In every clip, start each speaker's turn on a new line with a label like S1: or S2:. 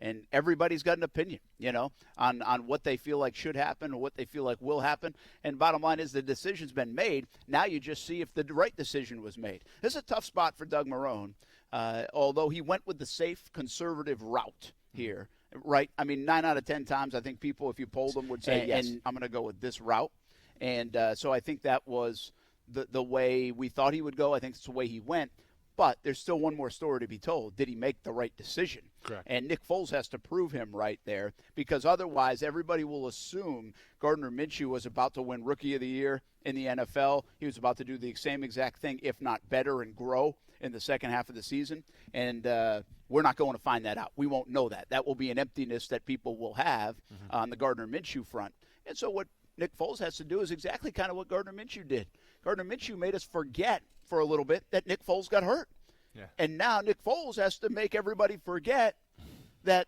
S1: And everybody's got an opinion, on what they feel like should happen or what they feel like will happen. And bottom line is the decision's been made. Now you just see if the right decision was made. This is a tough spot for Doug Marrone, although he went with the safe, conservative route here, right? I mean, 9 out of 10 times I think people, if you polled them, would say, yes, I'm going to go with this route. And so I think that was the way we thought he would go. I think it's the way he went. But there's still one more story to be told. Did he make the right decision?
S2: Correct.
S1: And Nick Foles has to prove him right there, because otherwise everybody will assume Gardner Minshew was about to win Rookie of the Year in the NFL. He was about to do the same exact thing, if not better, and grow in the second half of the season. And we're not going to find that out. We won't know that. That will be an emptiness that people will have on the Gardner Minshew front. And so what Nick Foles has to do is exactly kind of what Gardner Minshew did. Gardner Minshew made us forget for a little bit that Nick Foles got hurt.
S2: Yeah.
S1: And now Nick Foles has to make everybody forget that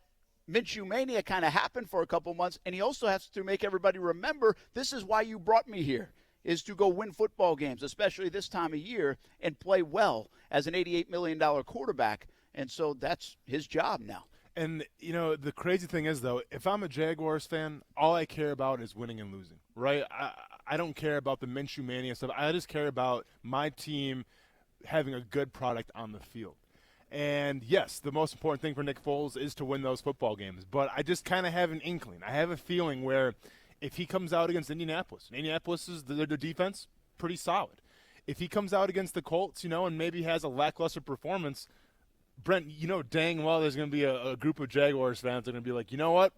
S1: Minshew mania kind of happened for a couple months, and he also has to make everybody remember this is why you brought me here, is to go win football games, especially this time of year, and play well as an $88 million quarterback. And so that's his job now.
S2: And, the crazy thing is, though, if I'm a Jaguars fan, all I care about is winning and losing, right? I don't care about the Minshew mania stuff. I just care about my team having a good product on the field. And, yes, the most important thing for Nick Foles is to win those football games. But I just kind of have an inkling. I have a feeling where if he comes out against Indianapolis, is their defense pretty solid. If he comes out against the Colts, and maybe has a lackluster performance, Brent, dang well there's going to be a group of Jaguars fans that are going to be like, you know what?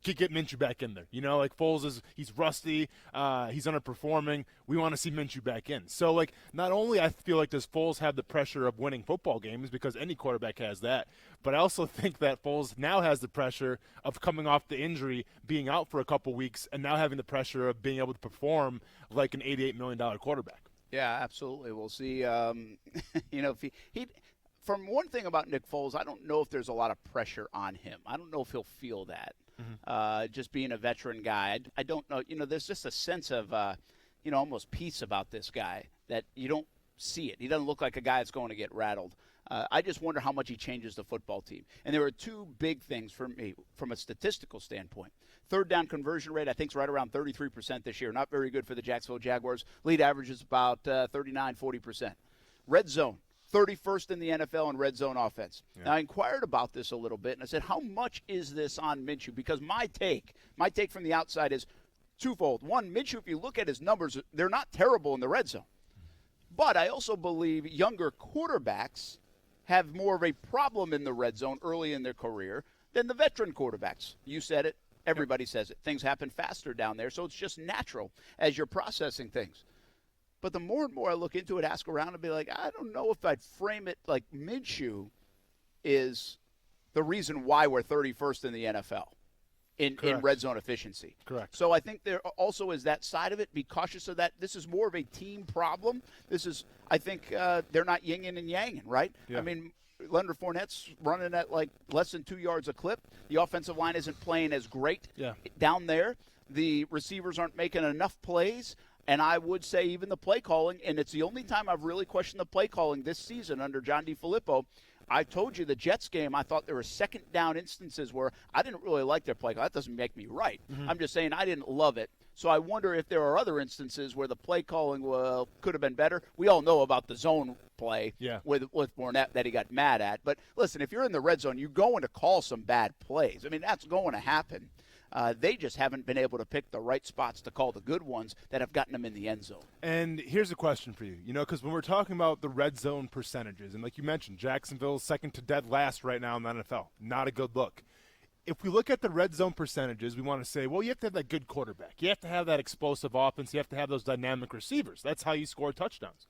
S2: Get Minshew back in there. Like Foles he's rusty. He's underperforming. We want to see Minshew back in. So, not only I feel like does Foles have the pressure of winning football games, because any quarterback has that, but I also think that Foles now has the pressure of coming off the injury, being out for a couple weeks, and now having the pressure of being able to perform like an $88 million quarterback.
S1: Yeah, absolutely. We'll see. If he from one thing about Nick Foles, I don't know if there's a lot of pressure on him. I don't know if he'll feel that. Just being a veteran guy, I don't know. There's just a sense of, almost peace about this guy that you don't see it. He doesn't look like a guy that's going to get rattled. I just wonder how much he changes the football team. And there are two big things for me from a statistical standpoint. Third down conversion rate, I think, is right around 33% this year. Not very good for the Jacksonville Jaguars. League average is about 40%. Red zone. 31st in the NFL in red zone offense. Yeah. Now, I inquired about this a little bit, and I said, how much is this on Minshew? Because my take from the outside is twofold. One, Minshew, if you look at his numbers, they're not terrible in the red zone. But I also believe younger quarterbacks have more of a problem in the red zone early in their career than the veteran quarterbacks. You said it. Everybody says it. Things happen faster down there, so it's just natural as you're processing things. But the more and more I look into it, ask around, and be like, I don't know if I'd frame it like Minshew is the reason why we're 31st in the NFL in red zone efficiency.
S2: Correct.
S1: So I think there also is that side of it. Be cautious of that. This is more of a team problem. I think they're not yin and yang, right?
S2: Yeah.
S1: I mean, Leonard Fournette's running at less than 2 yards a clip. The offensive line isn't playing as great down there. The receivers aren't making enough plays. And I would say even the play calling, and it's the only time I've really questioned the play calling this season under John DeFilippo. I told you the Jets game, I thought there were second down instances where I didn't really like their play call. That doesn't make me right. I'm just saying I didn't love it. So I wonder if there are other instances where the play calling could have been better. We all know about the zone play with Fournette that he got mad at. But listen, if you're in the red zone, you're going to call some bad plays. I mean, that's going to happen. They just haven't been able to pick the right spots to call the good ones that have gotten them in the end zone.
S2: And here's a question for you, because when we're talking about the red zone percentages, and like you mentioned, Jacksonville's second to dead last right now in the NFL. Not a good look. If we look at the red zone percentages, we want to say, well, you have to have that good quarterback. You have to have that explosive offense. You have to have those dynamic receivers. That's how you score touchdowns.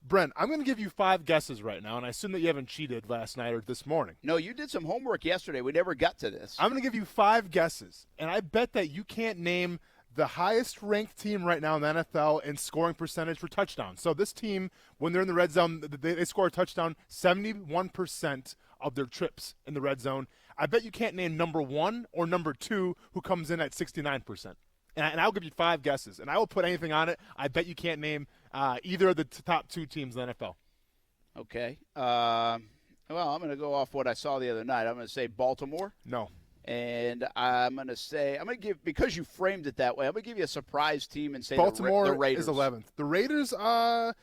S2: Brent, I'm going to give you 5 guesses right now, and I assume that you haven't cheated last night or this morning.
S1: No, you did some homework yesterday. We never got to this.
S2: I'm going to give you 5 guesses, and I bet that you can't name the highest-ranked team right now in the NFL in scoring percentage for touchdowns. So this team, when they're in the red zone, they score a touchdown 71% of their trips in the red zone. I bet you can't name number 1 or number 2 who comes in at 69%. And I'll give you 5 guesses, and I will put anything on it. I bet you can't name either of the top 2 teams in the NFL.
S1: Okay. Well, I'm going to go off what I saw the other night. I'm going to say Baltimore.
S2: No.
S1: And I'm going to give, because you framed it that way, I'm going to give you a surprise team and say
S2: Baltimore
S1: the Raiders.
S2: is 11th. The Raiders, that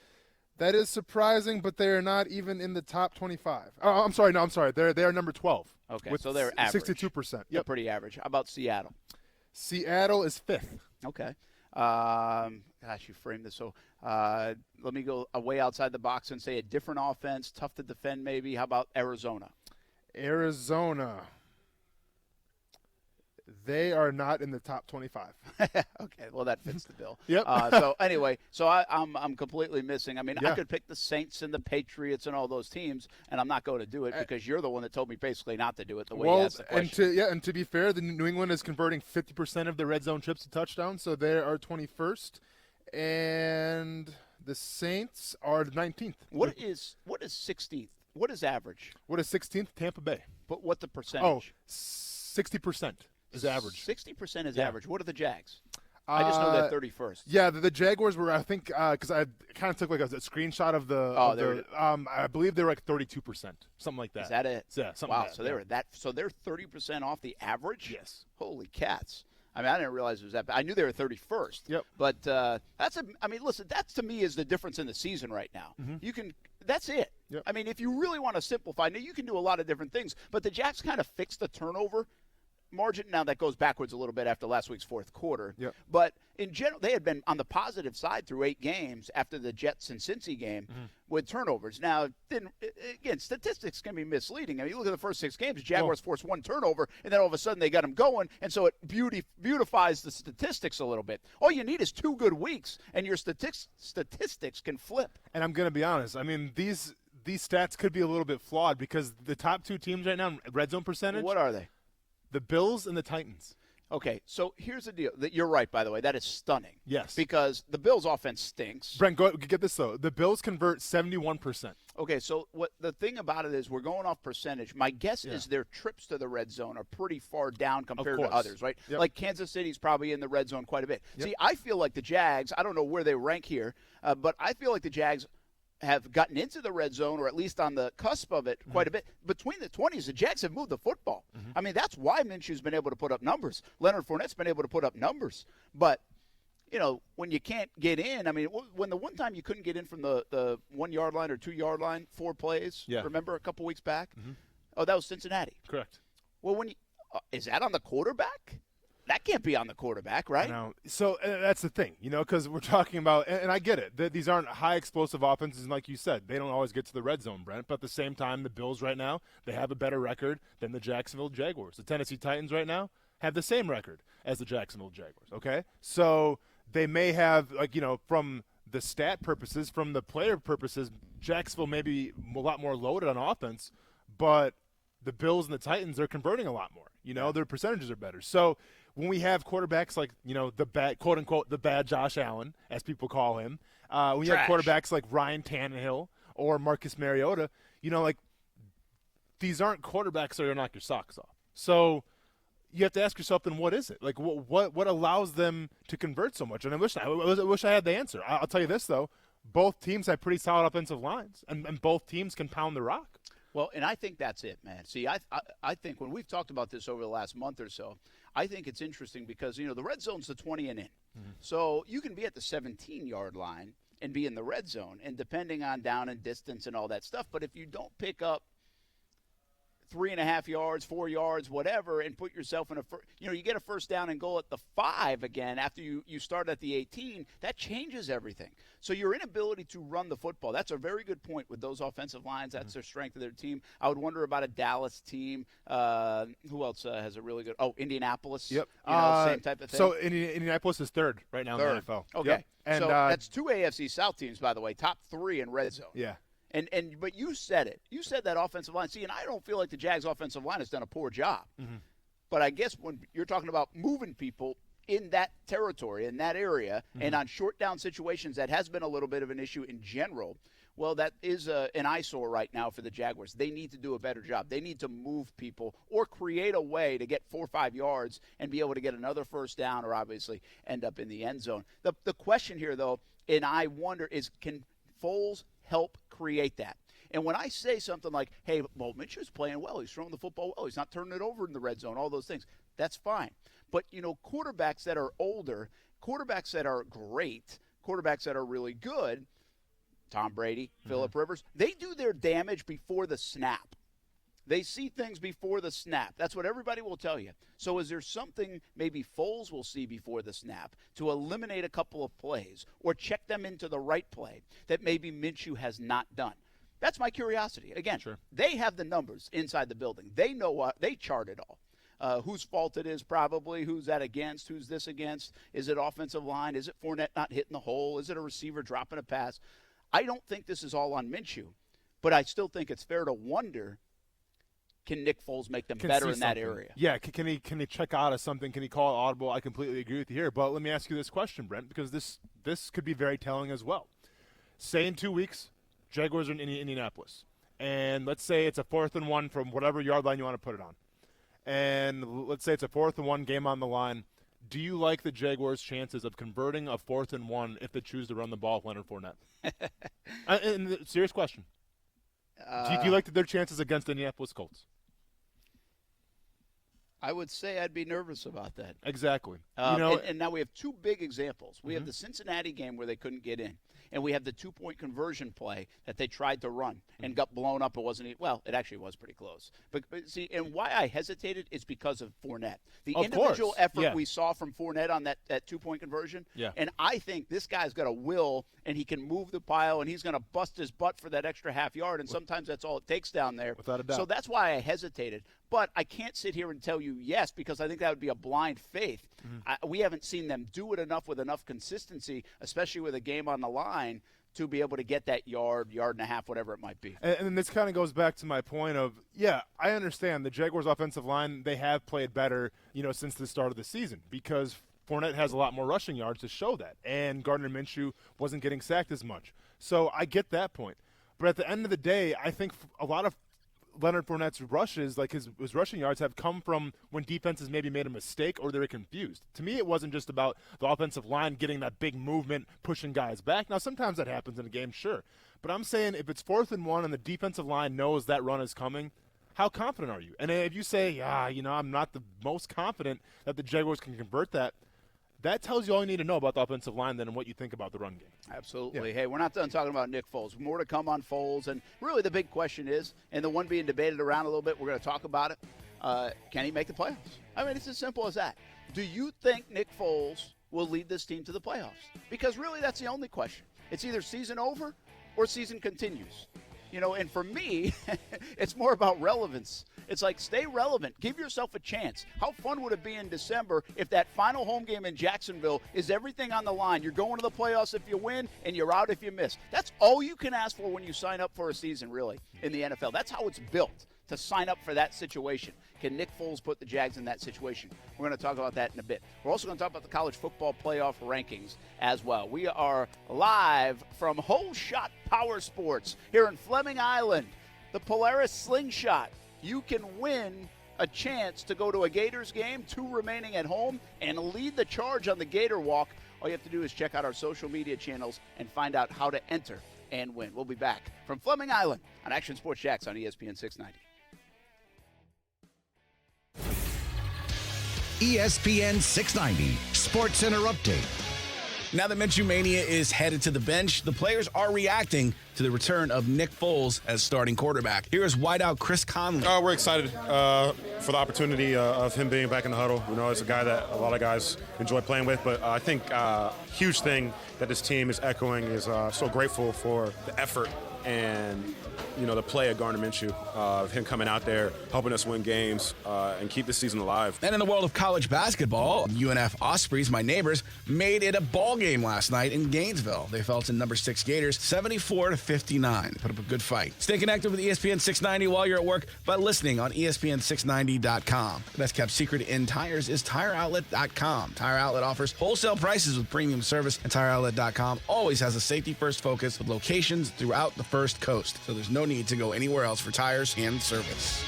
S2: is surprising, but they are not even in the top 25. Oh, I'm sorry. They are number 12.
S1: Okay, so they're average.
S2: 62%. Yep.
S1: They're pretty average. How about Seattle?
S2: Seattle is 5th.
S1: Okay. Gosh, you framed this so. Let me go way outside the box and say a different offense, tough to defend maybe. How about Arizona?
S2: Arizona. They are not in the top 25.
S1: Okay, well that fits the bill.
S2: Yep.
S1: So anyway, I'm completely missing. I mean,
S2: Yeah.
S1: I could pick the Saints and the Patriots and all those teams, and I'm not going to do it because you're the one that told me basically not to do it the way you asked the question.
S2: And to be fair, the New England is converting 50% of their red zone trips to touchdowns, so they are 21st, and the Saints are 19th.
S1: What is 16th? What is average?
S2: What is 16th? Tampa Bay.
S1: But what the percentage?
S2: Oh, 60%. Is average.
S1: 60% is average. What are the Jags? I just know they're 31st.
S2: Yeah, the Jaguars were, I think, because I kind of took like a screenshot of the. I believe they were like 32%, something like that.
S1: Is that it?
S2: Yeah, something
S1: wow.
S2: like that.
S1: So they were that. So they're 30% off the average.
S2: Yes.
S1: Holy cats! I mean, I didn't realize it was that bad. I knew they were 31st.
S2: Yep.
S1: But listen, that to me is the difference in the season right now.
S2: Mm-hmm.
S1: You can. That's it.
S2: Yep.
S1: I mean, if you really want to simplify, now you can do a lot of different things. But the Jags kind of fixed the turnover margin. Now that goes backwards a little bit after last week's fourth quarter.
S2: Yep.
S1: But in general, they had been on the positive side through 8 games after the Jets and Cincy game with turnovers. Now, again, statistics can be misleading. I mean, you look at the first 6 games, the Jaguars forced 1 turnover, and then all of a sudden they got them going, and so it beautifies the statistics a little bit. All you need is 2 good weeks, and your statistics can flip.
S2: And I'm going to be honest. I mean, these stats could be a little bit flawed because the top 2 teams right now, red zone percentage.
S1: What are they?
S2: The Bills and the Titans.
S1: Okay, so here's the deal. You're right, by the way. That is stunning.
S2: Yes.
S1: Because the Bills' offense stinks.
S2: Brent, get this, though. The Bills convert 71%.
S1: Okay, so what the thing about it is we're going off percentage. My guess is their trips to the red zone are pretty far down compared to others, right?
S2: Yep.
S1: Like Kansas City's probably in the red zone quite a bit.
S2: Yep.
S1: See, I feel like the Jags, I don't know where they rank here, but I feel like the Jags have gotten into the red zone, or at least on the cusp of it quite a bit. Between the 20s, the Jags have moved the football. I mean, that's why Minshew's been able to put up numbers. Leonard Fournette's been able to put up numbers. But, when you can't get in, I mean, when the one time you couldn't get in from the 1 yard line or 2 yard line, 4 plays, remember a couple weeks back? Oh, that was Cincinnati.
S2: Correct.
S1: Well, is that on the quarterback? That can't be on the quarterback, right?
S2: No. So that's the thing, because we're talking about, and I get it, these aren't high explosive offenses, and like you said, they don't always get to the red zone, Brent. But at the same time, the Bills right now, they have a better record than the Jacksonville Jaguars. The Tennessee Titans right now have the same record as the Jacksonville Jaguars, okay? So they may have, from the stat purposes, from the player purposes, Jacksonville may be a lot more loaded on offense, but the Bills and the Titans are converting a lot more. Their percentages are better. So when we have quarterbacks like, the bad, quote unquote, the bad Josh Allen, as people call him, when you have quarterbacks like Ryan Tannehill or Marcus Mariota, these aren't quarterbacks that are going to knock your socks off. So you have to ask yourself, then what is it? Like, what allows them to convert so much? And I wish I had the answer. I'll tell you this, though. Both teams have pretty solid offensive lines, and both teams can pound the rock.
S1: Well, and I think that's it, man. See, I think when we've talked about this over the last month or so, I think it's interesting because, the red zone's the 20 and in. So you can be at the 17-yard line and be in the red zone, and depending on down and distance and all that stuff. But if you don't pick up 3.5 yards, 4 yards, whatever, and put yourself in you get a first down and goal at the 5 again after you start at the 18, that changes everything. So your inability to run the football, that's a very good point with those offensive lines. That's their strength of their team. I would wonder about a Dallas team. Who else has a really good – Indianapolis.
S2: Yep.
S1: Same type of thing.
S2: So Indianapolis is third right now in the NFL.
S1: Okay.
S2: Yep. And
S1: so that's 2 AFC South teams, by the way, top 3 in red zone.
S2: Yeah.
S1: But you said it. You said that offensive line. See, and I don't feel like the Jags' offensive line has done a poor job. But I guess when you're talking about moving people in that territory, in that area, and on short down situations, that has been a little bit of an issue in general. Well, that is an eyesore right now for the Jaguars. They need to do a better job. They need to move people or create a way to get 4 or 5 yards and be able to get another first down or obviously end up in the end zone. The question here, though, and I wonder, is can Foles help create that? And when I say something like, hey, well, Minshew's playing well. He's throwing the football well. He's not turning it over in the red zone, all those things. That's fine. But, quarterbacks that are older, quarterbacks that are great, quarterbacks that are really good, Tom Brady, Phillip Rivers, they do their damage before the snap. They see things before the snap. That's what everybody will tell you. So is there something maybe Foles will see before the snap to eliminate a couple of plays or check them into the right play that maybe Minshew has not done? That's my curiosity. Again,
S2: Sure.
S1: They have the numbers inside the building. They know what they chart it all. Whose fault it is probably, who's that against, who's this against, is it offensive line, is it Fournette not hitting the hole, is it a receiver dropping a pass? I don't think this is all on Minshew, but I still think it's fair to wonder, can Nick Foles make them better in that area?
S2: Yeah, can he check out of something? Can he call it audible? I completely agree with you here, but let me ask you this question, Brent, because this could be very telling as well. Say in 2 weeks, Jaguars are in Indianapolis, and let's say it's a 4th and 1 from whatever yard line you want to put it on. And let's say it's a 4th and 1 game on the line. Do you like the Jaguars' chances of converting a 4th and 1 if they choose to run the ball with Leonard Fournette? And serious question. Do you like their chances against the Indianapolis Colts?
S1: I would say I'd be nervous about that.
S2: Exactly.
S1: And now we have two big examples. We have the Cincinnati game where they couldn't get in, and we have the 2-point conversion play that they tried to run and got blown up. It actually was pretty close. But see, and why I hesitated is because of Fournette. The individual effort we saw from Fournette on that 2-point conversion, and I think this guy's got a will, and he can move the pile, and he's going to bust his butt for that extra half yard, and sometimes that's all it takes down there.
S2: Without a doubt.
S1: So that's why I hesitated. But I can't sit here and tell you yes, because I think that would be a blind faith. We haven't seen them do it enough with enough consistency, especially with a game on the line, to be able to get that yard and a half, whatever it might be.
S2: And this kind of goes back to my point of, I understand the Jaguars' offensive line, they have played better, since the start of the season because Fournette has a lot more rushing yards to show that, and Gardner Minshew wasn't getting sacked as much. So I get that point. But at the end of the day, I think a lot of Leonard Fournette's rushes, like his rushing yards, have come from when defenses maybe made a mistake or they were confused. To me, it wasn't just about the offensive line getting that big movement, pushing guys back. Now, sometimes that happens in a game, sure. But I'm saying if it's 4th and 1 and the defensive line knows that run is coming, how confident are you? And if you say, I'm not the most confident that the Jaguars can convert that, that tells you all you need to know about the offensive line then and what you think about the run game.
S1: Absolutely. Yeah. Hey, we're not done talking about Nick Foles. More to come on Foles. And really the big question is, and the one being debated around a little bit, we're going to talk about it, can he make the playoffs? I mean, it's as simple as that. Do you think Nick Foles will lead this team to the playoffs? Because really that's the only question. It's either season over or season continues. And for me, it's more about relevance. It's like, stay relevant. Give yourself a chance. How fun would it be in December if that final home game in Jacksonville is everything on the line? You're going to the playoffs if you win, and you're out if you miss. That's all you can ask for when you sign up for a season, really, in the NFL. That's how it's built, to sign up for that situation. Can Nick Foles put the Jags in that situation? We're going to talk about that in a bit. We're also going to talk about the college football playoff rankings as well. We are live from Whole Shot Power Sports here in Fleming Island, the Polaris Slingshot. You can win a chance to go to a Gators game, 2 remaining at home, and lead the charge on the Gator Walk. All you have to do is check out our social media channels and find out how to enter and win. We'll be back from Fleming Island on Action Sports Jax on ESPN690.
S3: ESPN 690 Sports Center Update.
S4: Now that Minshew Mania is headed to the bench, the players are reacting to the return of Nick Foles as starting quarterback. Here is wideout Chris Conley.
S5: We're excited for the opportunity of him being back in the huddle. It's a guy that a lot of guys enjoy playing with, but I think huge thing that this team is echoing is so grateful for the effort and the play of Gardner Minshew, of him coming out there, helping us win games and keep the season alive.
S4: And in the world of college basketball, UNF Ospreys, my neighbors, made it a ball game last night in Gainesville. They fell to number 6 Gators 74-59. Put up a good fight. Stay connected with ESPN 690 while you're at work by listening on ESPN690.com. The best kept secret in tires is TireOutlet.com. Tire Outlet offers wholesale prices with premium service, and TireOutlet.com always has a safety-first focus with locations throughout the First Coast. So there's no need to go anywhere else for tires and service.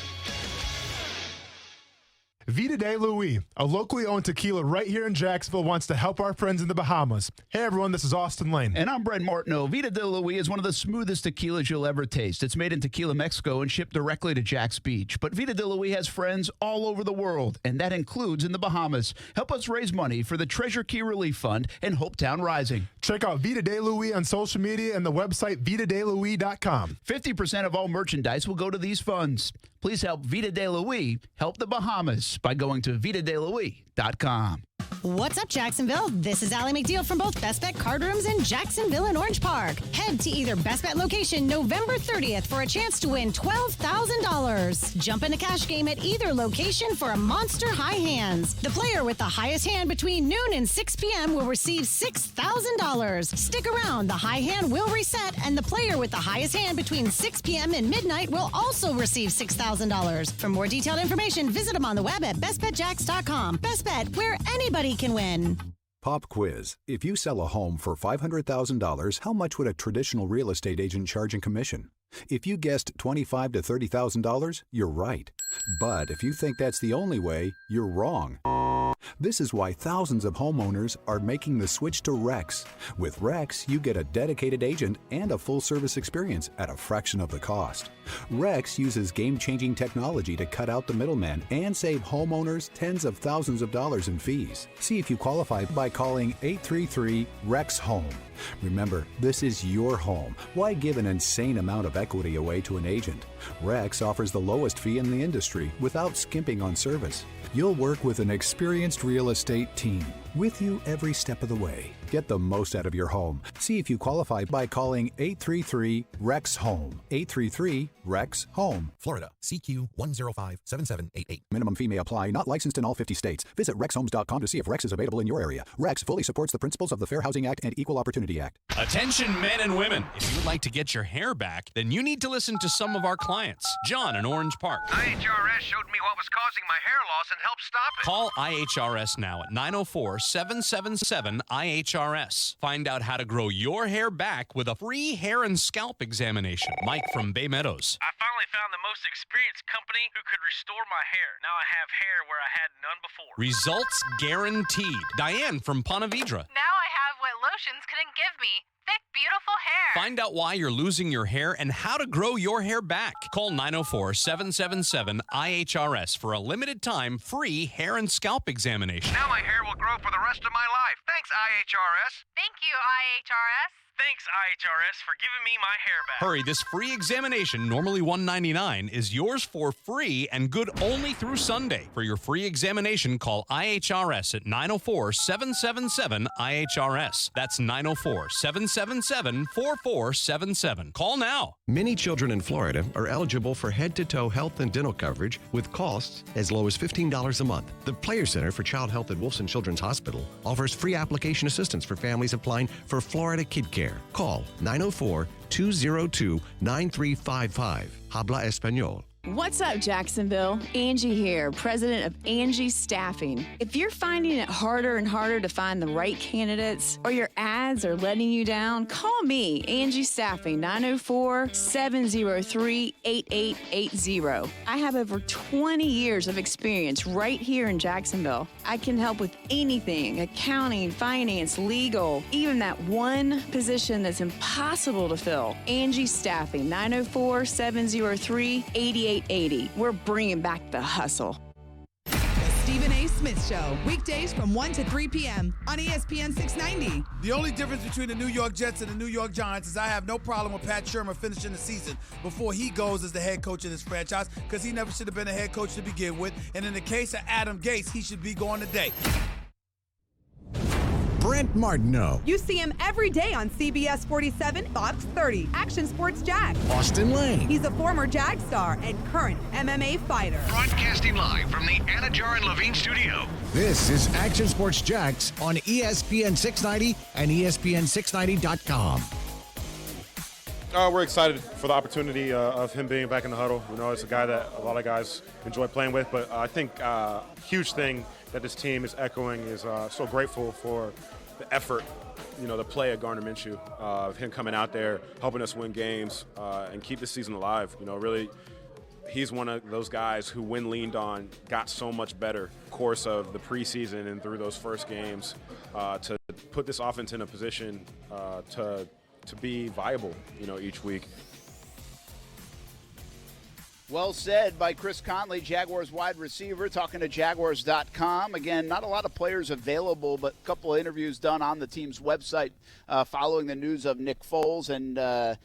S2: Vida de Louis, a locally owned tequila right here in Jacksonville, wants to help our friends in the Bahamas. Hey, everyone, this is Austin Lane.
S6: And I'm Brett Martineau. Vida de Louis is one of the smoothest tequilas you'll ever taste. It's made in Tequila, Mexico, and shipped directly to Jax Beach. But Vida de Louis has friends all over the world, and that includes in the Bahamas. Help us raise money for the Treasure Key Relief Fund and Hopetown Rising.
S2: Check out Vida de Louis on social media and the website vidadelouis.com.
S6: 50% of all merchandise will go to these funds. Please help Vida de Louis help the Bahamas by going to vidadelouis.com.
S7: What's up, Jacksonville? This is Allie McDeal from both Best Bet Card Rooms in Jacksonville and Orange Park. Head to either Best Bet location November 30th for a chance to win $12,000. Jump in a cash game at either location for a monster high hands. The player with the highest hand between noon and 6 p.m. will receive $6,000. Stick around. The high hand will reset, and the player with the highest hand between 6 p.m. and midnight will also receive $6,000. For more detailed information, visit them on the web at bestbetjacks.com. Best Bet, where anybody can win.
S8: Pop quiz. If you sell a home for $500,000, how much would a traditional real estate agent charge in commission? If you guessed $25,000 to $30,000, you're right. But if you think that's the only way, you're wrong. This is why thousands of homeowners are making the switch to Rex. With Rex, you get a dedicated agent and a full-service experience at a fraction of the cost. Rex uses game-changing technology to cut out the middleman and save homeowners tens of thousands of dollars in fees. See if you qualify by calling 833-REX-HOME. Remember, this is your home. Why give an insane amount of equity away to an agent? Rex offers the lowest fee in the industry without skimping on service. You'll work with an experienced real estate team with you every step of the way. Get the most out of your home. See if you qualify by calling 833-REX-HOME. 833-REX-HOME.
S3: Florida, CQ 1057788.
S8: Minimum fee may apply. Not licensed in all 50 states. Visit rexhomes.com to see if Rex is available in your area. Rex fully supports the principles of the Fair Housing Act and Equal Opportunity Act.
S9: Attention men and women. If you would like to get your hair back, then you need to listen to some of our clients. John in Orange Park.
S10: IHRS showed me what was causing my hair loss and helped stop it.
S9: Call IHRS now at 904-777-IHRS. Find out how to grow your hair back with a free hair and scalp examination. Mike from Bay Meadows.
S10: I finally found the most experienced company who could restore my hair. Now I have hair where I had none before.
S9: Results guaranteed. Diane from Ponte Vedra.
S11: Now I have what lotions couldn't give me. Thick, beautiful hair.
S9: Find out why you're losing your hair and how to grow your hair back. Call 904-777-IHRS for a limited time free hair and scalp examination.
S10: Now my hair will grow for the rest of my life. Thanks, IHRS.
S11: Thank you, IHRS.
S10: Thanks, IHRS, for giving me my hair back.
S9: Hurry, this free examination, normally $199, is yours for free and good only through Sunday. For your free examination, call IHRS at 904-777-IHRS. That's 904-777-4477. Call now.
S12: Many children in Florida are eligible for head-to-toe health and dental coverage with costs as low as $15 a month. The Player Center for Child Health at Wilson Children's Hospital offers free application assistance for families applying for Florida Kid Care. Call 904-202-9355. Habla Español.
S13: What's up, Jacksonville? Angie here, president of Angie Staffing. If you're finding it harder and harder to find the right candidates or your ads are letting you down, call me, Angie Staffing, 904-703-8880. I have over 20 years of experience right here in Jacksonville. I can help with anything, accounting, finance, legal, even that one position that's impossible to fill. Angie Staffing, 904-703-8880. We're bringing back the hustle.
S14: The Stephen A. Smith Show, weekdays from 1 to 3 p.m. on ESPN690.
S15: The only difference between the New York Jets and the New York Giants is I have no problem with Pat Shurmur finishing the season before he goes as the head coach of this franchise, because he never should have been a head coach to begin with. And in the case of Adam Gase, he should be gone today.
S3: Brent Martineau.
S14: You see him every day on CBS 47, Fox 30, Action Sports Jax.
S3: Austin Lane.
S14: He's a former Jag star and current MMA fighter.
S10: Broadcasting live from the Anajar and Levine studio.
S3: This is Action Sports Jax on ESPN690 and ESPN690.com.
S5: We're excited for the opportunity of him being back in the huddle. We know it's a guy that a lot of guys enjoy playing with, but I think a huge thing that this team is echoing is so grateful for the effort, the play of Gardner Minshew, of him coming out there, helping us win games and keep the season alive. Really he's one of those guys who, when leaned on, got so much better course of the preseason and through those first games to put this offense in a position to be viable, each week.
S1: Well said by Chris Conley, Jaguars wide receiver, talking to Jaguars.com. Again, not a lot of players available, but a couple of interviews done on the team's website following the news of Nick Foles, and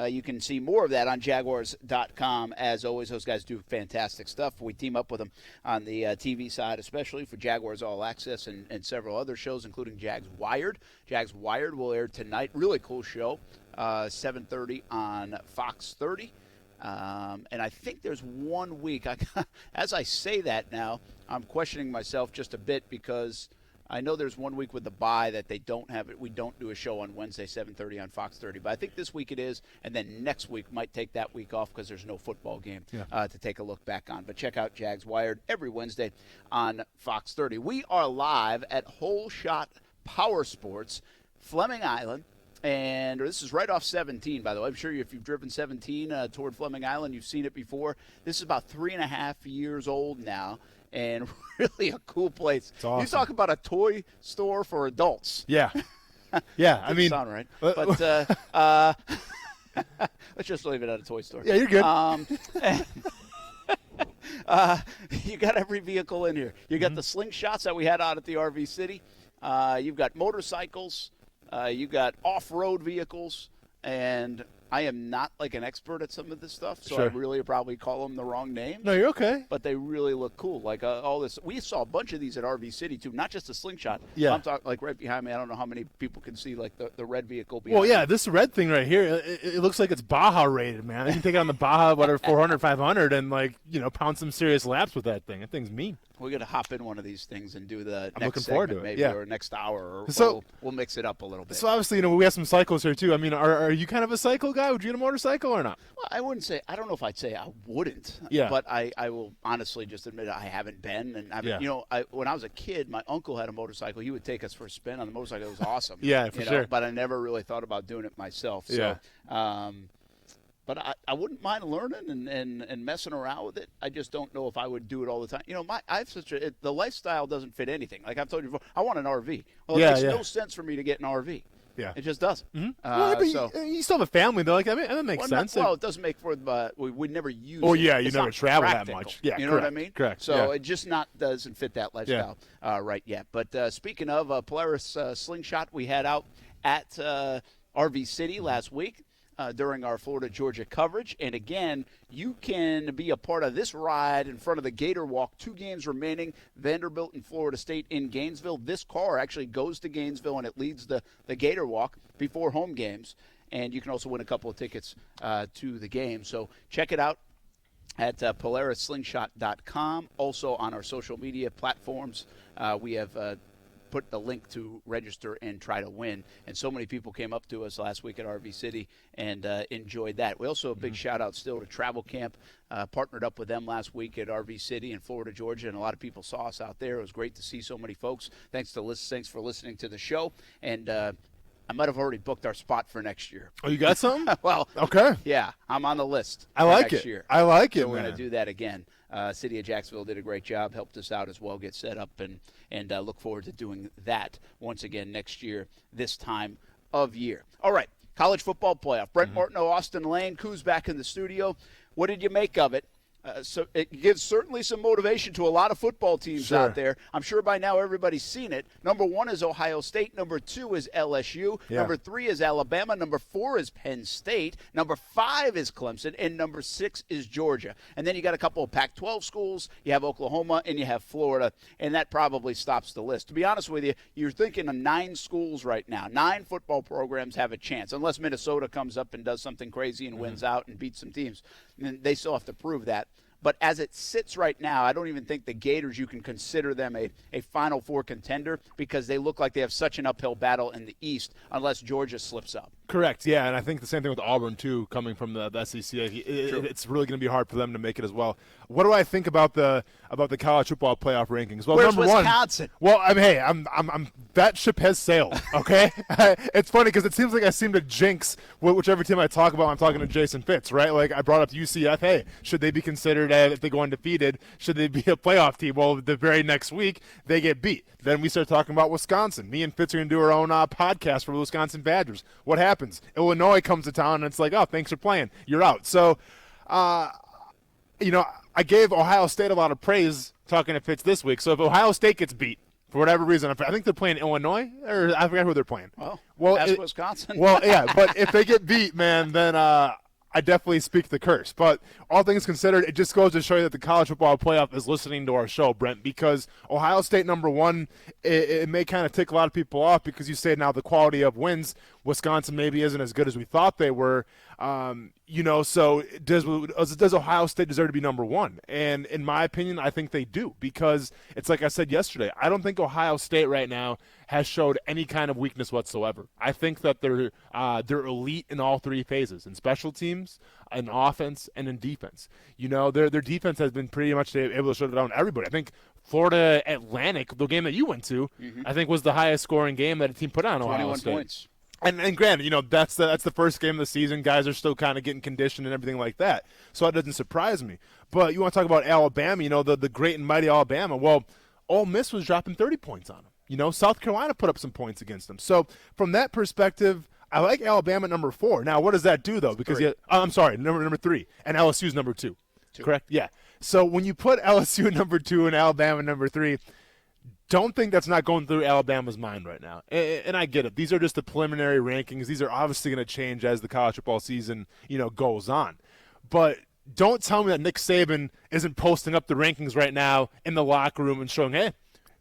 S1: you can see more of that on Jaguars.com. As always, those guys do fantastic stuff. We team up with them on the TV side, especially for Jaguars All Access and several other shows, including Jags Wired. Jags Wired will air tonight. Really cool show, 7:30 on Fox 30. And I think there's 1 week. As I say that now, I'm questioning myself just a bit because I know there's 1 week with the bye that they don't have it. We don't do a show on Wednesday, 7:30 on Fox 30. But I think this week it is, and then next week might take that week off because there's no football game to take a look back on. But check out Jags Wired every Wednesday on Fox 30. We are live at Whole Shot Power Sports, Fleming Island. And this is right off 17, by the way. I'm sure if you've driven 17 toward Fleming Island, you've seen it before. This is about 3.5 years old now, and really a cool place.
S2: It's awesome.
S1: You talk about a toy store for adults.
S2: Yeah. Yeah, I mean.
S1: Sound right. But let's just leave it at a toy store.
S2: Yeah, you're good.
S1: You got every vehicle in here. You got the slingshots that we had out at the RV City. You've got motorcycles. You got off-road vehicles, and I am not like an expert at some of this stuff, so I really probably call them the wrong names.
S2: No, you're okay.
S1: But they really look cool. Like all this, we saw a bunch of these at RV City too, not just a slingshot.
S2: Yeah,
S1: I'm talking like right behind me. I don't know how many people can see like the red vehicle behind.
S2: Well, yeah,
S1: me.
S2: this red thing right here, it looks like it's Baja rated, man. You can take it on the Baja, whatever, 400, 500, and pound some serious laps with that thing. That thing's mean.
S1: We're gonna hop in one of these things and do the
S2: I'm
S1: next
S2: looking forward
S1: segment,
S2: to it.
S1: maybe,
S2: Yeah.
S1: or next hour. Or
S2: So
S1: we'll mix it up a little bit.
S2: So obviously, we have some cycles here too. I mean, are you kind of a cycle guy? Would you get a motorcycle or not?
S1: Well, I wouldn't say. I don't know if I'd say I wouldn't.
S2: Yeah.
S1: But I will honestly just admit I haven't been. And when I was a kid, my uncle had a motorcycle. He would take us for a spin on the motorcycle. It was awesome.
S2: Yeah, for sure.
S1: But I never really thought about doing it myself. So,
S2: Yeah.
S1: But I wouldn't mind learning and messing around with it. I just don't know if I would do it all the time. I have the lifestyle doesn't fit anything. Like I've told you before, I want an RV. Well, it makes no sense for me to get an RV.
S2: Yeah.
S1: It just doesn't.
S2: Mm-hmm. You still have a family, though. Like, that makes sense.
S1: It doesn't make for the we never use it.
S2: Oh, yeah, you
S1: It's
S2: never
S1: not
S2: travel
S1: practical.
S2: that much. Yeah,
S1: you know what I mean?
S2: Correct.
S1: So it just doesn't fit that lifestyle right yet. But speaking of Polaris Slingshot, we had out at RV City last week. During our Florida-Georgia coverage. And again, you can be a part of this ride in front of the Gator Walk. 2 games remaining, Vanderbilt and Florida State in Gainesville. This car actually goes to Gainesville, and it leads the Gator Walk before home games. And you can also win a couple of tickets to the game. So check it out at PolarisSlingshot.com. Also on our social media platforms, we have put the link to register and try to win. And so many people came up to us last week at RV City and enjoyed that. We also a big shout out still to Travel Camp. Partnered up with them last week at RV City in Florida, Georgia, and a lot of people saw us out there. It was great to see so many folks. Thanks for listening to the show. And I might have already booked our spot for next year.
S2: Oh, you got something?
S1: Well,
S2: okay.
S1: Yeah, I'm on the list.
S2: I like
S1: next
S2: it.
S1: Year.
S2: I like it.
S1: So we're going to do that again. City of Jacksonville did a great job, helped us out as well, get set up, and look forward to doing that once again next year, this time of year. All right, college football playoff. Brent Martineau, Austin Lane, Coos back in the studio. What did you make of it? So it gives certainly some motivation to a lot of football teams out there. I'm sure by now everybody's seen it. Number 1 is Ohio State. Number 2 is LSU.
S2: Yeah.
S1: Number 3 is Alabama. Number 4 is Penn State. Number 5 is Clemson. And number 6 is Georgia. And then you got a couple of Pac-12 schools. You have Oklahoma and you have Florida. And that probably stops the list. To be honest with you, you're thinking of 9 schools right now. 9 football programs have a chance, unless Minnesota comes up and does something crazy and wins out and beats some teams. And they still have to prove that. But as it sits right now, I don't even think the Gators, you can consider them a Final Four contender because they look like they have such an uphill battle in the East unless Georgia slips up.
S2: Correct, yeah, and I think the same thing with Auburn, too, coming from the SEC. It's really going to be hard for them to make it as well. What do I think about the college football playoff rankings? Well,
S1: Where's
S2: number
S1: Wisconsin?
S2: One, well, I'm that ship has sailed, okay? It's funny because it seems like I seem to jinx whichever team I talk about. I'm talking to Jason Fitz, right? Like I brought up UCF. Hey, should they be considered, if they go undefeated, should they be a playoff team? Well, the very next week, they get beat. Then we start talking about Wisconsin. Me and Fitz are going to do our own podcast for the Wisconsin Badgers. What happens? Illinois comes to town, and it's like, oh, thanks for playing. You're out. So, I gave Ohio State a lot of praise talking to Fitz this week. So if Ohio State gets beat for whatever reason, I think they're playing Illinois, or I forgot who they're playing.
S1: Well, that's Wisconsin.
S2: Well, yeah, but if they get beat, man, then I definitely speak the curse. But all things considered, it just goes to show you that the college football playoff is listening to our show, Brent, because Ohio State number one, it may kind of tick a lot of people off because you say now the quality of wins, Wisconsin maybe isn't as good as we thought they were. So does Ohio State deserve to be number one? And in my opinion, I think they do, because it's like I said yesterday, I don't think Ohio State right now has showed any kind of weakness whatsoever. I think that they're elite in all three phases, in special teams, in offense, and in defense. Their defense has been pretty much able to shut down everybody. I think Florida Atlantic, the game that you went to, I think was the highest scoring game that a team put on Ohio State.
S1: 21 points.
S2: And granted, that's the first game of the season. Guys are still kind of getting conditioned and everything like that. So that doesn't surprise me. But you want to talk about Alabama, the great and mighty Alabama. Well, Ole Miss was dropping 30 points on them. South Carolina put up some points against them. So from that perspective, I like Alabama at number 4. Now, what does that do, though? Because I'm sorry, number 3. And LSU's number 2. Correct? Yeah. So when you put LSU number 2 and Alabama number 3, don't think that's not going through Alabama's mind right now. And I get it. These are just the preliminary rankings. These are obviously going to change as the college football season, goes on. But don't tell me that Nick Saban isn't posting up the rankings right now in the locker room and showing, hey,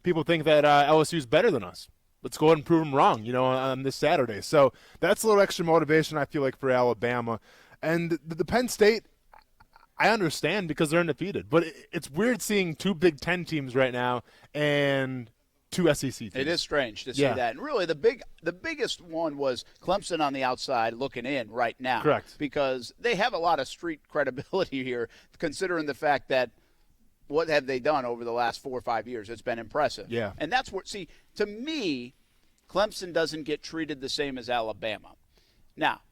S2: people think that LSU is better than us. Let's go ahead and prove them wrong, on this Saturday. So that's a little extra motivation, I feel like, for Alabama. And the Penn State, I understand because they're undefeated. But it's weird seeing 2 Big Ten teams right now and 2 SEC teams.
S1: It is strange to see that. And really, the biggest one was Clemson on the outside looking in right now.
S2: Correct.
S1: Because they have a lot of street credibility here, considering the fact that what have they done over the last 4 or 5 years? It's been impressive.
S2: Yeah.
S1: And that's what, to me, Clemson doesn't get treated the same as Alabama. Now,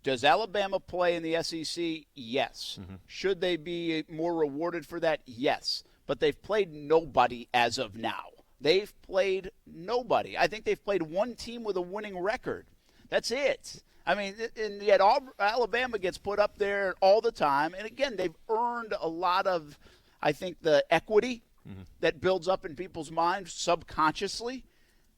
S1: does Alabama play in the SEC? Yes. Mm-hmm. Should they be more rewarded for that? Yes. But they've played nobody as of now. They've played nobody. I think they've played one team with a winning record. That's it. I mean, and yet Alabama gets put up there all the time. And, again, they've earned a lot of, I think, the equity that builds up in people's minds subconsciously.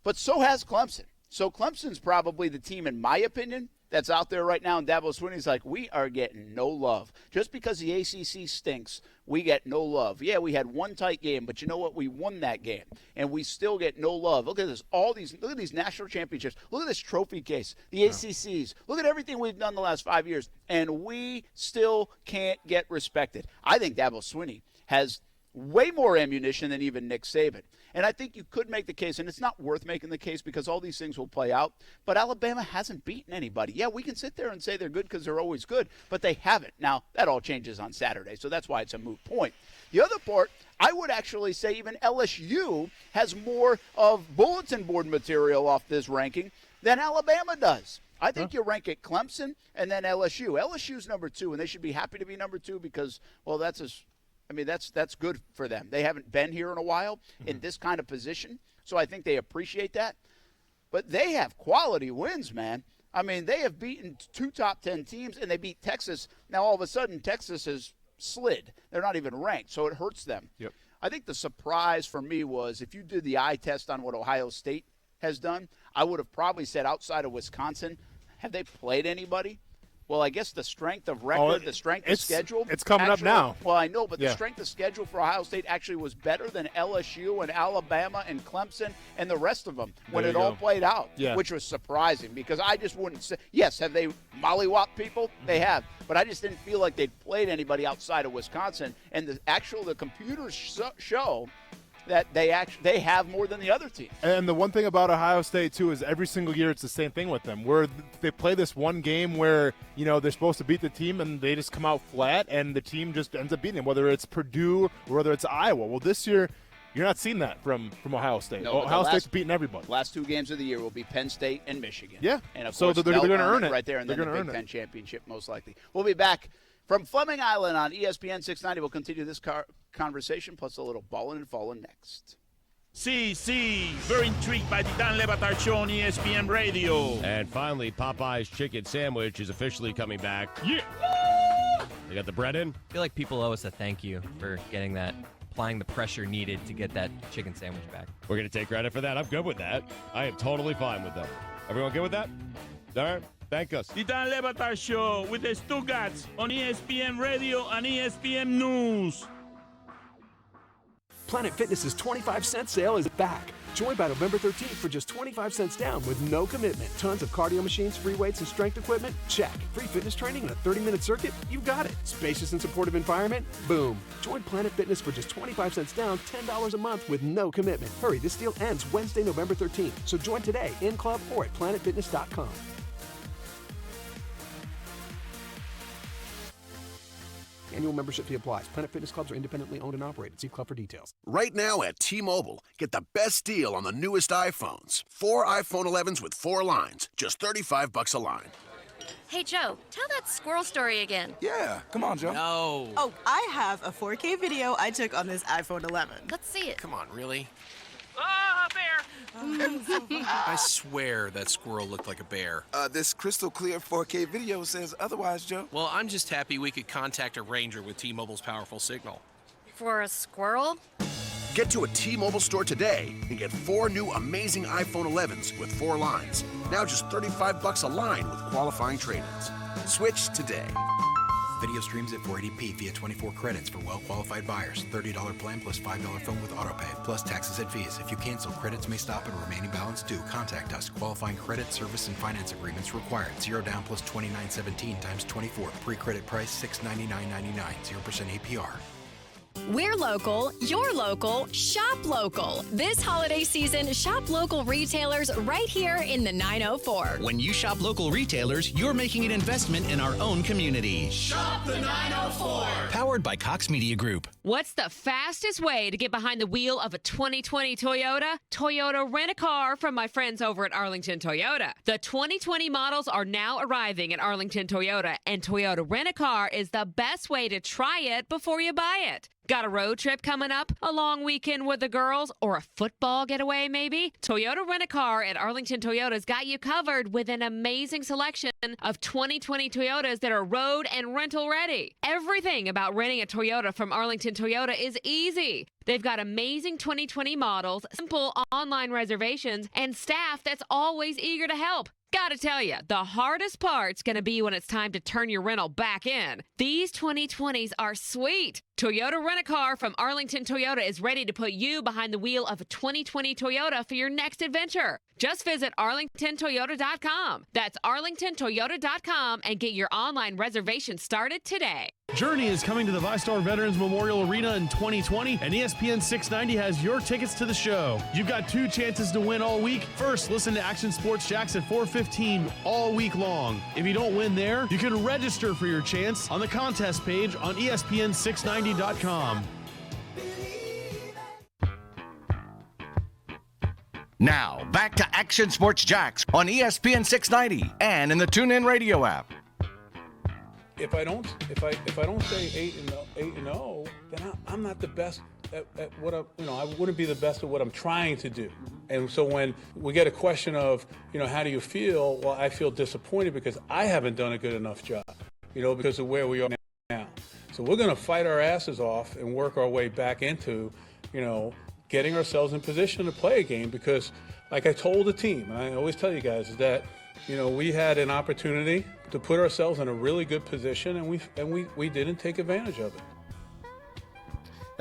S1: But so has Clemson. So Clemson's probably the team, in my opinion, that's out there right now. And Dabo Swinney's like, we are getting no love. Just because the ACC stinks, we get no love. Yeah, we had one tight game, but you know what? We won that game, and we still get no love. Look at this. Look at these national championships. Look at this trophy case, the ACCs. Look at everything we've done the last 5 years, and we still can't get respected. I think Dabo Swinney has way more ammunition than even Nick Saban. And I think you could make the case, and it's not worth making the case because all these things will play out, but Alabama hasn't beaten anybody. Yeah, we can sit there and say they're good because they're always good, but they haven't. Now, that all changes on Saturday, so that's why it's a moot point. The other part, I would actually say even LSU has more of bulletin board material off this ranking than Alabama does. I think you rank it Clemson and then LSU. LSU's number 2, and they should be happy to be number 2 because, well, that's good for them. They haven't been here in a while in this kind of position, so I think they appreciate that. But they have quality wins, man. I mean, they have beaten 2 top 10 teams, and they beat Texas. Now, all of a sudden, Texas has slid. They're not even ranked, so it hurts them.
S2: Yep.
S1: I think the surprise for me was if you did the eye test on what Ohio State has done, I would have probably said outside of Wisconsin, have they played anybody? Well, I guess the strength of record, the strength of schedule.
S2: It's coming up now.
S1: Well, I know, but the strength of schedule for Ohio State actually was better than LSU and Alabama and Clemson and the rest of them when it all played out, which was surprising because I just wouldn't say, yes, have they mollywopped people? They have. But I just didn't feel like they'd played anybody outside of Wisconsin. And the computers show that they have more than the other team.
S2: And the one thing about Ohio State, too, is every single year it's the same thing with them, where they play this one game where, they're supposed to beat the team and they just come out flat and the team just ends up beating them, whether it's Purdue or whether it's Iowa. Well, this year, you're not seeing that from Ohio State.
S1: No,
S2: Ohio State's beating everybody.
S1: Last 2 games of the year will be Penn State and Michigan.
S2: Yeah.
S1: And of
S2: so
S1: course,
S2: they're going to earn it
S1: right there, and
S2: they're
S1: then the
S2: gonna
S1: Big
S2: earn
S1: Ten championship most likely. We'll be back from Fleming Island on ESPN 690. We'll continue this conversation plus a little ballin' and fallin' next.
S16: See, very intrigued by the Dan Le Batard Show on ESPN Radio.
S17: And finally, Popeye's chicken sandwich is officially coming back.
S16: Yeah!
S17: They got the bread in?
S18: I feel like people owe us a thank you for getting that, applying the pressure needed to get that chicken sandwich back.
S17: We're going to take credit for that. I'm good with that. I am totally fine with that. Everyone good with that? All right. Thank us.
S16: The Dan Le Batard Show with the Stuttgarts on ESPN Radio and ESPN News.
S19: Planet Fitness's 25-cent sale is back. Join by November 13th for just 25 cents down with no commitment. Tons of cardio machines, free weights, and strength equipment? Check. Free fitness training and a 30-minute circuit? You got it. Spacious and supportive environment? Boom. Join Planet Fitness for just 25 cents down, $10 a month with no commitment. Hurry, this deal ends Wednesday, November 13th. So join today in club or at planetfitness.com. Annual membership fee applies. Planet Fitness clubs are independently owned and operated. See club for details.
S20: Right now at T-Mobile, get the best deal on the newest iPhones. 4 iPhone 11s with 4 lines, just $35 a line.
S21: Hey, Joe, tell that squirrel story again.
S20: Yeah, come on, Joe.
S21: No.
S22: Oh, I have a 4K video I took on this iPhone 11.
S21: Let's see it.
S23: Come on, really?
S21: Ah, bear!
S23: I swear that squirrel looked like a bear.
S20: This crystal clear 4K video says otherwise, Joe.
S23: Well, I'm just happy we could contact a ranger with T-Mobile's powerful signal.
S21: For a squirrel?
S20: Get to a T-Mobile store today and get 4 new amazing iPhone 11s with 4 lines. Now just $35 a line with qualifying trade-ins. Switch today.
S24: Video streams at 480p via 24 credits for well-qualified buyers. $30 plan plus $5 phone with autopay, plus taxes and fees. If you cancel, credits may stop and remaining balance due. Contact us. Qualifying credit, service, and finance agreements required. 0 down plus $29.17 times 24. Pre-credit price $699.99. 0% APR.
S7: We're local, you're local, shop local. This holiday season, shop local retailers right here in the 904.
S25: When you shop local retailers, you're making an investment in our own community.
S26: Shop the 904.
S25: Powered by Cox Media Group.
S27: What's the fastest way to get behind the wheel of a 2020 Toyota? Toyota Rent-A-Car from my friends over at Arlington Toyota. The 2020 models are now arriving at Arlington Toyota, and Toyota Rent-A-Car is the best way to try it before you buy it. Got a road trip coming up? A long weekend with the girls? Or a football getaway, maybe? Toyota Rent-A-Car at Arlington Toyota's got you covered with an amazing selection of 2020 Toyotas that are road and rental ready. Everything about renting a Toyota from Arlington Toyota is easy. They've got amazing 2020 models, simple online reservations, and staff that's always eager to help. Gotta tell you, the hardest part's gonna be when it's time to turn your rental back in. These 2020s are sweet. Toyota Rent-A-Car from Arlington Toyota is ready to put you behind the wheel of a 2020 Toyota for your next adventure. Just visit arlingtontoyota.com. That's arlingtontoyota.com and get your online reservation started today.
S28: Journey is coming to the ViStar Veterans Memorial Arena in 2020, and ESPN 690 has your tickets to the show. You've got 2 chances to win all week. First, listen to Action Sports Jacks at 4:15 all week long. If you don't win there, you can register for your chance on the contest page on ESPN690.com.
S29: Now, back to Action Sports Jacks on ESPN 690 and in the TuneIn Radio app.
S30: If I don't say 8-0, then I'm not the best at what I wouldn't be the best at what I'm trying to do. And so when we get a question of, how do you feel? Well, I feel disappointed because I haven't done a good enough job, because of where we are now. So we're going to fight our asses off and work our way back into, getting ourselves in position to play a game, because like I told the team, and I always tell you guys, is that, we had an opportunity to put ourselves in a really good position, and we didn't take advantage of it.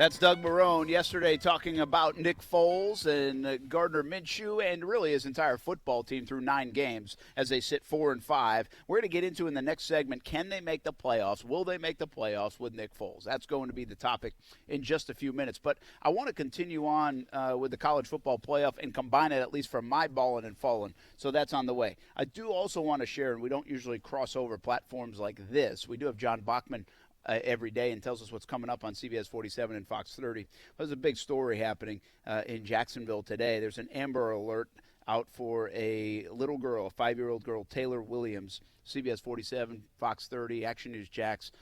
S1: That's Doug Marrone yesterday talking about Nick Foles and Gardner Minshew and really his entire football team through 9 games as they sit 4-5. We're going to get into in the next segment, can they make the playoffs? Will they make the playoffs with Nick Foles? That's going to be the topic in just a few minutes. But I want to continue on with the college football playoff and combine it at least for my ballin' and fallin'. So that's on the way. I do also want to share, and we don't usually cross over platforms like this. We do have John Bachman every day and tells us what's coming up on CBS 47 and Fox 30. There's a big story happening in Jacksonville today. There's an Amber Alert out for a little girl, a 5-year-old girl, Taylor Williams. CBS 47, Fox 30, Action News Jax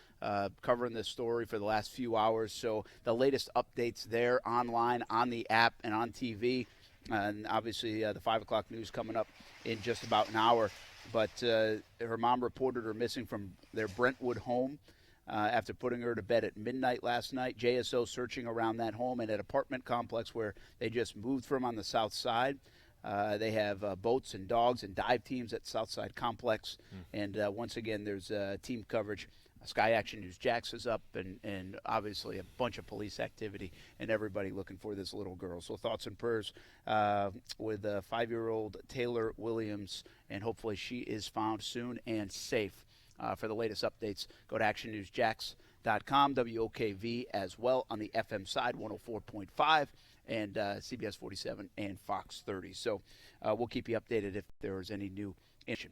S1: covering this story for the last few hours. So the latest updates there online, on the app, and on TV. And obviously the 5 o'clock news coming up in just about an hour. But her mom reported her missing from their Brentwood home. After putting her to bed at midnight last night. JSO searching around that home and an apartment complex where they just moved from on the south side. They have boats and dogs and dive teams at Southside Complex. And once again, there's team coverage. Sky Action News Jax is up, and obviously a bunch of police activity and everybody looking for this little girl. So thoughts and prayers with 5-year-old Taylor Williams, and hopefully she is found soon and safe. For the latest updates, go to actionnewsjax.com, WOKV as well on the FM side, 104.5, and CBS 47 and Fox 30. So we'll keep you updated if there is any new information.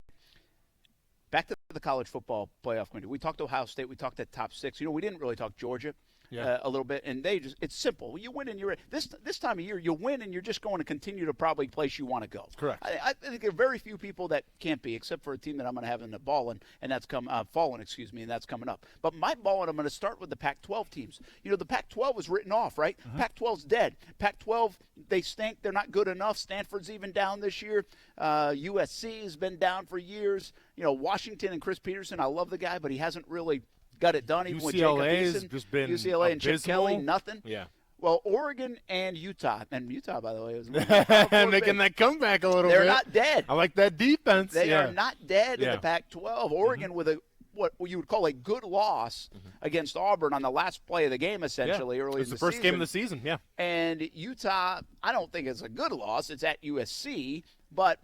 S1: Back to the college football playoff committee. We talked Ohio State. We talked that top 6. We didn't really talk Georgia. A little bit, and it's simple. You win and you're this time of year. You win and you're just going to continue to probably place you want to go.
S2: Correct.
S1: I think there are very few people that can't be, except for a team that I'm going to have in the ballin', and that's fallen, and that's coming up. But my ballin', I'm going to start with the Pac-12 teams. The Pac-12 was written off, right? Pac-12's dead. Pac-12, they stink. They're not good enough. Stanford's even down this year. USC has been down for years. Washington and Chris Peterson, I love the guy, but he hasn't really got it done. Even with Jacob Eason,
S2: just been
S1: UCLA and Chip Kelly, nothing.
S2: Yeah.
S1: Well, Oregon and Utah, by the way, was
S2: making that comeback a little bit.
S1: They're not dead.
S2: I like that defense.
S1: They are not dead in the Pac-12. Oregon with what you would call a good loss against Auburn on the last play of the game, essentially early in the season.
S2: It's the first game of the season. Yeah.
S1: And Utah, I don't think it's a good loss. It's at USC, but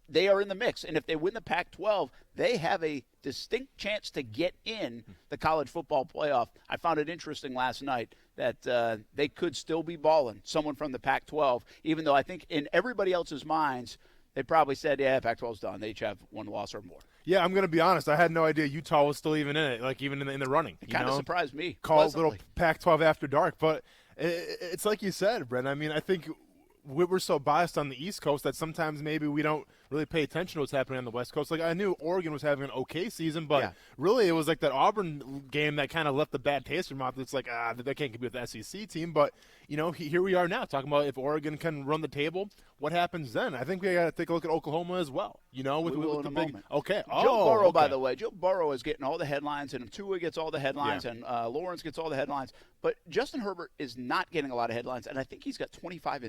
S1: they are in the mix. And if they win the Pac-12, they have a distinct chance to get in the college football playoff. I found it interesting last night that they could still be balling someone from the Pac-12, even though I think in everybody else's minds, they probably said, yeah, Pac-12's done. They each have one loss or more.
S2: Yeah, I'm going to be honest. I had no idea Utah was still even in it, like even in the running.
S1: It kind of surprised me.
S2: Called little Pac-12 after dark. But it's like you said, Brent. I mean, I think we're so biased on the East Coast that sometimes maybe we don't really pay attention to what's happening on the West Coast. Like, I knew Oregon was having an okay season, but really it was like that Auburn game that kind of left the bad taste in your mouth. It's like, they can't compete with the SEC team. But, here we are now talking about if Oregon can run the table, what happens then? I think we got to take a look at Oklahoma as well. With the big moment. Okay.
S1: Joe Burrow, by the way, Joe Burrow is getting all the headlines, and Tua gets all the headlines, and Lawrence gets all the headlines. But Justin Herbert is not getting a lot of headlines, and I think he's got 25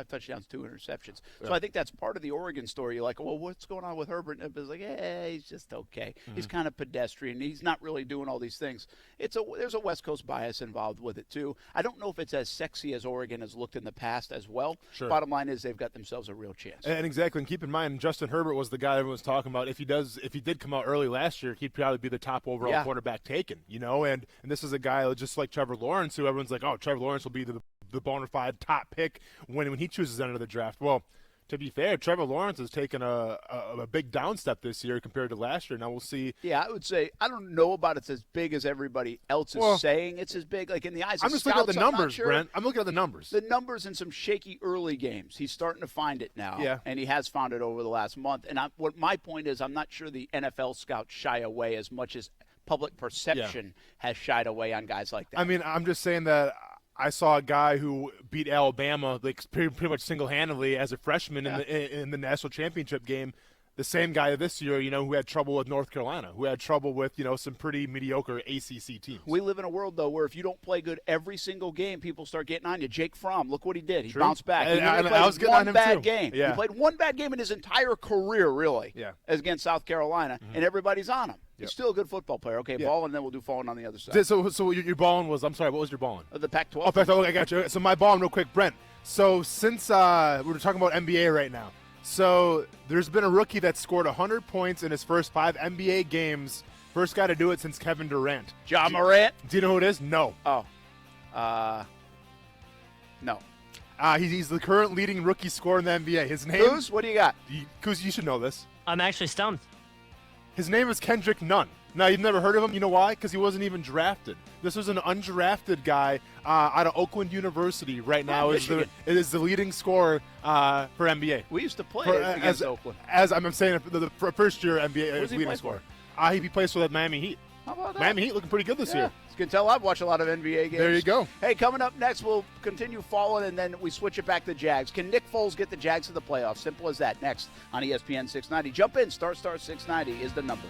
S1: touchdowns, 2 interceptions. So I think that's part of the Oregon story. You're like, well, what's going on with Herbert? And it's like, he's just okay. He's kind of pedestrian. He's not really doing all these things. There's a West Coast bias involved with it, too. I don't know if it's as sexy as Oregon has looked in the past as well.
S2: Sure.
S1: Bottom line is they've got themselves a real chance.
S2: And exactly. And keep in mind, Justin Herbert was the guy everyone was talking about. If he did come out early last year, he'd probably be the top overall quarterback taken, And this is a guy just like Trevor Lawrence, who everyone's like, oh, Trevor Lawrence will be the bona fide top pick when he chooses the end of the draft. Well, to be fair, Trevor Lawrence has taken a big down step this year compared to last year. Now we'll see.
S1: Yeah, I would say I don't know about it's as big as everybody else is saying it's as big. Like in the eyes of
S2: I'm just
S1: scouts,
S2: looking at the numbers,
S1: sure.
S2: Brent. I'm looking at the numbers.
S1: The numbers in some shaky early games. He's starting to find it now.
S2: Yeah.
S1: And he has found it over the last month. And what my point is, I'm not sure the NFL scouts shy away as much as public perception has shied away on guys like that.
S2: I mean, I'm just saying that I saw a guy who beat Alabama pretty much single-handedly as a freshman in the national championship game. The same guy this year, who had trouble with North Carolina, who had trouble with, some pretty mediocre ACC teams.
S1: We live in a world, though, where if you don't play good every single game, people start getting on you. Jake Fromm, look what he did. He bounced back.
S2: I was getting on him, too.
S1: Game.
S2: Yeah.
S1: He played one bad game in his entire career, really, against South Carolina, and everybody's on him. He's still a good football player. Okay,
S2: Yeah.
S1: ball, and then we'll do falling on the other side.
S2: So your balling was, I'm sorry, what was your balling?
S1: The Pac-12.
S2: Oh, Pac-12, okay, I got you. So my balling real quick, Brent. So since we're talking about NBA right now, so there's been a rookie that scored 100 points in his first 5 NBA games. First guy to do it since Kevin Durant.
S1: John Morant?
S2: Do you know who it is? No.
S1: Oh. No.
S2: He's the current leading rookie scorer in the NBA. His name?
S1: Kuz, what do you got?
S2: Kuz, you should know this.
S4: I'm actually stumped.
S2: His name is Kendrick Nunn. Now, you've never heard of him. You know why? Because he wasn't even drafted. This was an undrafted guy out of Oakland University right now. It is the leading scorer for NBA.
S1: We used to play against Oakland.
S2: As I'm saying, the first-year NBA
S1: Who's he
S2: leading
S1: play
S2: scorer.
S1: for?
S2: He plays for the Miami Heat.
S1: How about that?
S2: Miami Heat looking pretty good this year.
S1: You can tell I've watched a lot of NBA games.
S2: There you go.
S1: Hey, coming up next, we'll continue following, and then we switch it back to Jags. Can Nick Foles get the Jags to the playoffs? Simple as that. Next on ESPN 690. Jump in. Star 690 is the number.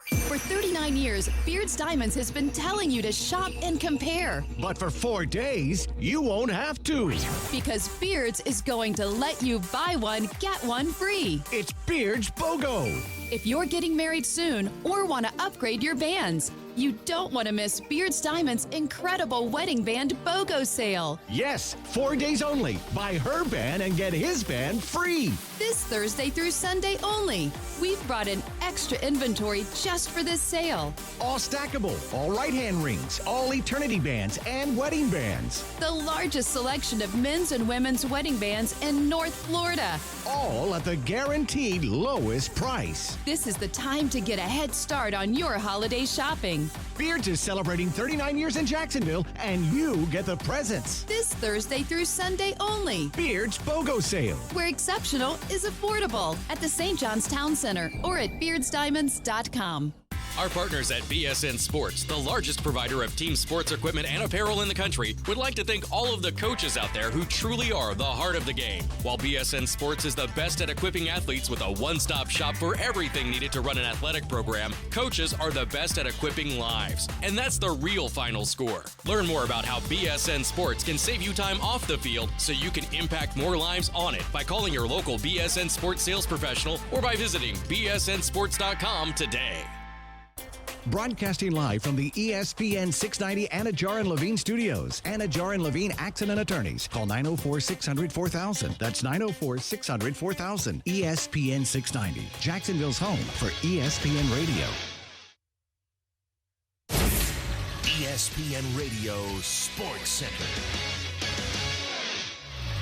S6: For 39 years, Beards Diamonds has been telling you to shop and compare.
S3: But for 4 days, you won't have to.
S6: Because Beards is going to let you buy one, get one free.
S3: It's Beards BOGO.
S6: If you're getting married soon or want to upgrade your bands, you don't want to miss Beards Diamonds' incredible wedding band BOGO sale.
S3: Yes, 4 days only. Buy her band and get his band free.
S6: This Thursday through Sunday only. We've brought in extra inventory just for this sale.
S3: All stackable, all right-hand rings, all eternity bands, and wedding bands.
S6: The largest selection of men's and women's wedding bands in North Florida.
S3: All at the guaranteed lowest price.
S6: This is the time to get a head start on your holiday shopping.
S3: Beards is celebrating 39 years in Jacksonville, and you get the presents.
S6: This Thursday through Sunday only.
S3: Beards BOGO sale.
S6: Where exceptional is affordable. At the St. John's Town Center or at beardsdiamonds.com.
S23: Our partners at BSN Sports, the largest provider of team sports equipment and apparel in the country, would like to thank all of the coaches out there who truly are the heart of the game. While BSN Sports is the best at equipping athletes with a one-stop shop for everything needed to run an athletic program, coaches are the best at equipping lives. And that's the real final score. Learn more about how BSN Sports can save you time off the field so you can impact more lives on it by calling your local BSN Sports sales professional or by visiting bsnsports.com today.
S3: Broadcasting live from the ESPN 690 Anajar and Levine studios. Anajar and Levine Accident Attorneys. Call 904-600-4000. That's 904-600-4000. ESPN 690. Jacksonville's home for ESPN Radio.
S8: ESPN Radio Sports Center.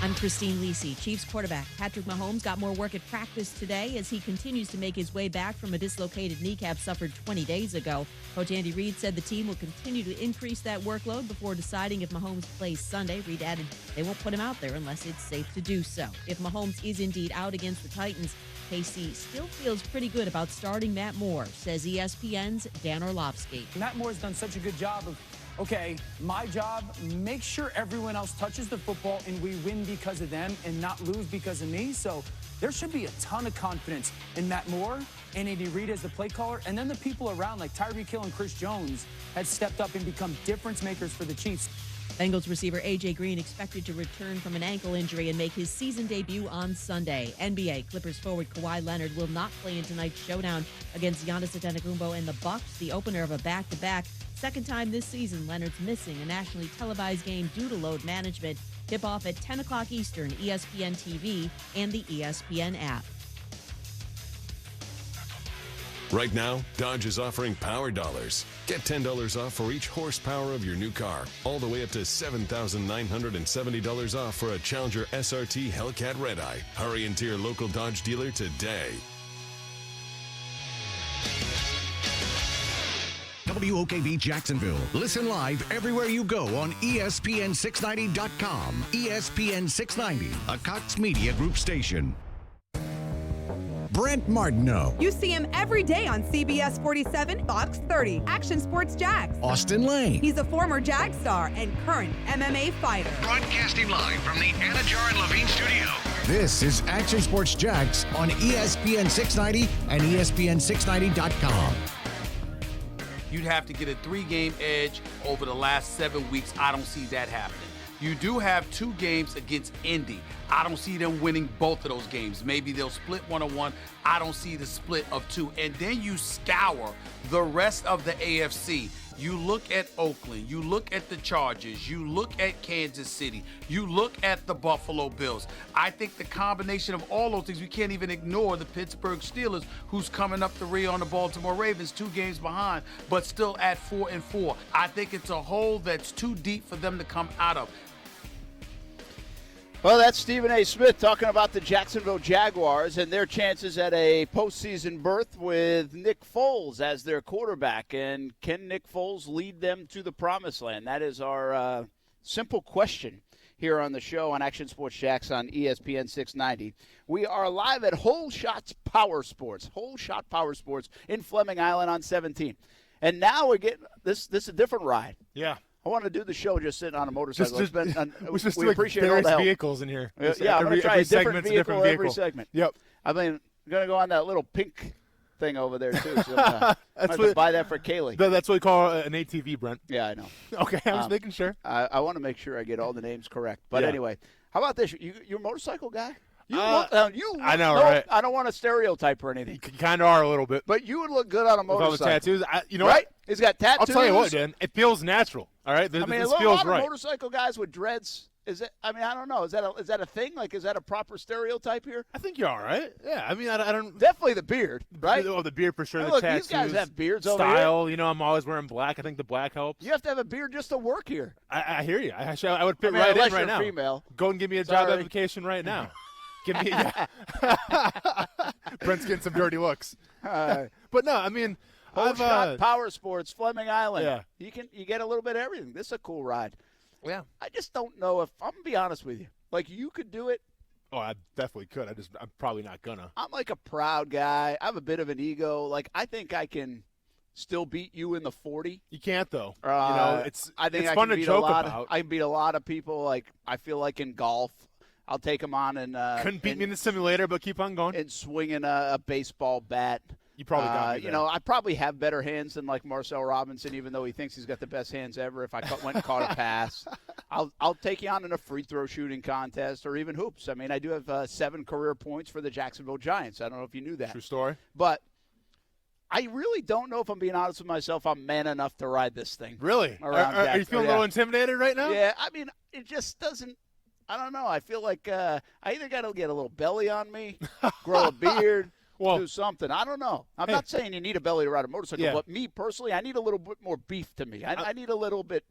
S9: I'm Christine Lisi. Chiefs quarterback Patrick Mahomes got more work at practice today as he continues to make his way back from a dislocated kneecap suffered 20 days ago. Coach Andy Reid said the team will continue to increase that workload before deciding if Mahomes plays Sunday. Reid added they won't put him out there unless it's safe to do so. If Mahomes is indeed out against the Titans, KC still feels pretty good about starting Matt Moore, says ESPN's Dan Orlovsky.
S10: Matt Moore's done such a good job of, okay, my job, make sure everyone else touches the football and we win because of them and not lose because of me. So there should be a ton of confidence in Matt Moore and Andy Reid as the play caller. And then the people around like Tyreek Hill and Chris Jones have stepped up and become difference makers for the Chiefs.
S9: Bengals receiver A.J. Green expected to return from an ankle injury and make his season debut on Sunday. NBA Clippers forward Kawhi Leonard will not play in tonight's showdown against Giannis Antetokounmpo and the Bucks, the opener of a back-to-back. Second time this season, Leonard's missing a nationally televised game due to load management. Tip-off at 10 o'clock Eastern, ESPN TV and the ESPN app.
S11: Right now, Dodge is offering Power Dollars. Get $10 off for each horsepower of your new car, all the way up to $7,970 off for a Challenger SRT Hellcat Red-Eye. Hurry into your local Dodge dealer today.
S3: WOKV Jacksonville. Listen live everywhere you go on ESPN690.com. ESPN 690, a Cox Media Group station. Brent Martineau.
S12: You see him every day on CBS 47, Fox 30, Action Sports Jags.
S3: Austin Lane.
S12: He's a former Jag star and current MMA fighter.
S29: Broadcasting live from the Anajar and Levine studio.
S3: This is Action Sports Jags on ESPN 690 and ESPN690.com.
S13: You'd have to get a 3-game edge over the last 7 weeks. I don't see that happening.
S30: You do have 2 games against Indy. I don't see them winning both of those games. Maybe they'll split 1-1. I don't see the split of 2. And then you scour the rest of the AFC. You look at Oakland, you look at the Chargers, you look at Kansas City, you look at the Buffalo Bills. I think the combination of all those things, we can't even ignore the Pittsburgh Steelers, who's coming up the rear on the Baltimore Ravens, 2 games behind, but still at 4-4. I think it's a hole that's too deep for them to come out of.
S1: Well, that's Stephen A. Smith talking about the Jacksonville Jaguars and their chances at a postseason berth with Nick Foles as their quarterback. And can Nick Foles lead them to the promised land? That is our simple question here on the show on Action Sports Jacks on ESPN 690. We are live at Whole Shots Power Sports, Whole Shot Power Sports in Fleming Island on 17. And now we're getting this is a different ride.
S2: Yeah.
S1: I want to do the show just sitting on a motorcycle.
S2: We appreciate all the help. Vehicles in here.
S1: Yeah, I'm going to try a different vehicle every segment.
S2: Yep.
S1: I mean, I'm going to go on that little pink thing over there, too. So I'm going to buy that for Kaylee.
S2: That's what we call an ATV, Brent.
S1: Yeah, I know.
S2: Okay, I was making sure.
S1: I want to make make sure I get all the names correct. But anyway, how about this? You're a motorcycle guy? You look,
S2: I know, right?
S1: I don't want to stereotype or anything.
S2: You kind of are a little bit.
S1: But you would look good on a motorcycle.
S2: With all the tattoos. You know
S1: right?
S2: What?
S1: He's got tattoos.
S2: I'll tell you what, Dan. It feels natural. All right?
S1: I mean,
S2: this
S1: a
S2: feels
S1: lot
S2: right.
S1: of motorcycle guys with dreads. I don't know. Is that a thing? Like, is that a proper stereotype here?
S2: I think you're all right. Yeah. I mean, I don't.
S1: Definitely the beard, right?
S2: Oh, the beard for sure.
S1: Hey,
S2: the
S1: look,
S2: tattoos.
S1: These guys have beards over
S2: style.
S1: here.
S2: You know, I'm always wearing black. I think the black helps.
S1: You have to have a beard just to work here.
S2: I hear you. I would fit
S1: right
S2: in right now.
S1: Female.
S2: Go and give me a job application right now. Give me. Brent's getting some dirty looks. But no, I mean.
S1: Whole Shot Power Sports, Fleming Island.
S2: Yeah.
S1: You get a little bit of everything. This is a cool ride.
S2: Yeah.
S1: I just don't know if I'm gonna be honest with you. Like, you could do it.
S2: Oh, I definitely could. I'm probably not gonna.
S1: I'm like a proud guy. I have a bit of an ego. Like, I think I can still beat you in the 40.
S2: You can't though.
S1: I think
S2: it's
S1: I
S2: fun
S1: can
S2: to
S1: beat
S2: joke
S1: a lot
S2: about.
S1: I can beat a lot of people. Like, I feel like in golf, I'll take them on and
S2: couldn't beat me in the simulator, but keep on going.
S1: And swinging a baseball bat.
S2: You probably got me there.
S1: I probably have better hands than like Marcel Robinson, even though he thinks he's got the best hands ever. If I went and caught a pass, I'll take you on in a free throw shooting contest or even hoops. I mean, I do have 7 career points for the Jacksonville Giants. I don't know if you knew that.
S2: True story.
S1: But I really don't know if I'm being honest with myself. I'm man enough to ride this thing.
S2: Really? Are you feeling a little intimidated right now?
S1: Yeah. I mean, it just doesn't. I don't know. I feel like I either got to get a little belly on me, grow a beard. Do something. I don't know. I'm not saying you need a belly to ride a motorcycle, but me personally, I need a little bit more beef to me. I need a little bit.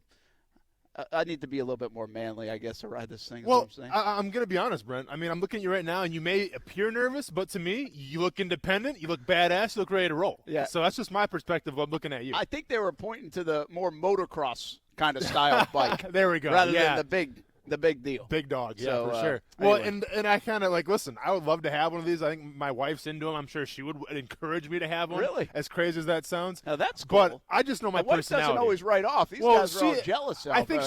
S1: I need to be a little bit more manly, I guess, to ride this thing.
S2: Well,
S1: is what I'm saying.
S2: I'm going to be honest, Brent. I mean, I'm looking at you right now, and you may appear nervous, but to me, you look independent, you look badass, you look ready to roll.
S1: Yeah.
S2: So that's just my perspective of looking at you.
S1: I think they were pointing to the more motocross kind of style bike.
S2: There we go.
S1: Rather than the big deal.
S2: Big dog, yeah,
S1: So,
S2: for sure.
S1: Anyway.
S2: Well, and I kind of listen, I would love to have one of these. I think my wife's into them. I'm sure she would encourage me to have one.
S1: Really?
S2: As crazy as that sounds.
S1: Now, that's cool.
S2: But I just know my
S1: wife
S2: personality.
S1: doesn't always write off. These guys are all jealous.
S2: I think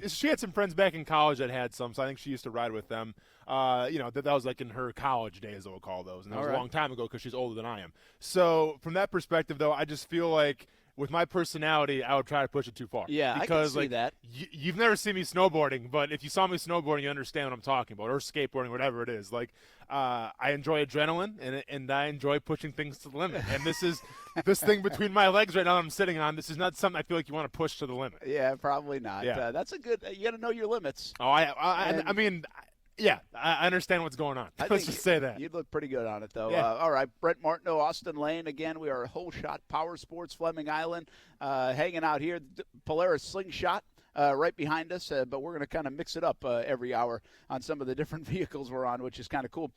S2: she had some friends back in college that had some, so I think she used to ride with them. That was like in her college days, they'll call those. And that was a long time ago because she's older than I am. So from that perspective, though, I just feel like with my personality, I would try to push it too far.
S1: Yeah,
S2: because,
S1: I can see that.
S2: You've never seen me snowboarding, but if you saw me snowboarding, you understand what I'm talking about, or skateboarding, whatever it is. Like, I enjoy adrenaline, and I enjoy pushing things to the limit. And this is this thing between my legs right now that I'm sitting on. This is not something I feel like you want to push to the limit.
S1: Yeah, probably not.
S2: Yeah.
S1: That's a good. You got to know your limits.
S2: Oh, I mean. Yeah, I understand what's going on. Let's just say that.
S1: You'd look pretty good on it, though.
S2: Yeah.
S1: All right, Brent Martineau, Austin Lane. Again, we are Whole Shot Power Sports, Fleming Island, hanging out here. Polaris Slingshot right behind us, but we're going to kind of mix it up every hour on some of the different vehicles we're on, which is kind of cool.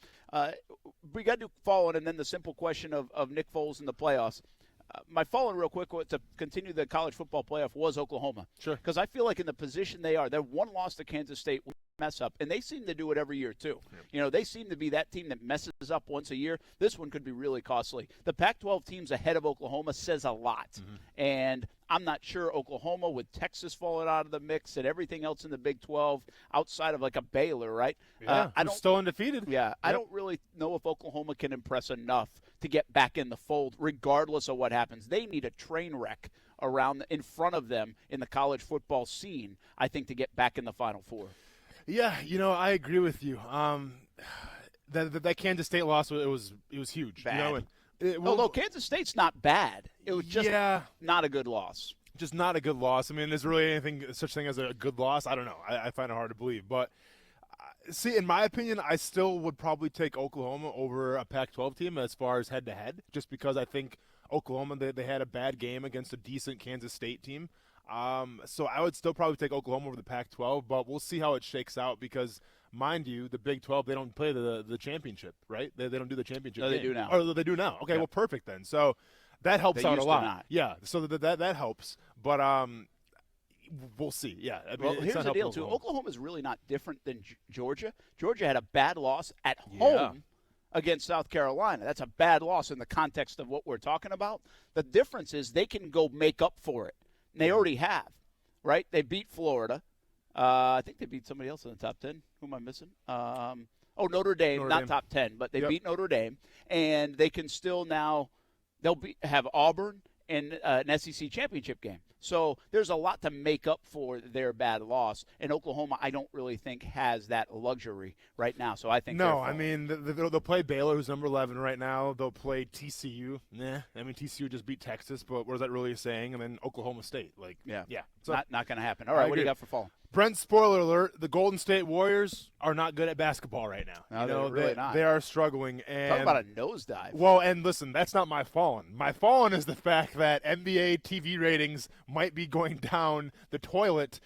S1: We got to do follow-in, and then the simple question of Nick Foles in the playoffs. My follow-in real quick to continue the college football playoff was Oklahoma.
S2: Sure.
S1: Because I feel like in the position they are, they're one loss to Kansas State mess up, and they seem to do it every year too. Yeah. They seem to be that team that messes up once a year. This one could be really costly. The Pac-12 teams ahead of Oklahoma says a lot, and I'm not sure Oklahoma with Texas falling out of the mix and everything else in the Big 12 outside of like a Baylor, right?
S2: Yeah, I'm still undefeated.
S1: Yeah, I don't really know if Oklahoma can impress enough to get back in the fold regardless of what happens. They need a train wreck in front of them in the college football scene, I think, to get back in the Final Four.
S2: Yeah, I agree with you. That Kansas State loss, it was huge.
S1: Bad. Although Kansas State's not bad. It was just not a good loss.
S2: Just not a good loss. I mean, is there really anything such thing as a good loss? I don't know. I find it hard to believe. But, see, in my opinion, I still would probably take Oklahoma over a Pac-12 team as far as head-to-head, just because I think Oklahoma, they had a bad game against a decent Kansas State team. So I would still probably take Oklahoma over the Pac-12, but we'll see how it shakes out because, mind you, the Big 12, they don't play the championship, right? They don't do the championship game.
S1: They do now.
S2: Or they do now. Okay, well, perfect then. So that helps out a lot. Yeah, so that helps. But we'll see. Yeah. I mean,
S1: here's the deal, too. Oklahoma is really not different than Georgia. Georgia had a bad loss at home against South Carolina. That's a bad loss in the context of what we're talking about. The difference is they can go make up for it. And they already have, right? They beat Florida. I think they beat somebody else in the top 10. Who am I missing? Notre Dame, not top 10, but they beat Notre Dame. And they can still now have Auburn in an SEC championship game. So there's a lot to make up for their bad loss. And Oklahoma, I don't really think has that luxury right now. So I think
S2: I mean, they'll play Baylor, who's number 11 right now. They'll play TCU. I mean, TCU just beat Texas, but what is that really saying? And then Oklahoma State.
S1: So not going to happen. All right, what do you got for fall?
S2: Brent, spoiler alert, the Golden State Warriors are not good at basketball right now.
S1: No, they're really not.
S2: They are struggling. And
S1: talk about a nosedive.
S2: Well, and listen, that's not my fallen. My fallen is the fact that NBA TV ratings might be going down the toilet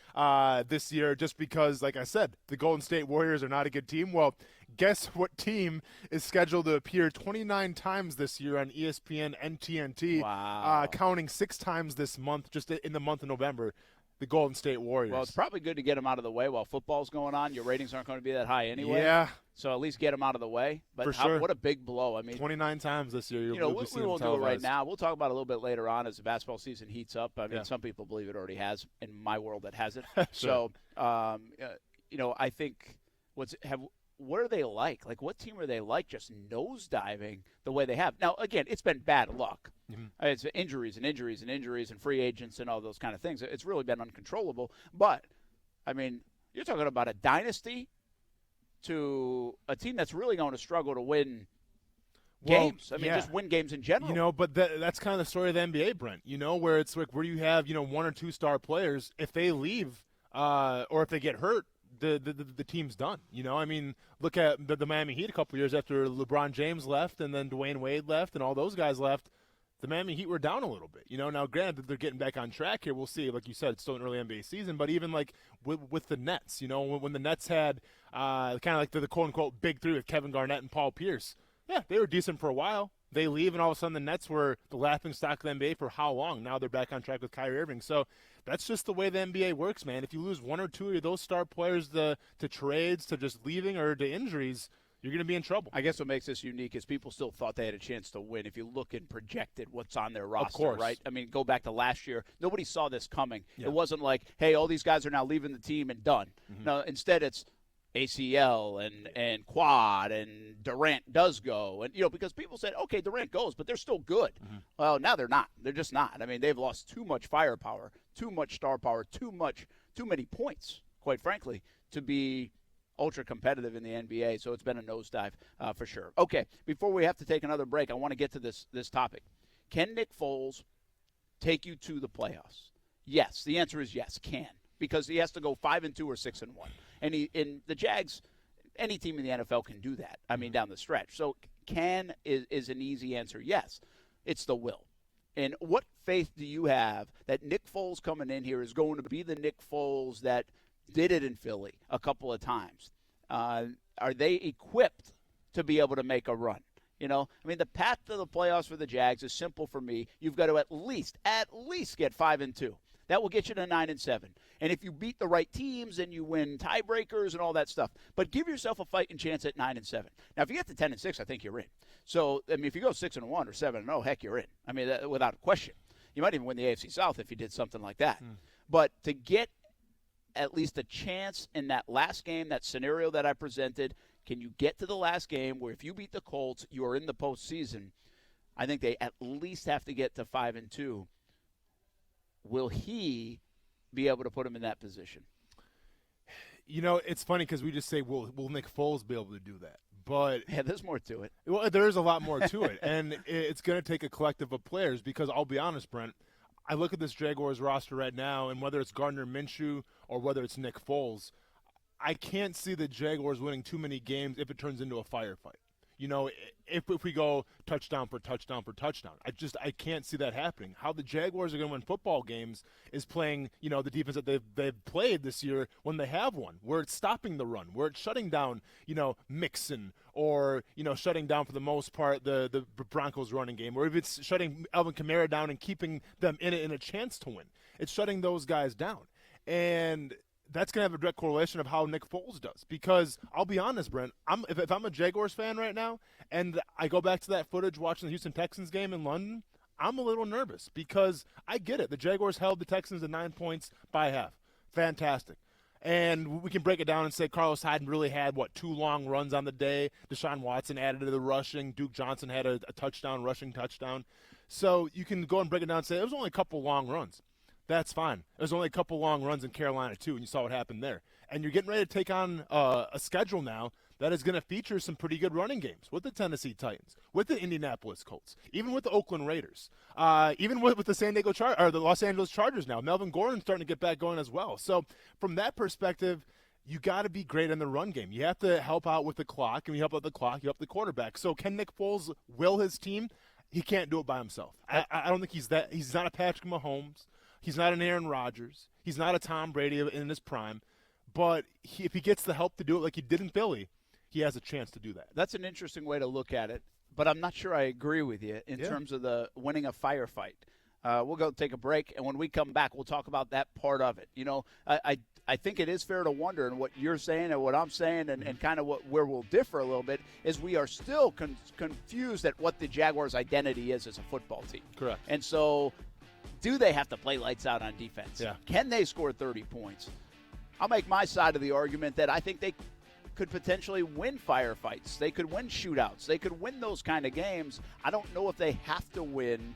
S2: this year just because, like I said, the Golden State Warriors are not a good team. Well, guess what team is scheduled to appear 29 times this year on ESPN and TNT, counting 6 times this month, just in the month of November. The Golden State Warriors.
S1: Well, it's probably good to get them out of the way while football's going on. Your ratings aren't going to be that high anyway.
S2: Yeah.
S1: So at least get them out of the way. But
S2: for sure.
S1: What a big blow. I mean,
S2: 29 times this year.
S1: We won't do it right now. We'll talk about it a little bit later on as the basketball season heats up. I mean, some people believe it already has. In my world, it hasn't.
S2: Sure.
S1: So, I think what are they like? Like, what team are they like just nosediving the way they have? Now, again, it's been bad luck. Mm-hmm. It's injuries and free agents and all those kind of things. It's really been uncontrollable. But, I mean, you're talking about a dynasty to a team that's really going to struggle to win games. I mean, just win games in general.
S2: But that's kind of the story of the NBA, Brent, where it's like where you have, 1 or 2 star players, if they leave or if they get hurt, the team's done. I mean, look at the Miami Heat a couple years after LeBron James left and then Dwayne Wade left and all those guys left. The Miami Heat were down a little bit. Now, granted, they're getting back on track here. We'll see. Like you said, it's still an early NBA season. But even like with the Nets, when the Nets had kind of like the quote-unquote big three with Kevin Garnett and Paul Pierce, they were decent for a while. They leave, and all of a sudden the Nets were the laughingstock of the NBA for how long? Now they're back on track with Kyrie Irving. So that's just the way the NBA works, man. If you lose 1 or 2 of those star players to trades, to just leaving, or to injuries, you're going to be in trouble.
S1: I guess what makes this unique is people still thought they had a chance to win. If you look and projected what's on their roster,
S2: of course.
S1: Right? I mean, go back to last year. Nobody saw this coming. Yeah. It wasn't like, hey, all these guys are now leaving the team and done. Mm-hmm. No, instead it's ACL and quad and Durant does go. And, because people said, okay, Durant goes, but they're still good. Mm-hmm. Well, now they're not. They're just not. I mean, they've lost too much firepower, too much star power, too many points, quite frankly, to be ultra competitive in the NBA. So it's been a nosedive for sure. Okay, before we have to take another break, I want to get to this topic. Can Nick Foles take you to the playoffs? Yes. The answer is yes, can. Because he has to go 5-2 or 6-1. And in the Jags, any team in the NFL can do that. I mean, down the stretch. So can is an easy answer. Yes, it's the will. And what faith do you have that Nick Foles coming in here is going to be the Nick Foles that did it in Philly a couple of times? Are they equipped to be able to make a run? I mean, the path to the playoffs for the Jags is simple for me. You've got to at least get 5-2. That will get you to 9-7. And if you beat the right teams and you win tiebreakers and all that stuff, but give yourself a fighting chance at 9-7. Now, if you get to 10-6, I think you're in. So, I mean, if you go 6-1 or 7-0, heck, you're in. I mean, without a question. You might even win the AFC South if you did something like that. But to get at least a chance in that last game, that scenario that I presented, can you get to the last game where if you beat the Colts, you are in the postseason? I think they at least have to get to 5-2. will he be able to put him in that position?
S2: You know, it's funny because we just say, will Nick Foles be able to do that? But
S1: yeah, there's more to it.
S2: Well, there's a lot more to it, and it's going to take a collective of players because I'll be honest, Brent, I look at this Jaguars roster right now, and whether it's Gardner Minshew or whether it's Nick Foles, I can't see the Jaguars winning too many games if it turns into a firefight. You know, if we go touchdown for touchdown for touchdown, I can't see that happening. How the Jaguars are going to win football games is playing, you know, the defense that they've played this year when they have one, where it's stopping the run, where it's shutting down, you know, Mixon, or, you know, shutting down for the most part the Broncos running game, or if it's shutting Alvin Kamara down and keeping them in a chance to win. It's shutting those guys down. And that's going to have a direct correlation of how Nick Foles does. Because I'll be honest, Brent, if I'm a Jaguars fan right now and I go back to that footage watching the Houston Texans game in London, I'm a little nervous because I get it. The Jaguars held the Texans to 9 points by half. Fantastic. And we can break it down and say Carlos Hyde really had, 2 long runs on the day. Deshaun Watson added to the rushing. Duke Johnson had a touchdown, rushing touchdown. So you can go and break it down and say it was only a couple long runs. That's fine. There's only a couple long runs in Carolina, too, and you saw what happened there. And you're getting ready to take on a schedule now that is going to feature some pretty good running games with the Tennessee Titans, with the Indianapolis Colts, even with the Oakland Raiders, even with the the Los Angeles Chargers now. Melvin Gordon's starting to get back going as well. So from that perspective, you got to be great in the run game. You have to help out with the clock, and you help out the clock, you help the quarterback. So can Nick Foles will his team? He can't do it by himself. I don't think he's that. He's not a Patrick Mahomes. He's not an Aaron Rodgers. He's not a Tom Brady in his prime. But if he gets the help to do it like he did in Philly, he has a chance to do that.
S1: That's an interesting way to look at it. But I'm not sure I agree with you in terms of the winning a firefight. We'll go take a break, and when we come back, we'll talk about that part of it. You know, I think it is fair to wonder, and what you're saying and what I'm saying and kind of where we'll differ a little bit is we are still confused at what the Jaguars' identity is as a football team.
S2: Correct.
S1: And so do they have to play lights out on defense?
S2: Yeah.
S1: Can they score 30 points? I'll make my side of the argument that I think they could potentially win firefights. They could win shootouts. They could win those kind of games. I don't know if they have to win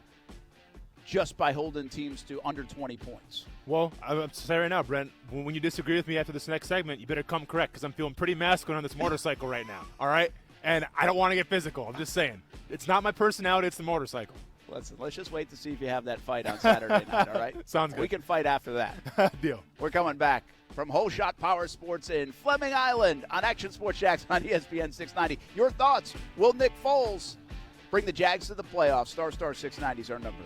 S1: just by holding teams to under 20 points.
S2: Well, I'm saying right now, Brent, when you disagree with me after this next segment, you better come correct because I'm feeling pretty masculine on this motorcycle right now, all right? And I don't want to get physical. I'm just saying. It's not my personality. It's the motorcycle.
S1: Listen, let's just wait to see if you have that fight on Saturday night, all right?
S2: Sounds good.
S1: We can fight after that.
S2: Deal.
S1: We're coming back from Whole Shot Power Sports in Fleming Island on Action Sports Jax on ESPN 690. Your thoughts? Will Nick Foles bring the Jags to the playoffs? Star 690 is our number.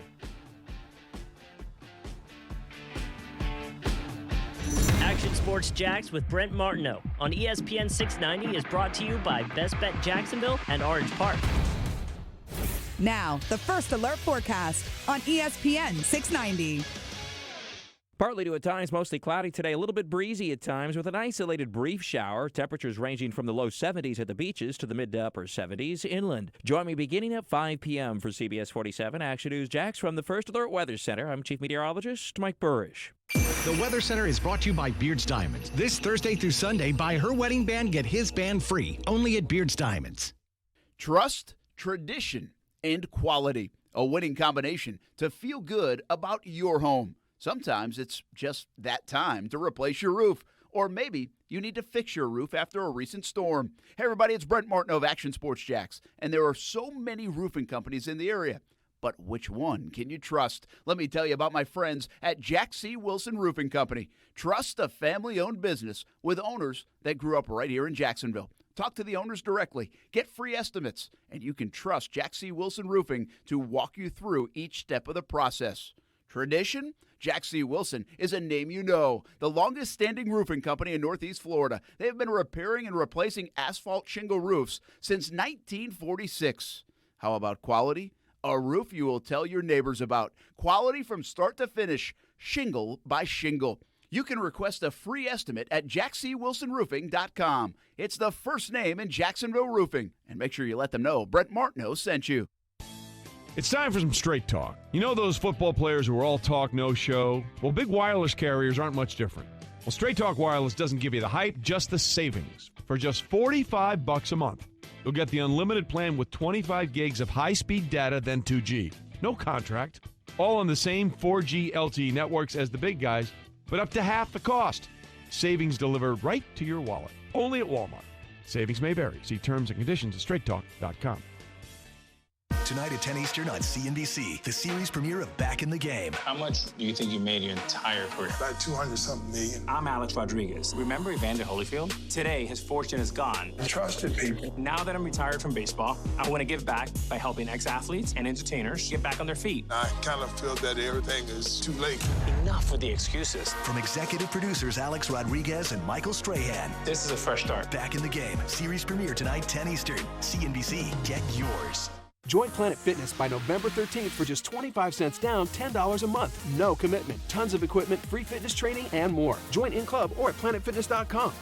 S4: Action Sports Jax with Brent Martineau on ESPN 690 is brought to you by Best Bet Jacksonville and Orange Park.
S12: Now, the First Alert forecast on ESPN 690.
S5: Partly to at times mostly cloudy today, a little bit breezy at times with an isolated brief shower. Temperatures ranging from the low 70s at the beaches to the mid to upper 70s inland. Join me beginning at 5 p.m. for CBS 47 Action News Jax from the First Alert Weather Center. I'm Chief Meteorologist Mike Burrish.
S3: The Weather Center is brought to you by Beards Diamonds. This Thursday through Sunday, buy her wedding band, get his band free. Only at Beards Diamonds.
S1: Trust, tradition, and quality. A winning combination to feel good about your home. Sometimes it's just that time to replace your roof. Or maybe you need to fix your roof after a recent storm. Hey, everybody, it's Brent Martineau of Action Sports Jax. And there are so many roofing companies in the area. But which one can you trust? Let me tell you about my friends at Jack C. Wilson Roofing Company. Trust a family-owned business with owners that grew up right here in Jacksonville. Talk to the owners directly. Get free estimates. And you can trust Jack C. Wilson Roofing to walk you through each step of the process. Tradition? Jack C. Wilson is a name you know. The longest-standing roofing company in Northeast Florida. They have been repairing and replacing asphalt shingle roofs since 1946. How about quality? A roof you will tell your neighbors about. Quality from start to finish, shingle by shingle. You can request a free estimate at jackcwilsonroofing.com. It's the first name in Jacksonville roofing. And make sure you let them know Brent Martineau sent you.
S13: It's time for some straight talk. You know those football players who are all talk, no show? Well, big wireless carriers aren't much different. Well, Straight Talk Wireless doesn't give you the hype, just the savings. For just $45 a month, you'll get the unlimited plan with 25 gigs of high-speed data, then 2G. No contract, All on the same 4G LTE networks as the big guys, but up to half the cost. Savings delivered right to your wallet. Only at Walmart. Savings may vary. See terms and conditions at straighttalk.com.
S8: Tonight at 10 Eastern on CNBC, the series premiere of Back in the Game.
S14: How much do you think you made your entire career?
S15: About 200-something million.
S14: I'm Alex Rodriguez. Remember Evander Holyfield? Today, his fortune is gone.
S15: Trusted people.
S14: Now that I'm retired from baseball, I want to give back by helping ex-athletes and entertainers get back on their feet.
S15: I kind of feel that everything is too late.
S14: Enough with the excuses.
S8: From executive producers Alex Rodriguez and Michael Strahan.
S14: This is a fresh start.
S8: Back in the Game. Series premiere tonight, 10 Eastern. CNBC. Get yours.
S16: Join Planet Fitness by November 13th for just 25 cents down, $10 a month. No commitment. Tons of equipment, free fitness training, and more. Join in club or at planetfitness.com.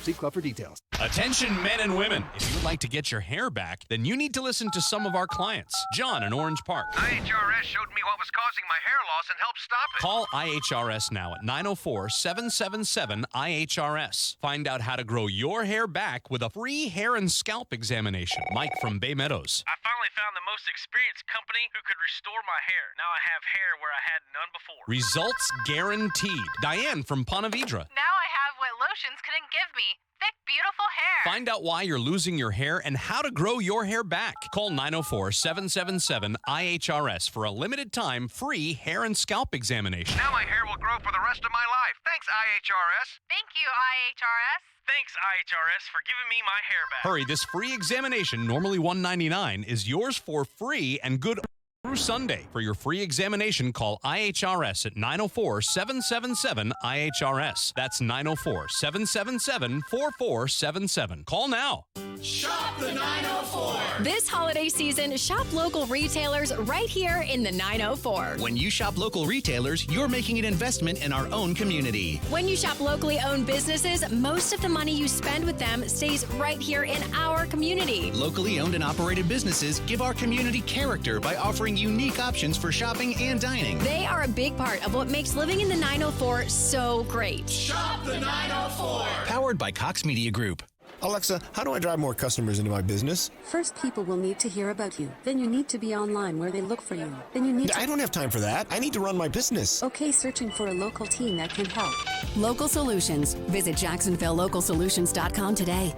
S16: See club for details.
S23: Attention men and women. If you would like to get your hair back, then you need to listen to some of our clients. John in Orange Park.
S17: IHRS showed me what was causing my hair loss and helped stop it.
S23: Call IHRS now at 904-777-IHRS. Find out how to grow your hair back with a free hair and scalp examination. Mike from Bay Meadows.
S17: I finally found the most experienced company who could restore my hair. Now I have hair where I had none before.
S23: Results guaranteed. Diane from Ponte Vedra.
S18: Now I have what lotions couldn't give me. Thick, beautiful hair.
S23: Find out why you're losing your hair and how to grow your hair back. Call 904-777-IHRS for a limited time free hair and scalp examination.
S17: Now my hair will grow for the rest of my life. Thanks, IHRS.
S18: Thank you, IHRS.
S17: Thanks, IHRS, for giving me my hair back.
S23: Hurry, this free examination, normally $199, is yours for free and good through Sunday. For your free examination, call IHRS at 904-777-IHRS. That's 904-777-4477. Call now.
S26: Shop the 904.
S6: This holiday season, shop local retailers right here in the 904.
S25: When you shop local retailers, you're making an investment in our own community.
S6: When you shop locally owned businesses, most of the money you spend with them stays right here in our community.
S25: Locally owned and operated businesses give our community character by offering unique options for shopping and dining.
S6: They are a big part of what makes living in the 904 so great.
S26: Shop the 904.
S25: Powered by Cox Media Group.
S19: Alexa, how do I drive more customers into my business?
S20: First, people will need to hear about you. Then you need to be online where they look for you. Then you need
S19: I don't have time for that. I need to run my business.
S20: Okay, searching for a local team that can help.
S6: Local Solutions. Visit JacksonvilleLocalSolutions.com today.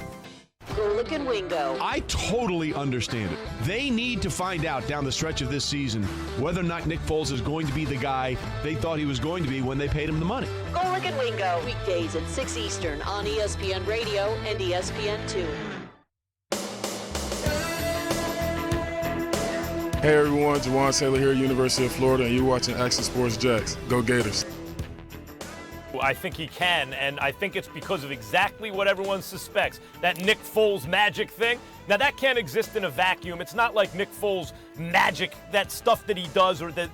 S21: Hooligan Wingo.
S13: I totally understand it. They need to find out down the stretch of this season whether or not Nick Foles is going to be the guy they thought he was going to be when they paid him the money.
S21: Hooligan Wingo. Weekdays at 6 Eastern on ESPN Radio and ESPN2.
S22: Hey everyone, Jawan Taylor here, University of Florida, and you're watching Action Sports Jax. Go Gators.
S24: I think he can, and I think it's because of exactly what everyone suspects, that Nick Foles magic thing. Now, that can't exist in a vacuum. It's not like Nick Foles magic, that stuff that he does, or the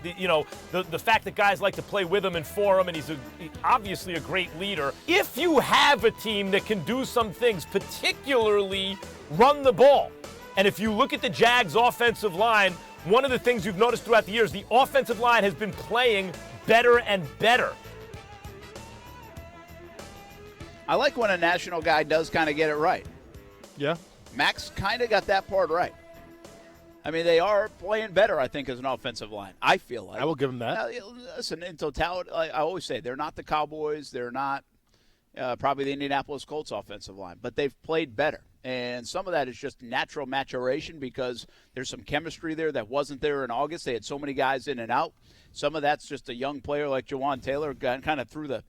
S24: fact that guys like to play with him and for him, and he's obviously a great leader. If you have a team that can do some things, particularly run the ball, and if you look at the Jags' offensive line, one of the things you've noticed throughout the years, the offensive line has been playing better and better.
S1: I like when a national guy does kind of get it right.
S2: Yeah.
S1: Max kind of got that part right. I mean, they are playing better, I think, as an offensive line. I feel like.
S2: I will give them that.
S1: Now, listen, in totality, I always say, they're not the Cowboys. They're not probably the Indianapolis Colts offensive line. But they've played better. And some of that is just natural maturation because there's some chemistry there that wasn't there in August. They had so many guys in and out. Some of that's just a young player like Jawan Taylor kind of through the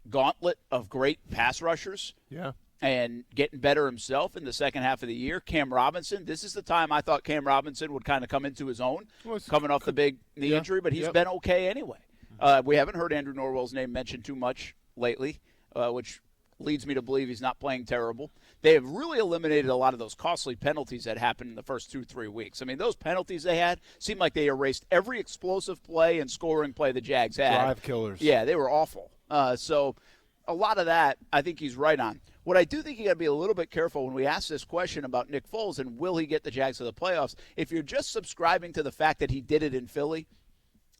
S1: gauntlet of great pass rushers.
S2: Yeah.
S1: And getting better himself in the second half of the year. Cam Robinson, this is the time I thought Cam Robinson would kind of come into his own, coming off the big knee injury, but he's been okay anyway. We haven't heard Andrew Norwell's name mentioned too much lately, which leads me to believe he's not playing terrible. They have really eliminated a lot of those costly penalties that happened in the first 2-3 weeks. I mean, those penalties they had seemed like they erased every explosive play and scoring play the Jags had.
S2: Drive killers.
S1: Yeah, they were awful. So a lot of that I think he's right on. What I do think you got to be a little bit careful when we ask this question about Nick Foles and will he get the Jags to the playoffs, if you're just subscribing to the fact that he did it in Philly,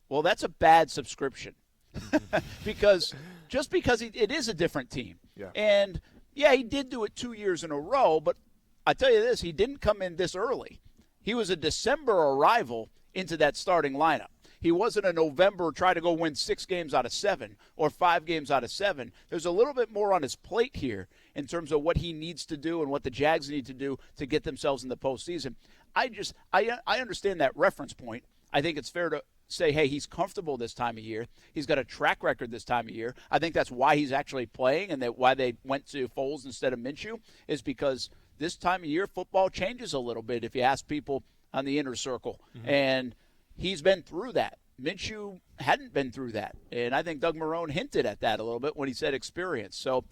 S1: well, that's a bad subscription. because it is a different team.
S2: Yeah.
S1: And, yeah, he did do it 2 years in a row, but I tell you this, he didn't come in this early. He was a December arrival into that starting lineup. He wasn't a November try to go win 6 games out of 7 or 5 games out of 7. There's a little bit more on his plate here in terms of what he needs to do and what the Jags need to do to get themselves in the postseason. I understand that reference point. I think it's fair to say, hey, he's comfortable this time of year. He's got a track record this time of year. I think that's why he's actually playing, and that why they went to Foles instead of Minshew is because this time of year football changes a little bit if you ask people on the inner circle. Mm-hmm. And he's been through that. Minshew hadn't been through that. And I think Doug Marrone hinted at that a little bit when he said experience. So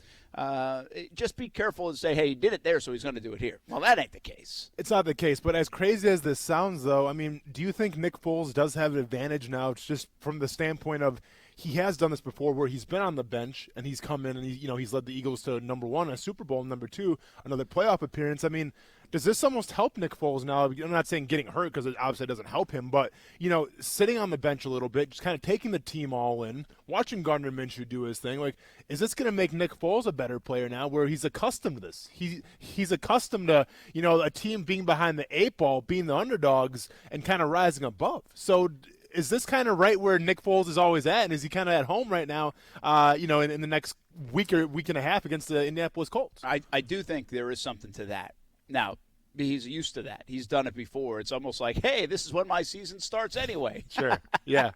S1: just be careful and say, hey, he did it there, so he's going to do it here. Well, that ain't the case.
S2: It's not the case. But as crazy as this sounds, though, I mean, do you think Nick Foles does have an advantage now? It's just from the standpoint of he has done this before where he's been on the bench and he's come in and he's led the Eagles to number 1, a Super Bowl, number 2, another playoff appearance. I mean, does this almost help Nick Foles now? I'm not saying getting hurt because it obviously doesn't help him, but, sitting on the bench a little bit, just kind of taking the team all in, watching Gardner Minshew do his thing. Like, is this going to make Nick Foles a better player now where he's accustomed to this? He's accustomed to, a team being behind the 8 ball, being the underdogs, and kind of rising above. So is this kind of right where Nick Foles is always at, and is he kind of at home right now, in the next week and a half against the Indianapolis Colts?
S1: I do think there is something to that. Now, he's used to that. He's done it before. It's almost like, hey, this is when my season starts anyway.
S2: Sure, yeah.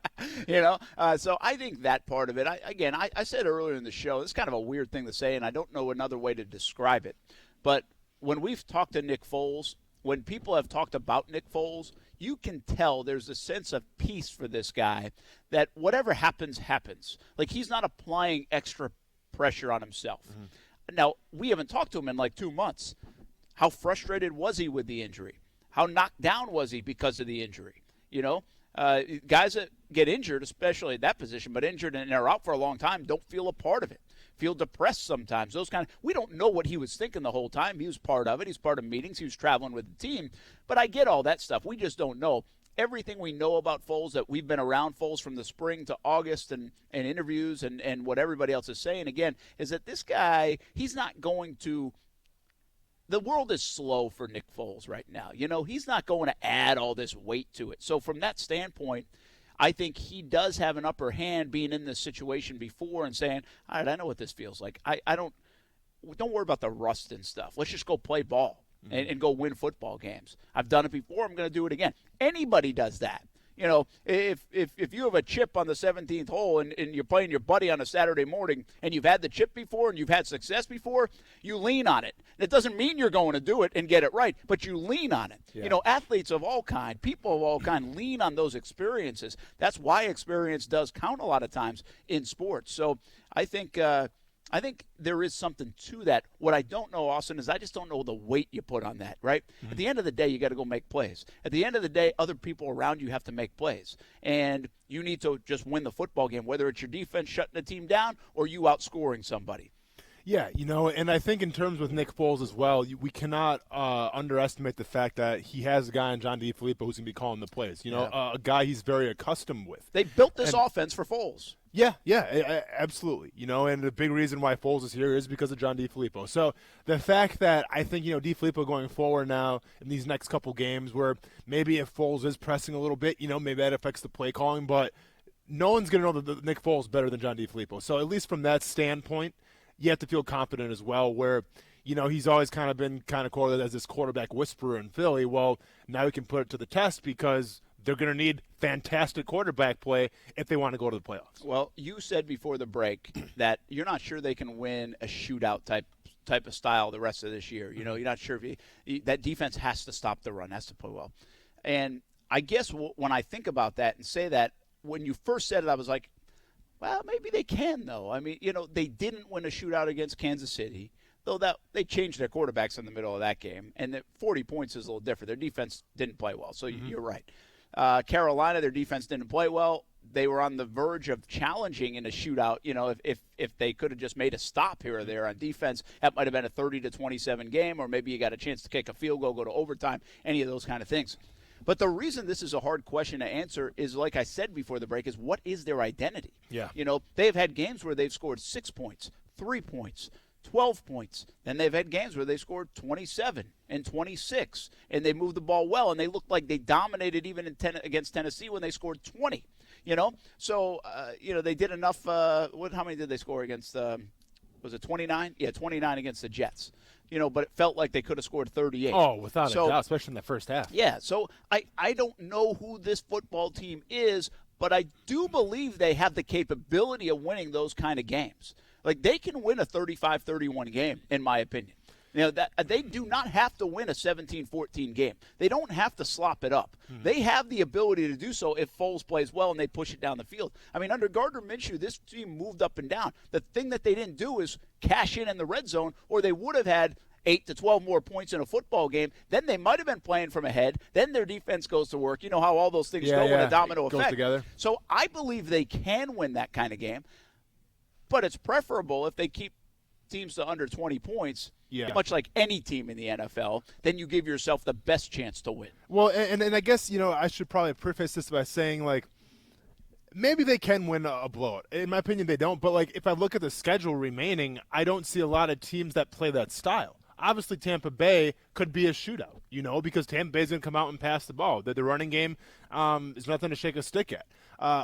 S1: So I think that part of it, I said earlier in the show, it's kind of a weird thing to say, and I don't know another way to describe it. But when we've talked to Nick Foles, when people have talked about Nick Foles, you can tell there's a sense of peace for this guy that whatever happens, happens. Like, he's not applying extra pressure on himself. Mm-hmm. Now, we haven't talked to him in like 2 months. How frustrated was he with the injury? How knocked down was he because of the injury? Guys that get injured, especially at that position, but injured and are out for a long time, don't feel a part of it. Feel depressed sometimes. We don't know what he was thinking the whole time. He was part of it. He's part of meetings. He was traveling with the team. But I get all that stuff. We just don't know. Everything we know about Foles, that we've been around Foles from the spring to August and interviews and what everybody else is saying, again, is that this guy, he's not going to – the world is slow for Nick Foles right now. He's not going to add all this weight to it. So from that standpoint, I think he does have an upper hand being in this situation before and saying, all right, I know what this feels like. Don't worry about the rust and stuff. Let's just go play ball and go win football games. I've done it before. I'm going to do it again. Anybody does that. If you have a chip on the 17th hole and you're playing your buddy on a Saturday morning and you've had the chip before and you've had success before, you lean on it. It doesn't mean you're going to do it and get it right, but you lean on it. Yeah. Athletes of all kind, people of all kind lean on those experiences. That's why experience does count a lot of times in sports. So I think there is something to that. What I don't know, Austin, is I just don't know the weight you put on that, right? Mm-hmm. At the end of the day, you got to go make plays. At the end of the day, other people around you have to make plays. And you need to just win the football game, whether it's your defense shutting the team down or you outscoring somebody.
S2: Yeah, and I think in terms with Nick Foles as well, we cannot underestimate the fact that he has a guy in John DeFilippo who's going to be calling the plays. A guy he's very accustomed with.
S1: They built this offense for Foles.
S2: Yeah, absolutely. And the big reason why Foles is here is because of John DeFilippo. So the fact that I think, DeFilippo going forward now in these next couple games where maybe if Foles is pressing a little bit, maybe that affects the play calling, but no one's going to know that Nick Foles is better than John DeFilippo. So at least from that standpoint, you have to feel confident as well where, he's always kind of been quoted as this quarterback whisperer in Philly. Well, now he can put it to the test because they're going to need fantastic quarterback play if they want to go to the playoffs.
S1: Well, you said before the break that you're not sure they can win a shootout type of style the ress of this year. You're not sure if that defense has to stop the run, has to play well. And I guess when I think about that and say that, when you first said it, I was like, well, maybe they can, though. I mean, they didn't win a shootout against Kansas City, though that they changed their quarterbacks in the middle of that game. And the 40 points is a little different. Their defense didn't play well, so you're right. Carolina, their defense didn't play well. They were on the verge of challenging in a shootout. If they could have just made a stop here or there on defense, that might have been a 30-27 game, or maybe you got a chance to kick a field goal, go to overtime, any of those kind of things. But the reason this is a hard question to answer is, like I said before the break, is what is their identity?
S2: Yeah.
S1: They've had games where they've scored 6 points, 3 points, 12 points. Then they've had games where they scored 27, and 26, and they moved the ball well, and they looked like they dominated even against Tennessee when they scored 20. So they did enough. How many did they score against? Was it 29? Yeah, 29 against the Jets. But it felt like they could have scored 38.
S2: Oh, without a doubt, especially in the first half.
S1: Yeah, so I don't know who this football team is, but I do believe they have the capability of winning those kind of games. Like, they can win a 35-31 game, in my opinion. That they do not have to win a 17-14 game. They don't have to slop it up. They have the ability to do so if Foles plays well and they push it down the field. I mean, under Gardner Minshew, this team moved up and down. The thing that they didn't do is cash in the red zone, or they would have had 8 to 12 more points in a football game. Then they might have been playing from ahead. Then their defense goes to work. You know how all those things go in a domino effect.
S2: Goes together.
S1: So I believe they can win that kind of game, but it's preferable if they keep teams to under 20 points.
S2: Yeah.
S1: Much like any team in the NFL, then you give yourself the best chance to win.
S2: Well, and I guess, I should probably preface this by saying, like, maybe they can win a blowout. In my opinion, they don't. But, like, if I look at the schedule remaining, I don't see a lot of teams that play that style. Obviously, Tampa Bay could be a shootout, because Tampa Bay's going to come out and pass the ball. The running game is nothing to shake a stick at.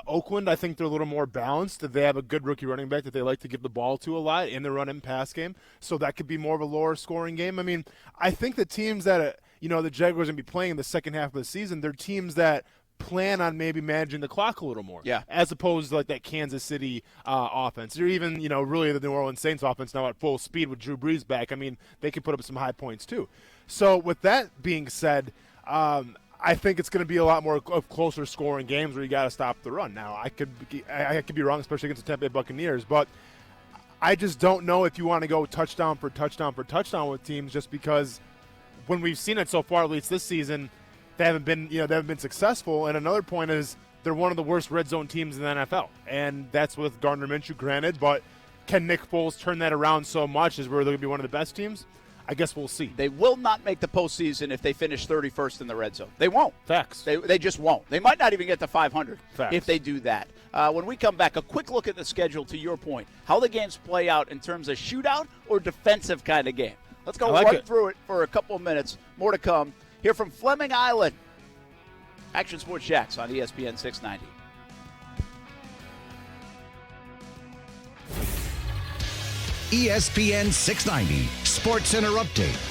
S2: Oakland, I think they're a little more balanced. They have a good rookie running back that they like to give the ball to a lot in the run and pass game. So that could be more of a lower scoring game. I mean, I think the teams that, the Jaguars are going to be playing in the second half of the season, they're teams that plan on maybe managing the clock a little more.
S1: Yeah.
S2: As opposed to like that Kansas City offense. Or even, really the New Orleans Saints offense now at full speed with Drew Brees back. I mean, they could put up some high points too. So with that being said, I think it's going to be a lot more of closer scoring games where you got to stop the run. Now, I could be wrong, especially against the Tampa Bay Buccaneers, but I just don't know if you want to go touchdown for touchdown for touchdown with teams, just because when we've seen it so far, at least this season, they haven't been successful. And another point is they're one of the worst red zone teams in the NFL, and that's with Gardner Minshew, granted. But can Nick Foles turn that around so much as where they're going to be one of the best teams? I guess we'll see.
S1: They will not make the postseason if they finish 31st in the red zone. They won't.
S2: Facts.
S1: They just won't. They might not even get to 500
S2: Facts.
S1: if they do that. When we come back, a quick look at the schedule, to your point, how the games play out in terms of shootout or defensive kind of game. Let's go run through it for a couple of minutes. More to come. Here from Fleming Island. Action Sports Jax on ESPN 690.
S3: ESPN 690 Sports Center Update.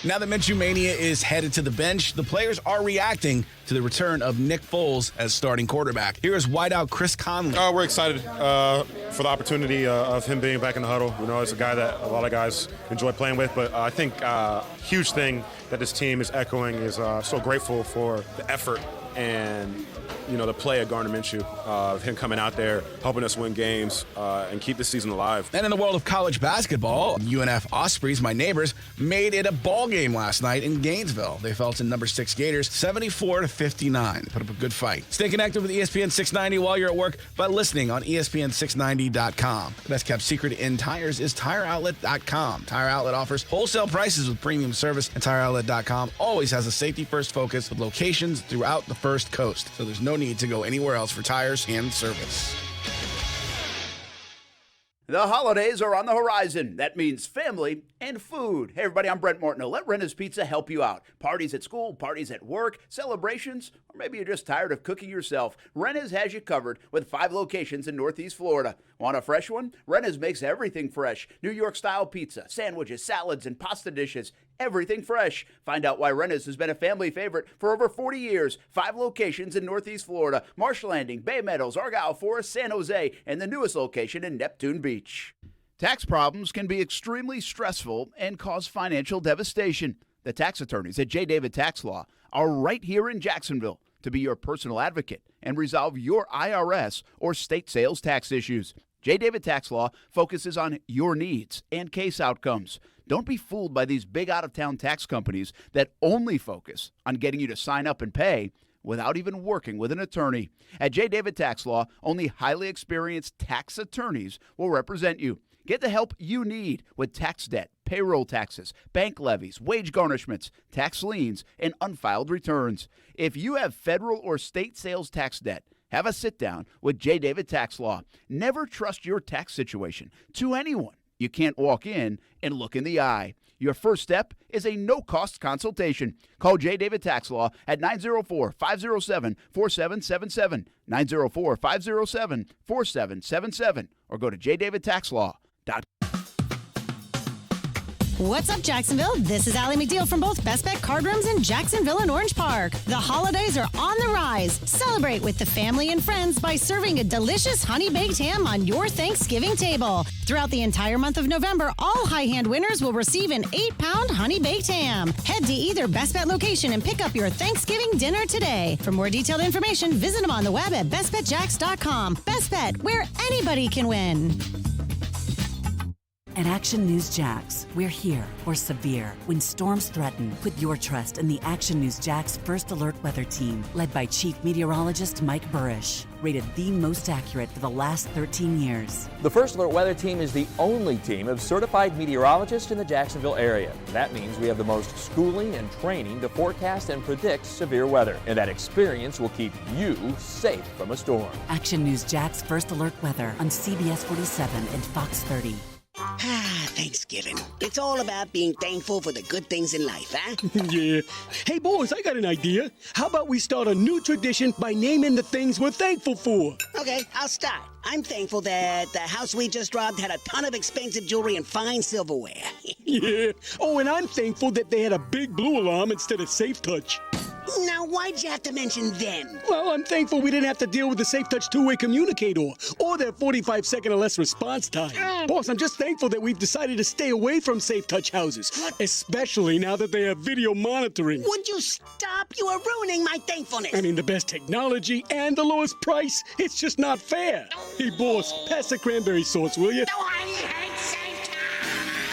S4: Now that Minshew Mania is headed to the bench, the players are reacting to the return of Nick Foles as starting quarterback. Here is wideout Chris Conley.
S7: We're excited for the opportunity of him being back in the huddle. It's a guy that a lot of guys enjoy playing with, but I think huge thing that this team is echoing is so grateful for the effort and the play of Gardner Minshew, of him coming out there, helping us win games and keep the season alive.
S4: And in the world of college basketball, UNF Ospreys, my neighbors, made it a ball game last night in Gainesville. They fell to number 6 Gators 74-59. Put up a good fight. Stay connected with ESPN 690 while you're at work by listening on ESPN690.com. The best kept secret in tires is TireOutlet.com. Tire Outlet offers wholesale prices with premium service, and TireOutlet.com always has a safety-first focus with locations throughout the First Coast. So there's no need to go anywhere else for tires and service.
S1: The holidays are on the horizon. That means family and food. Hey, everybody, I'm Brent Martineau. Let Renna's Pizza help you out. Parties at school, parties at work, celebrations, or maybe you're just tired of cooking yourself. Renna's has you covered with 5 locations in Northeast Florida. Want a fresh one? Renna's makes everything fresh. New York-style pizza, sandwiches, salads, and pasta dishes. Everything fresh. Find out why Renna's has been a family favorite for over 40 years. 5 locations in Northeast Florida: Marsh Landing, Bay Meadows, Argyle Forest, San Jose, and the newest location in Neptune Beach. Tax problems can be extremely stressful and cause financial devastation. The tax attorneys at J. David Tax Law are right here in Jacksonville to be your personal advocate and resolve your IRS or state sales tax issues. J. David Tax Law focuses on your needs and case outcomes. Don't be fooled by these big out-of-town tax companies that only focus on getting you to sign up and pay without even working with an attorney. At J. David Tax Law, only highly experienced tax attorneys will represent you. Get the help you need with tax debt, payroll taxes, bank levies, wage garnishments, tax liens, and unfiled returns. If you have federal or state sales tax debt, have a sit-down with J. David Tax Law. Never trust your tax situation to anyone you can't walk in and look in the eye. Your first step is a no-cost consultation. Call J. David Tax Law at 904-507-4777, 904-507-4777, or go to jdavidtaxlaw.com.
S5: What's up, Jacksonville? This is Allie McDeal from both Best Bet Card Rooms in Jacksonville and Orange Park. The holidays are on the rise. Celebrate with the family and friends by serving a delicious honey-baked ham on your Thanksgiving table. Throughout the entire month of November, all high hand winners will receive an 8-pound honey-baked ham. Head to either Best Bet location and pick up your Thanksgiving dinner today. For more detailed information, visit them on the web at bestbetjacks.com. Best Bet, where anybody can win.
S9: At Action News Jax, we're here for severe. When storms threaten, put your trust in the Action News Jax First Alert Weather Team, led by Chief Meteorologist Mike Burrish, rated the most accurate for the last 13 years.
S10: The First Alert Weather Team is the only team of certified meteorologists in the Jacksonville area. That means we have the most schooling and training to forecast and predict severe weather, and that experience will keep you safe from a storm.
S9: Action News Jax First Alert Weather on CBS 47 and Fox 30.
S11: Thanksgiving. It's all about being thankful for the good things in life, huh?
S12: Yeah. Hey, boys, I got an idea. How about we start a new tradition by naming the things we're thankful for?
S11: Okay, I'll start. I'm thankful that the house we just robbed had a ton of expensive jewelry and fine silverware.
S12: Yeah. Oh, and I'm thankful that they had a big blue alarm instead of Safe Touch.
S11: Now, why'd you have to mention them?
S12: Well, I'm thankful we didn't have to deal with the Safe Touch two-way communicator or their 45-second or less response time. Boss, I'm just thankful that we've decided to stay away from Safe Touch houses, especially now that they have video monitoring.
S11: Would you stop? You are ruining my thankfulness.
S12: I mean, the best technology and the lowest price. It's just not fair. Hey, boss, pass the cranberry sauce, will you?
S11: I hate Safe Touch.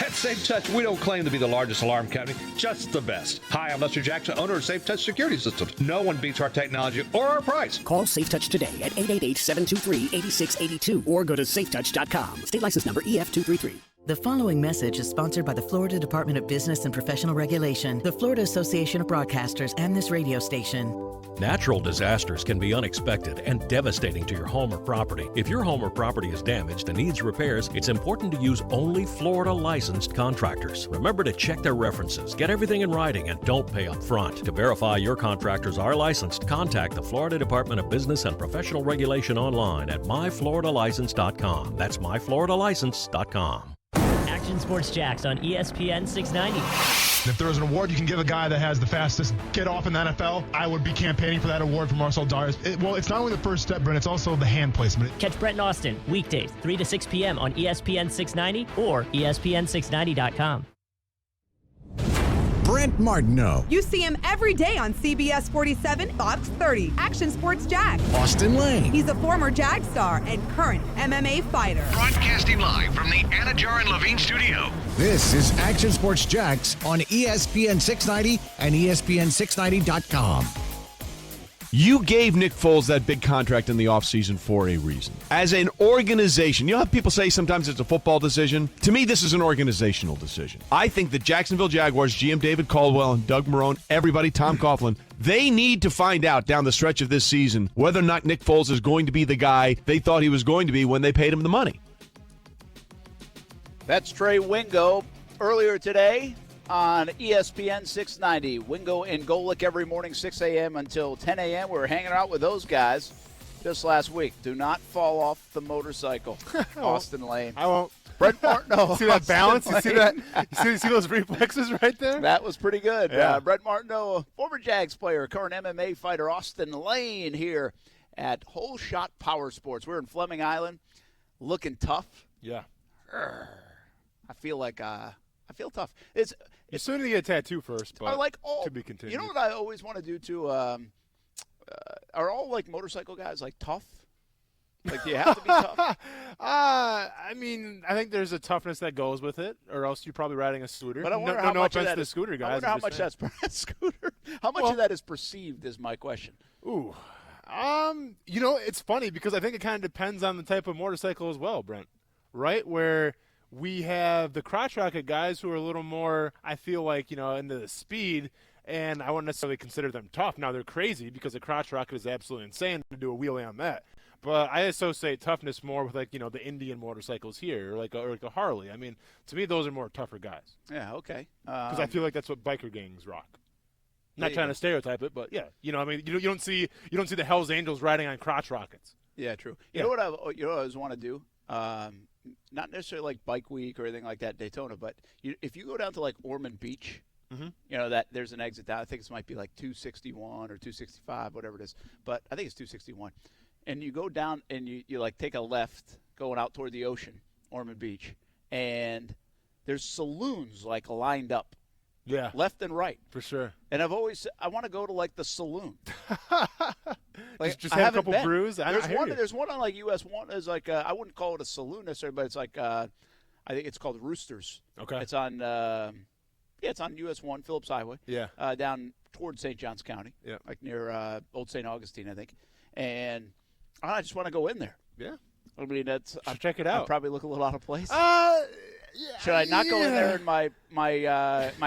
S15: At Safe Touch, we don't claim to be the largest alarm company, just the best. Hi, I'm Lester Jackson, owner of Safe Touch Security Systems. No one beats our technology or our price.
S27: Call Safe Touch today at 888-723-8682 or go to safetouch.com. State license number EF233.
S28: The following message is sponsored by the Florida Department of Business and Professional Regulation, the Florida Association of Broadcasters, and this radio station.
S29: Natural disasters can be unexpected and devastating to your home or property. If your home or property is damaged and needs repairs, it's important to use only Florida licensed contractors. Remember to check their references, get everything in writing, and don't pay up front. To verify your contractors are licensed, contact the Florida Department of Business and Professional Regulation online at myfloridalicense.com. That's myfloridalicense.com.
S30: Action Sports Jax on ESPN 690.
S31: If there was an award you can give a guy that has the fastest get off in the NFL, I would be campaigning for that award for Marcel Darius. It's not only the first step, Brent, it's also the hand placement.
S30: Catch Brent and Austin weekdays 3 to 6 p.m. on ESPN 690 or ESPN690.com.
S3: Brent Martineau.
S32: You see him every day on CBS 47, Fox 30. Action Sports Jax.
S3: Austin Lane.
S32: He's a former Jag star and current MMA fighter.
S8: Broadcasting live from the Anajar and Levine studio.
S3: This is Action Sports Jax on ESPN 690 and ESPN690.com.
S13: You gave Nick Foles that big contract in the offseason for a reason. As an organization, you know how people say sometimes it's a football decision? To me, this is an organizational decision. I think the Jacksonville Jaguars, GM David Caldwell and Doug Marrone, everybody, Tom Coughlin, they need to find out down the stretch of this season whether or not Nick Foles is going to be the guy they thought he was going to be when they paid him the money.
S1: That's Trey Wingo earlier today on ESPN 690. Wingo and Golick every morning, 6 a.m. until 10 a.m. We were hanging out with those guys just last week. Do not fall off the motorcycle, Austin Lane.
S2: I won't.
S1: Brent Martineau.
S2: See that balance? You see that? You see those reflexes right there?
S1: That was pretty good.
S2: Yeah.
S1: Brent Martineau, former Jags player, current MMA fighter, Austin Lane here at Whole Shot Power Sports. We're in Fleming Island, looking tough.
S2: Yeah.
S1: I feel tough.
S2: You're soon to get a tattoo first, but
S1: I like all,
S2: to be continued.
S1: You know what I always want to do too? Are all like motorcycle guys like tough? Like, do you have to be tough?
S2: I mean, I think there's a toughness that goes with it, or else you're probably riding a scooter.
S1: But I wonder how much of that
S2: is scooter guys.
S1: I wonder how much that's scooter. How much of that is perceived is my question.
S2: Ooh, you know, it's funny because I think it kind of depends on the type of motorcycle as well, Brent. Right where we have the crotch rocket guys who are a little more, I feel like, you know, into the speed, and I wouldn't necessarily consider them tough. Now, they're crazy because a crotch rocket is absolutely insane to do a wheelie on that. but I associate toughness more with, like, the Indian motorcycles here, or like a Harley. I mean, to me, those are more tougher guys.
S1: Yeah, okay.
S2: Because I feel like that's what biker gangs rock. Not trying to stereotype it, but yeah, you don't see the Hell's Angels riding on crotch rockets.
S1: Yeah, true. You know what I always want to do? Not necessarily like Bike Week or anything like that, Daytona, but if you go down to like Ormond Beach, that there's an exit down. I think it might be like 261 or 265, whatever it is, but I think it's 261. And you go down and you like take a left going out toward the ocean, Ormond Beach, and there's saloons like lined up.
S2: Yeah.
S1: Left and right.
S2: For sure.
S1: And I want to go to like the saloon. Like,
S2: just have a couple brews.
S1: There's one on like US 1 is like I wouldn't call it a saloon necessarily, but it's like I think it's called Roosters.
S2: Okay.
S1: It's on it's on US 1 Phillips Highway.
S2: Yeah.
S1: Down towards St. Johns County.
S2: Yeah.
S1: Like near Old St. Augustine, I think. And I just want to go in there.
S2: Yeah.
S1: I mean,
S2: check it out.
S1: I probably look a little out of place.
S2: Yeah,
S1: should I not go in there in my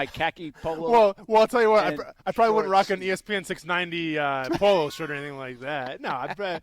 S1: khaki polo?
S2: Well, I'll tell you what. I probably wouldn't rock an ESPN690 polo shirt or anything like that. No, but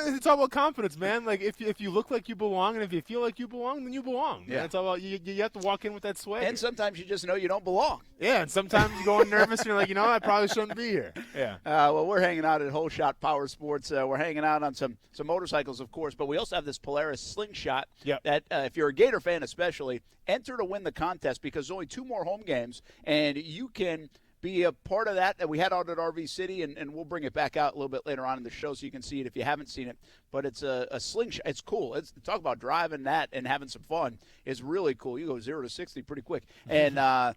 S2: it's all about confidence, man. Like if you look like you belong and if you feel like you belong, then you belong.
S1: Yeah,
S2: it's all about you have to walk in with that swag.
S1: And sometimes you just know you don't belong.
S2: Yeah, and sometimes you go in nervous and you're like, I probably shouldn't be here. Yeah.
S1: Well, we're hanging out at Whole Shot Power Sports. We're hanging out on some motorcycles, of course, but we also have this Polaris Slingshot.
S2: Yep.
S1: That if you're a Gator fan, especially, enter to win the contest because there's only 2 more home games, and you can be a part of that we had out at RV City, and we'll bring it back out a little bit later on in the show so you can see it if you haven't seen it. But it's a slingshot. It's cool. Talk about driving that and having some fun. It's really cool. You go 0 to 60 pretty quick. And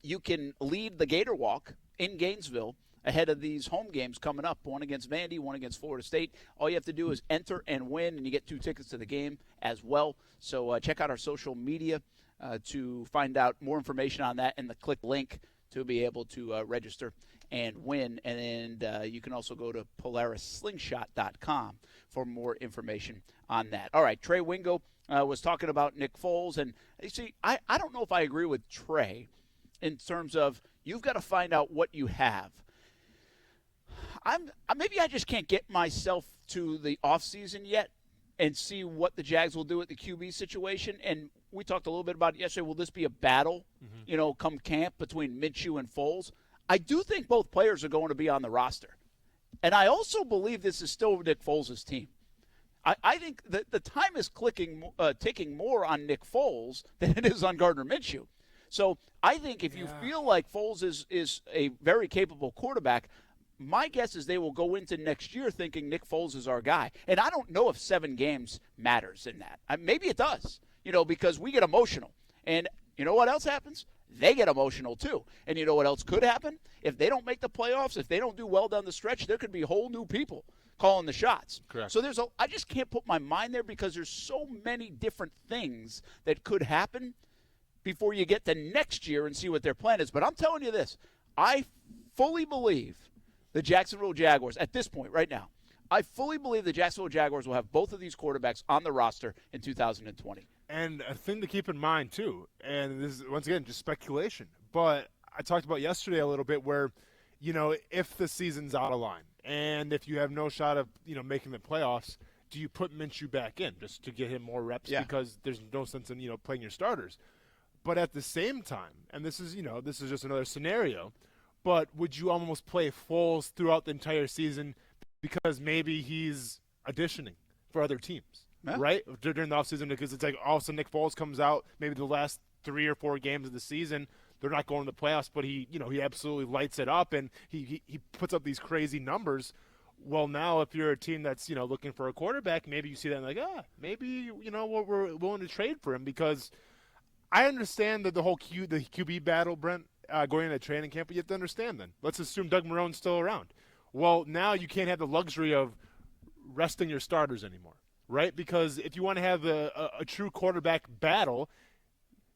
S1: you can lead the Gator Walk in Gainesville ahead of these home games coming up, one against Vandy, one against Florida State. All you have to do is enter and win, and you get 2 tickets to the game as well. So check out our social media to find out more information on that and the click link to be able to register and win. And you can also go to PolarisSlingshot.com for more information on that. All right, Trey Wingo was talking about Nick Foles. And you see, I don't know if I agree with Trey in terms of you've got to find out what you have. Maybe I just can't get myself to the offseason yet and see what the Jags will do at the QB situation. And we talked a little bit about it yesterday. Will this be a battle, come camp between Minshew and Foles? I do think both players are going to be on the roster. And I also believe this is still Nick Foles' team. I think that the time is ticking more on Nick Foles than it is on Gardner Minshew. So I think if you feel like Foles is a very capable quarterback, my guess is they will go into next year thinking Nick Foles is our guy. And I don't know if 7 games matters in that. Maybe it does, because we get emotional. And you know what else happens? They get emotional too. And you know what else could happen? If they don't make the playoffs, if they don't do well down the stretch, there could be whole new people calling the shots.
S2: Correct.
S1: So I just can't put my mind there because there's so many different things that could happen before you get to next year and see what their plan is. But I'm telling you this, I fully believe the Jacksonville Jaguars, at this point right now, I fully believe the Jacksonville Jaguars will have both of these quarterbacks on the roster in 2020.
S2: And a thing to keep in mind, too, and this is, once again, just speculation, but I talked about yesterday a little bit where, if the season's out of line and if you have no shot of, making the playoffs, do you put Minshew back in just to get him more reps?
S1: Yeah.
S2: Because there's no sense in, playing your starters. But at the same time, and this is just another scenario, but would you almost play Foles throughout the entire season because maybe he's auditioning for other teams, right? During the offseason, because it's like all of a sudden Nick Foles comes out, maybe the last 3 or 4 games of the season, they're not going to the playoffs, but he absolutely lights it up and he puts up these crazy numbers. Well, now if you're a team that's, looking for a quarterback, maybe you see that and like, maybe, we're willing to trade for him because I understand that the whole the QB battle, Brent, going into training camp, but you have to understand then. Let's assume Doug Marrone's still around. Well, now you can't have the luxury of resting your starters anymore, right? Because if you want to have a true quarterback battle,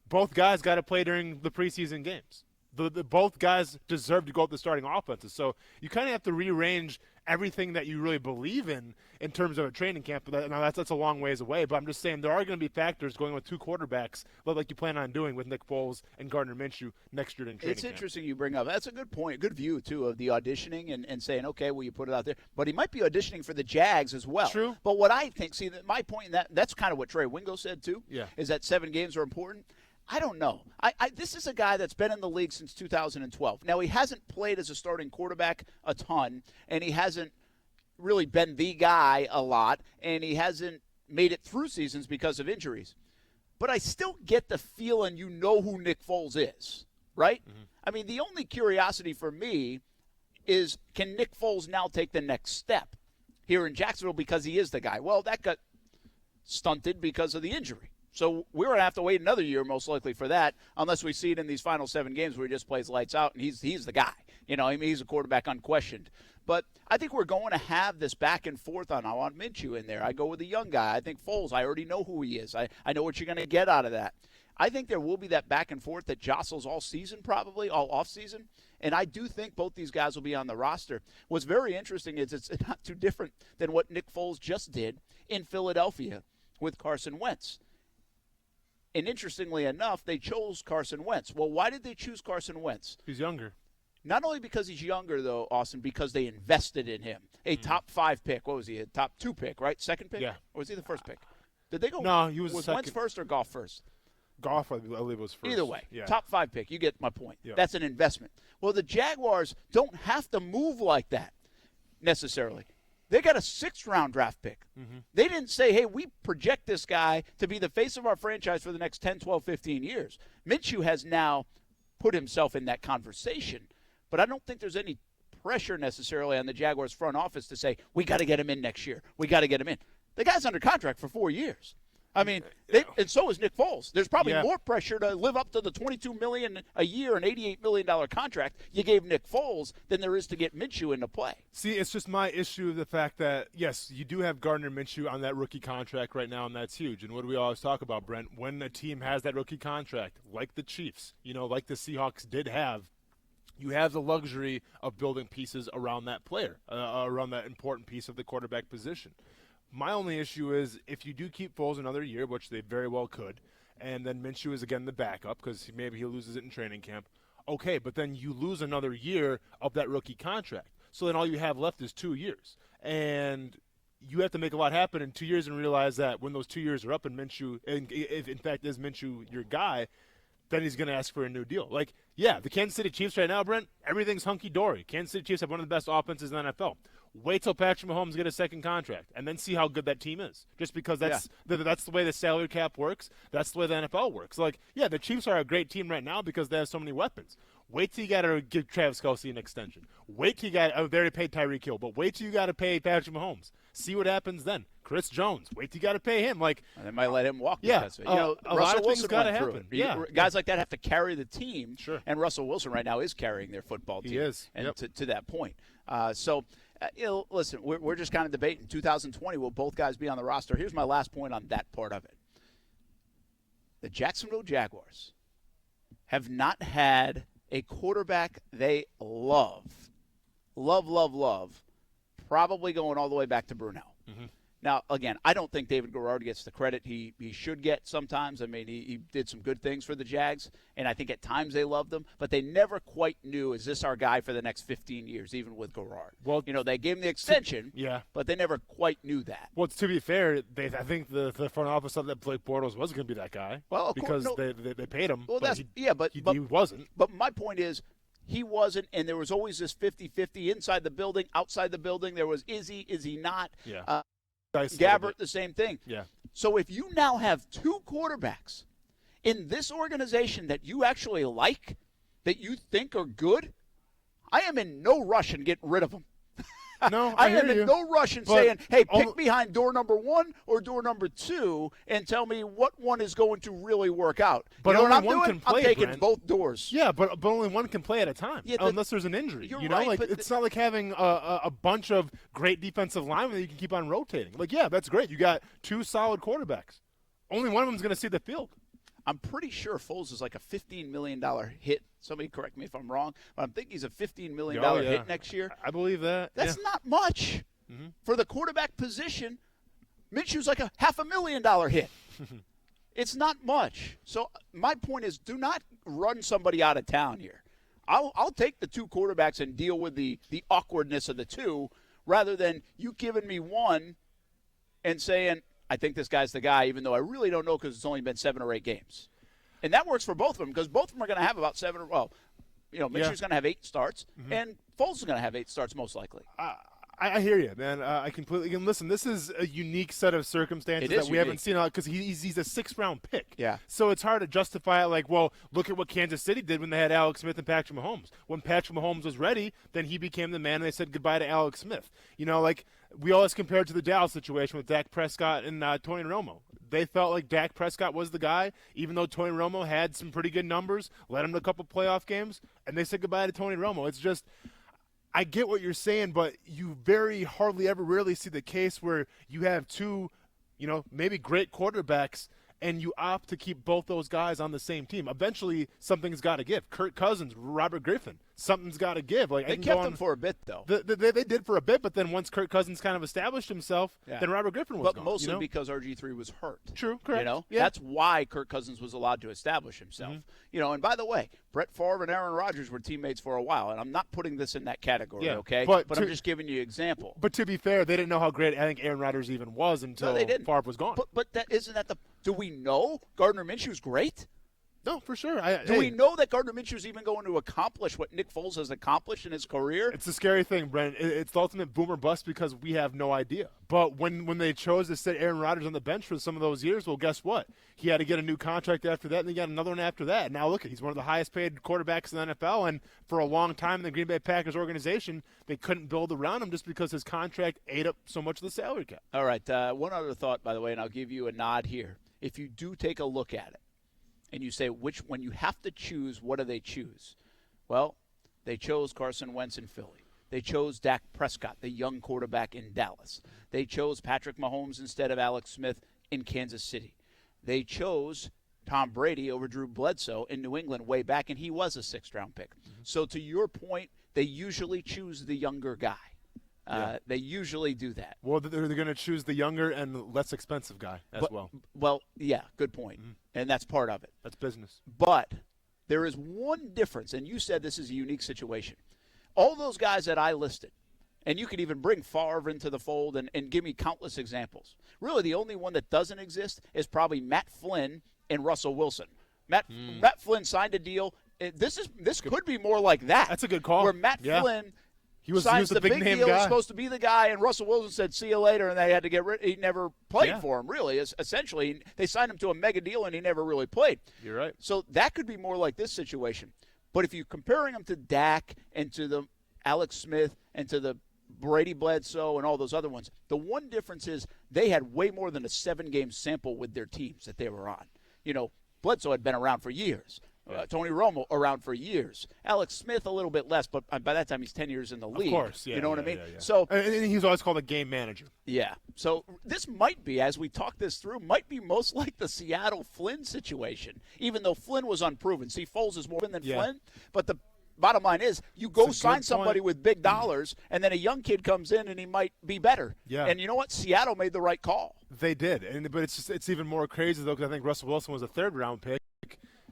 S2: both guys got to play during the preseason games. Both guys deserve to go up the starting offenses. So you kind of have to rearrange everything that you really believe in terms of a training camp. Now that's a long ways away, but I'm just saying there are going to be factors going with two quarterbacks, like you plan on doing with Nick Foles and Gardner Minshew next year in training
S1: It's
S2: camp.
S1: interesting you bring up. That's a good point, good view, too, of the auditioning and saying, okay, well, you put it out there. But he might be auditioning for the Jags as well.
S2: True.
S1: But what I think, my point in that's kind of what Trey Wingo said, too, is that 7 games are important. I don't know. This is a guy that's been in the league since 2012. Now, he hasn't played as a starting quarterback a ton, and he hasn't really been the guy a lot, and he hasn't made it through seasons because of injuries. But I still get the feeling you know who Nick Foles is, right? Mm-hmm. I mean, the only curiosity for me is, can Nick Foles now take the next step here in Jacksonville because he is the guy? Well, that got stunted because of the injury. So we're going to have to wait another year most likely for that, unless we see it in these final 7 games where he just plays lights out and he's the guy. He's a quarterback unquestioned. But I think we're going to have this back and forth on. I want Minshew in there. I go with the young guy. I think Foles, I already know who he is. I know what you're going to get out of that. I think there will be that back and forth that jostles all season probably, all offseason. And I do think both these guys will be on the roster. What's very interesting is it's not too different than what Nick Foles just did in Philadelphia with Carson Wentz. And interestingly enough, they chose Carson Wentz. Well, why did they choose Carson Wentz?
S2: He's younger.
S1: Not only because he's younger, though, Austin, because they invested in him. A top 5 pick. What was he? A top 2 pick, right? Second pick?
S2: Yeah.
S1: Or was he the first pick? Did they go?
S2: No, he was
S1: Wentz first or Goff first?
S2: Goff, I believe, was first.
S1: Either way,
S2: yeah.
S1: Top 5 pick. You get my point.
S2: Yeah.
S1: That's an investment. Well, the Jaguars don't have to move like that necessarily. They got a 6th-round draft pick. Mm-hmm. They didn't say, hey, we project this guy to be the face of our franchise for the next 10, 12, 15 years. Minshew has now put himself in that conversation, but I don't think there's any pressure necessarily on the Jaguars front office to say, we got to get him in next year. We got to get him in. The guy's under contract for 4 years. I mean, and so is Nick Foles. There's probably more pressure to live up to the $22 million a year and $88 million contract you gave Nick Foles than there is to get Minshew into play.
S2: See, it's just my issue of the fact that, yes, you do have Gardner Minshew on that rookie contract right now, and that's huge. And what do we always talk about, Brent? When a team has that rookie contract, like the Chiefs, like the Seahawks did have, you have the luxury of building pieces around that player, around that important piece of the quarterback position. My only issue is if you do keep Foles another year, which they very well could, and then Minshew is again the backup because maybe he loses it in training camp, okay, but then you lose another year of that rookie contract. So then all you have left is 2 years. And you have to make a lot happen in 2 years and realize that when those 2 years are up and Minshew, and if in fact is Minshew your guy, then he's going to ask for a new deal. Like, yeah, the Kansas City Chiefs right now, Brent, everything's hunky-dory. Kansas City Chiefs have one of the best offenses in the NFL. Wait till Patrick Mahomes get a second contract and then see how good that team is. Just because that's the way the salary cap works. That's the way the NFL works. Like, yeah, the Chiefs are a great team right now because they have so many weapons. Wait till you got to give Travis Kelce an extension. Wait till you got they already paid Tyreek Hill, but wait till you got to pay Patrick Mahomes. See what happens then. Chris Jones, wait till you got to pay him. Like,
S1: and they might let him walk.
S2: Yeah,
S1: because of it.
S2: A lot of things got to happen.
S1: Guys like that have to carry the team.
S2: Sure.
S1: And Russell Wilson right now is carrying their football team.
S2: He is.
S1: And to that point. Listen, we're just kind of debating. 2020, will both guys be on the roster? Here's my last point on that part of it. The Jacksonville Jaguars have not had a quarterback they love, probably going all the way back to Brunell. Mm-hmm. Now, again, I don't think David Garrard gets the credit he should get sometimes. I mean, he did some good things for the Jags, and I think at times they loved him, but they never quite knew, is this our guy for the next 15 years, even with Garrard? Well, they gave him the extension, but they never quite knew that.
S2: Well, to be fair, I think the front office thought that Blake Bortles wasn't going to be that guy because they paid him.
S1: Well,
S2: but he wasn't.
S1: But my point is, he wasn't, and there was always this 50-50 inside the building, outside the building. There was, is he not?
S2: Yeah.
S1: Gabbert, the same thing.
S2: Yeah.
S1: So if you now have 2 quarterbacks in this organization that you actually like, that you think are good, I am in no rush in getting rid of them.
S2: No,
S1: I am in no rush in saying, hey, pick behind door number 1 or door number 2 and tell me what one is going to really work out.
S2: But
S1: only
S2: one can play,
S1: I'm taking
S2: Brent.
S1: both doors.
S2: Yeah, but only one can play at a time, unless there's an injury.
S1: You're
S2: you know,
S1: right,
S2: like it's not like having a bunch of great defensive linemen that you can keep on rotating. Like, yeah, that's great. You got 2 solid quarterbacks. Only one of them's going to see the field.
S1: I'm pretty sure Foles is like a $15 million hit. Somebody correct me if I'm wrong, but I'm thinking he's a $15 million hit next year.
S2: I believe that.
S1: That's not much for the quarterback position. Minshew's like a $500,000 hit. It's not much. So my point is, do not run somebody out of town here. I'll take the two quarterbacks and deal with the awkwardness of the two rather than you giving me one and saying, I think this guy's the guy, even though I really don't know because it's only been 7 or 8 games. And that works for both of them because both of them are going to have about 7 or, Minshew's going to have 8 starts, and Foles is going to have 8 starts most likely.
S2: I hear you, man. I completely – and listen, this is a unique set of circumstances that we haven't seen because he's a 6th-round pick.
S1: Yeah.
S2: So it's hard to justify it like, well, look at what Kansas City did when they had Alex Smith and Patrick Mahomes. When Patrick Mahomes was ready, then he became the man, and they said goodbye to Alex Smith. We always compare it to the Dallas situation with Dak Prescott and Tony Romo. They felt like Dak Prescott was the guy, even though Tony Romo had some pretty good numbers, led him to a couple playoff games, and they said goodbye to Tony Romo. It's just – I get what you're saying, but you very hardly ever rarely see the case where you have two, maybe great quarterbacks, and you opt to keep both those guys on the same team. Eventually, something's got to give. Kirk Cousins, Robert Griffin, something's got to give.
S1: They kept them for a bit, though.
S2: They did for a bit, but then once Kirk Cousins kind of established himself, then Robert Griffin was gone.
S1: But mostly because RG3 was hurt.
S2: True, correct.
S1: That's why Kirk Cousins was allowed to establish himself. And by the way, Brett Favre and Aaron Rodgers were teammates for a while, and I'm not putting this in that category, okay? But I'm just giving you an example.
S2: But to be fair, they didn't know how great I think Aaron Rodgers even was until Favre was gone.
S1: But isn't that do we know Gardner Minshew's great?
S2: No, for sure.
S1: Do we know that Gardner Minshew's even going to accomplish what Nick Foles has accomplished in his career?
S2: It's a scary thing, Brent. It's the ultimate boomer bust because we have no idea. But when they chose to sit Aaron Rodgers on the bench for some of those years, well, guess what? He had to get a new contract after that, and he got another one after that. Now look, he's one of the highest-paid quarterbacks in the NFL, and for a long time in the Green Bay Packers organization, they couldn't build around him just because his contract ate up so much of the salary cap.
S1: All right, one other thought, by the way, and I'll give you a nod here. If you do take a look at it, and you say, when you have to choose, what do they choose? Well, they chose Carson Wentz in Philly. They chose Dak Prescott, the young quarterback in Dallas. They chose Patrick Mahomes instead of Alex Smith in Kansas City. They chose Tom Brady over Drew Bledsoe in New England way back, and he was a 6th-round pick. So to your point, they usually choose the younger guy. They usually do that.
S2: Well, they're going to choose the younger and less expensive guy as well.
S1: Well, yeah, good point. And that's part of it.
S2: That's business.
S1: But there is one difference, and you said this is a unique situation. All those guys that I listed, and you could even bring Favre into the fold and give me countless examples. Really, the only one that doesn't exist is probably Matt Flynn and Russell Wilson. Matt Flynn signed a deal. This could be more like that.
S2: That's a good call.
S1: Where Matt Flynn signs the big deal. He's supposed to be the guy, and Russell Wilson said, see you later, and they had to get rid. He never played for him, really. Essentially, they signed him to a mega deal, and he never really played.
S2: You're right.
S1: So that could be more like this situation. But if you're comparing him to Dak and to the Alex Smith and to the Brady Bledsoe and all those other ones, the one difference is they had way more than a 7-game sample with their teams that they were on. Bledsoe had been around for years. Tony Romo around for years. Alex Smith a little bit less, but by that time he's 10 years in the league.
S2: Of course, yeah.
S1: You know what I mean?
S2: Yeah.
S1: So,
S2: and he's always called a game manager.
S1: Yeah. So this might be, as we talk this through, might be most like the Seattle Flynn situation, even though Flynn was unproven. See, Foles is more than Flynn, but the bottom line is you go sign somebody with big dollars, and then a young kid comes in and he might be better.
S2: Yeah.
S1: And you know what? Seattle made the right call.
S2: They did, but it's even more crazy, though, because I think Russell Wilson was a 3rd-round pick.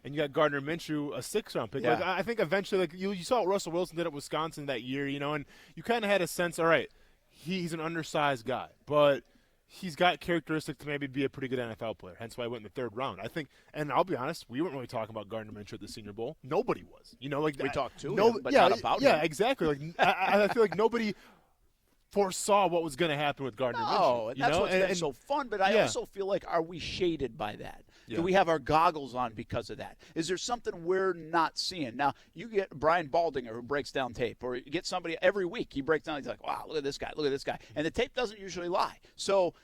S2: And you got Gardner Minshew, a 6th-round pick.
S1: Yeah.
S2: I think eventually, you saw what Russell Wilson did at Wisconsin that year, and you kind of had a sense, all right, he's an undersized guy, but he's got characteristics to maybe be a pretty good NFL player. Hence why I went in the 3rd round. I think, and I'll be honest, we weren't really talking about Gardner Minshew at the Senior Bowl. Nobody was.
S1: We talked to him, but not about him.
S2: Yeah, exactly. I feel like nobody foresaw what was going to happen with Gardner Minshew.
S1: Oh, and that's what's been so fun, but I also feel like, are we shaded by that? Yeah. Do we have our goggles on because of that? Is there something we're not seeing? Now, you get Brian Baldinger who breaks down tape, or you get somebody every week, he breaks down, he's like, wow, look at this guy. And the tape doesn't usually lie. So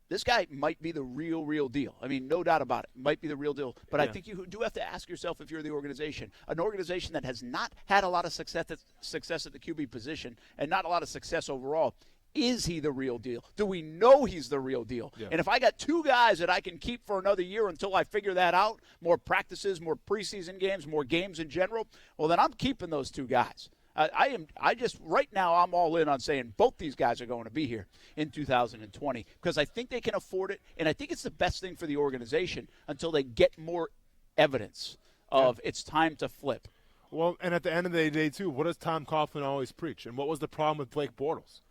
S1: this guy might be the real deal. I mean, no doubt about it. Might be the real deal. But I think you do have to ask yourself, if you're the organization, an organization that has not had a lot of success at the QB position and not a lot of success overall, Is he the real deal? Do we know he's the real deal?
S2: Yeah.
S1: And if I got 2 guys that I can keep for another year until I figure that out, more practices, more preseason games, more games in general, well, then I'm keeping those 2 guys. Right now I'm all in on saying both these guys are going to be here in 2020 because I think they can afford it, and I think it's the best thing for the organization until they get more evidence of it's time to flip.
S2: Well, and at the end of the day, too, what does Tom Coughlin always preach? And what was the problem with Blake Bortles?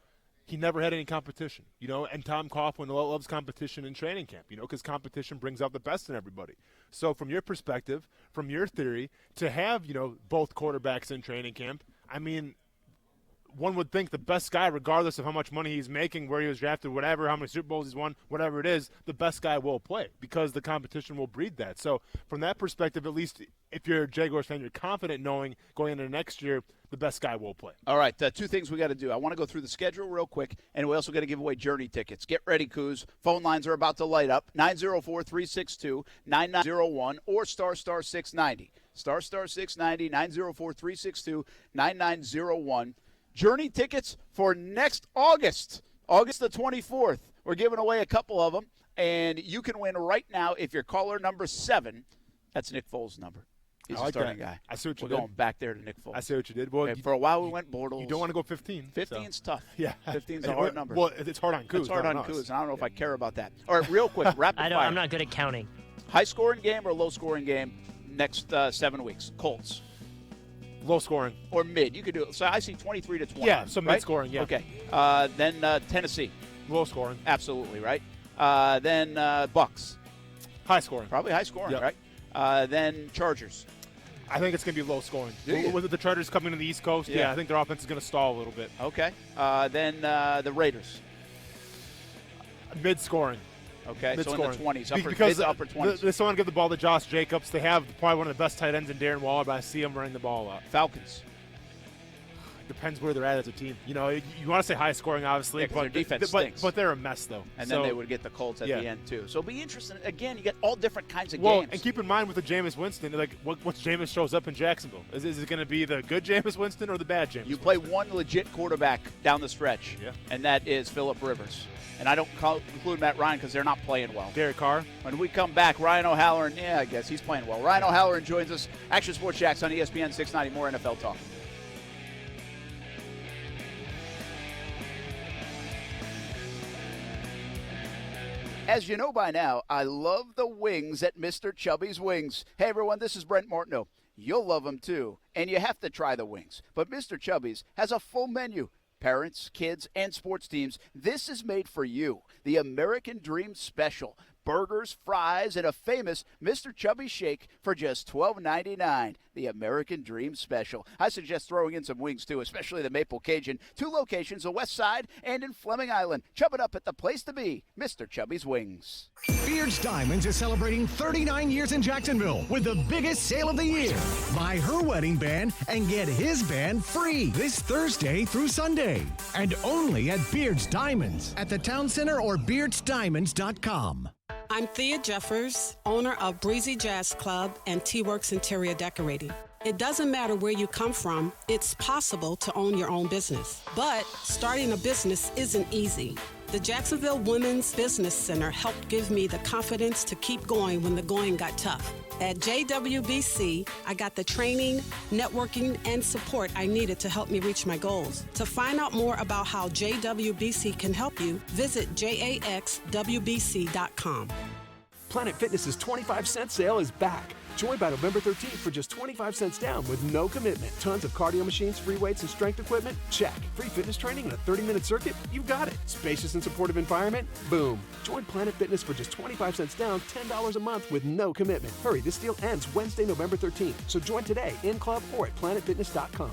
S2: He never had any competition, and Tom Coughlin loves competition in training camp, because competition brings out the best in everybody. So from your perspective, from your theory, to have, both quarterbacks in training camp, I mean, one would think the best guy, regardless of how much money he's making, where he was drafted, whatever, how many Super Bowls he's won, whatever it is, the best guy will play because the competition will breed that. So from that perspective, at least if you're a Jaguars fan, you're confident knowing going into next year, the best guy will play.
S1: All right, 2 things we got to do. I want to go through the schedule real quick, and we also got to give away Journey tickets. Get ready, Coos. Phone lines are about to light up, 904-362-9901 or star 690. Star 690, 904-362-9901. Journey tickets for next August the 24th. We're giving away a couple of them, and you can win right now if you're caller number 7. That's Nick Foles' number. He's a starting guy.
S2: I see what you
S1: We're
S2: did.
S1: going back there to Nick Foles.
S2: I see what you did. Well,
S1: for a while we went Bortles.
S2: You don't want to go 15.
S1: 15's tough.
S2: Yeah.
S1: 15's a hard number.
S2: Well, it's hard on Coos.
S1: It's hard on Coos, and I don't know if I care about that. All right, real quick, rapid fire.
S30: I'm not good at counting.
S1: High-scoring game or low-scoring game next 7 weeks? Colts.
S2: Low scoring.
S1: Or mid. You could do it. So I see 23 to 20.
S2: Yeah, so
S1: right?
S2: mid scoring, yeah.
S1: Okay. Then Tennessee.
S2: Low scoring.
S1: Absolutely, right? Then Bucks.
S2: High scoring.
S1: Probably high scoring,
S2: yep.
S1: right? Then Chargers.
S2: I think it's going to be low scoring.
S1: Do you?
S2: With the Chargers coming to the East Coast, yeah, I think their offense is going to stall a little bit.
S1: Okay. Then the Raiders.
S2: Mid scoring.
S1: Okay,
S2: mid-scoring.
S1: So in the 20s,
S2: because
S1: upper 20s.
S2: They still want to give the ball to Josh Jacobs. They have probably one of the best tight ends in Darren Waller, but I see him running the ball up.
S1: Falcons.
S2: Depends where they're at as a team. You want to say high scoring, obviously,
S1: yeah,
S2: but
S1: their defense stinks.
S2: But they're a mess, though.
S1: And then they would get the Colts at the end, too. So it'll be interesting. Again, you get all different kinds of
S2: games.
S1: And
S2: keep in mind with the Jameis Winston, once Jameis shows up in Jacksonville, is it going to be the good Jameis Winston or the bad Jameis
S1: You play one legit quarterback down the stretch, and that is Phillip Rivers. And I don't include Matt Ryan because they're not playing well.
S2: Derek Carr.
S1: When we come back, Ryan O'Halloran, I guess he's playing well. Ryan O'Halloran joins us. Action Sports Jax on ESPN 690. More NFL talk. As you know by now, I love the wings at Mr. Chubby's Wings. Hey, everyone, this is Brent Martineau. You'll love them, too, and you have to try the wings. But Mr. Chubby's has a full menu. Parents, kids, and sports teams, this is made for you. The American Dream Special. Burgers, fries, and a famous Mr. Chubby Shake for just $12.99. The American Dream Special. I suggest throwing in some wings, too, especially the Maple Cajun. 2 locations, the West Side and in Fleming Island. Chub it up at the place to be, Mr. Chubby's Wings.
S3: Beard's Diamonds is celebrating 39 years in Jacksonville with the biggest sale of the year. Buy her wedding band and get his band free this Thursday through Sunday. And only at Beard's Diamonds at the Town Center or beardsdiamonds.com.
S6: I'm Thea Jeffers, owner of Breezy Jazz Club and T-Works Interior Decorating. It doesn't matter where you come from, it's possible to own your own business. But starting a business isn't easy. The Jacksonville Women's Business Center helped give me the confidence to keep going when the going got tough. At JWBC, I got the training, networking, and support I needed to help me reach my goals. To find out more about how JWBC can help you, visit jaxwbc.com.
S14: Planet Fitness's 25-cent sale is back. Join by November 13th for just 25 cents down with no commitment. Tons of cardio machines, free weights, and strength equipment? Check. Free fitness training and a 30-minute circuit? You got it. Spacious and supportive environment? Boom. Join Planet Fitness for just 25 cents down, $10 a month with no commitment. Hurry, this deal ends Wednesday, November 13th. So join today in club or at planetfitness.com.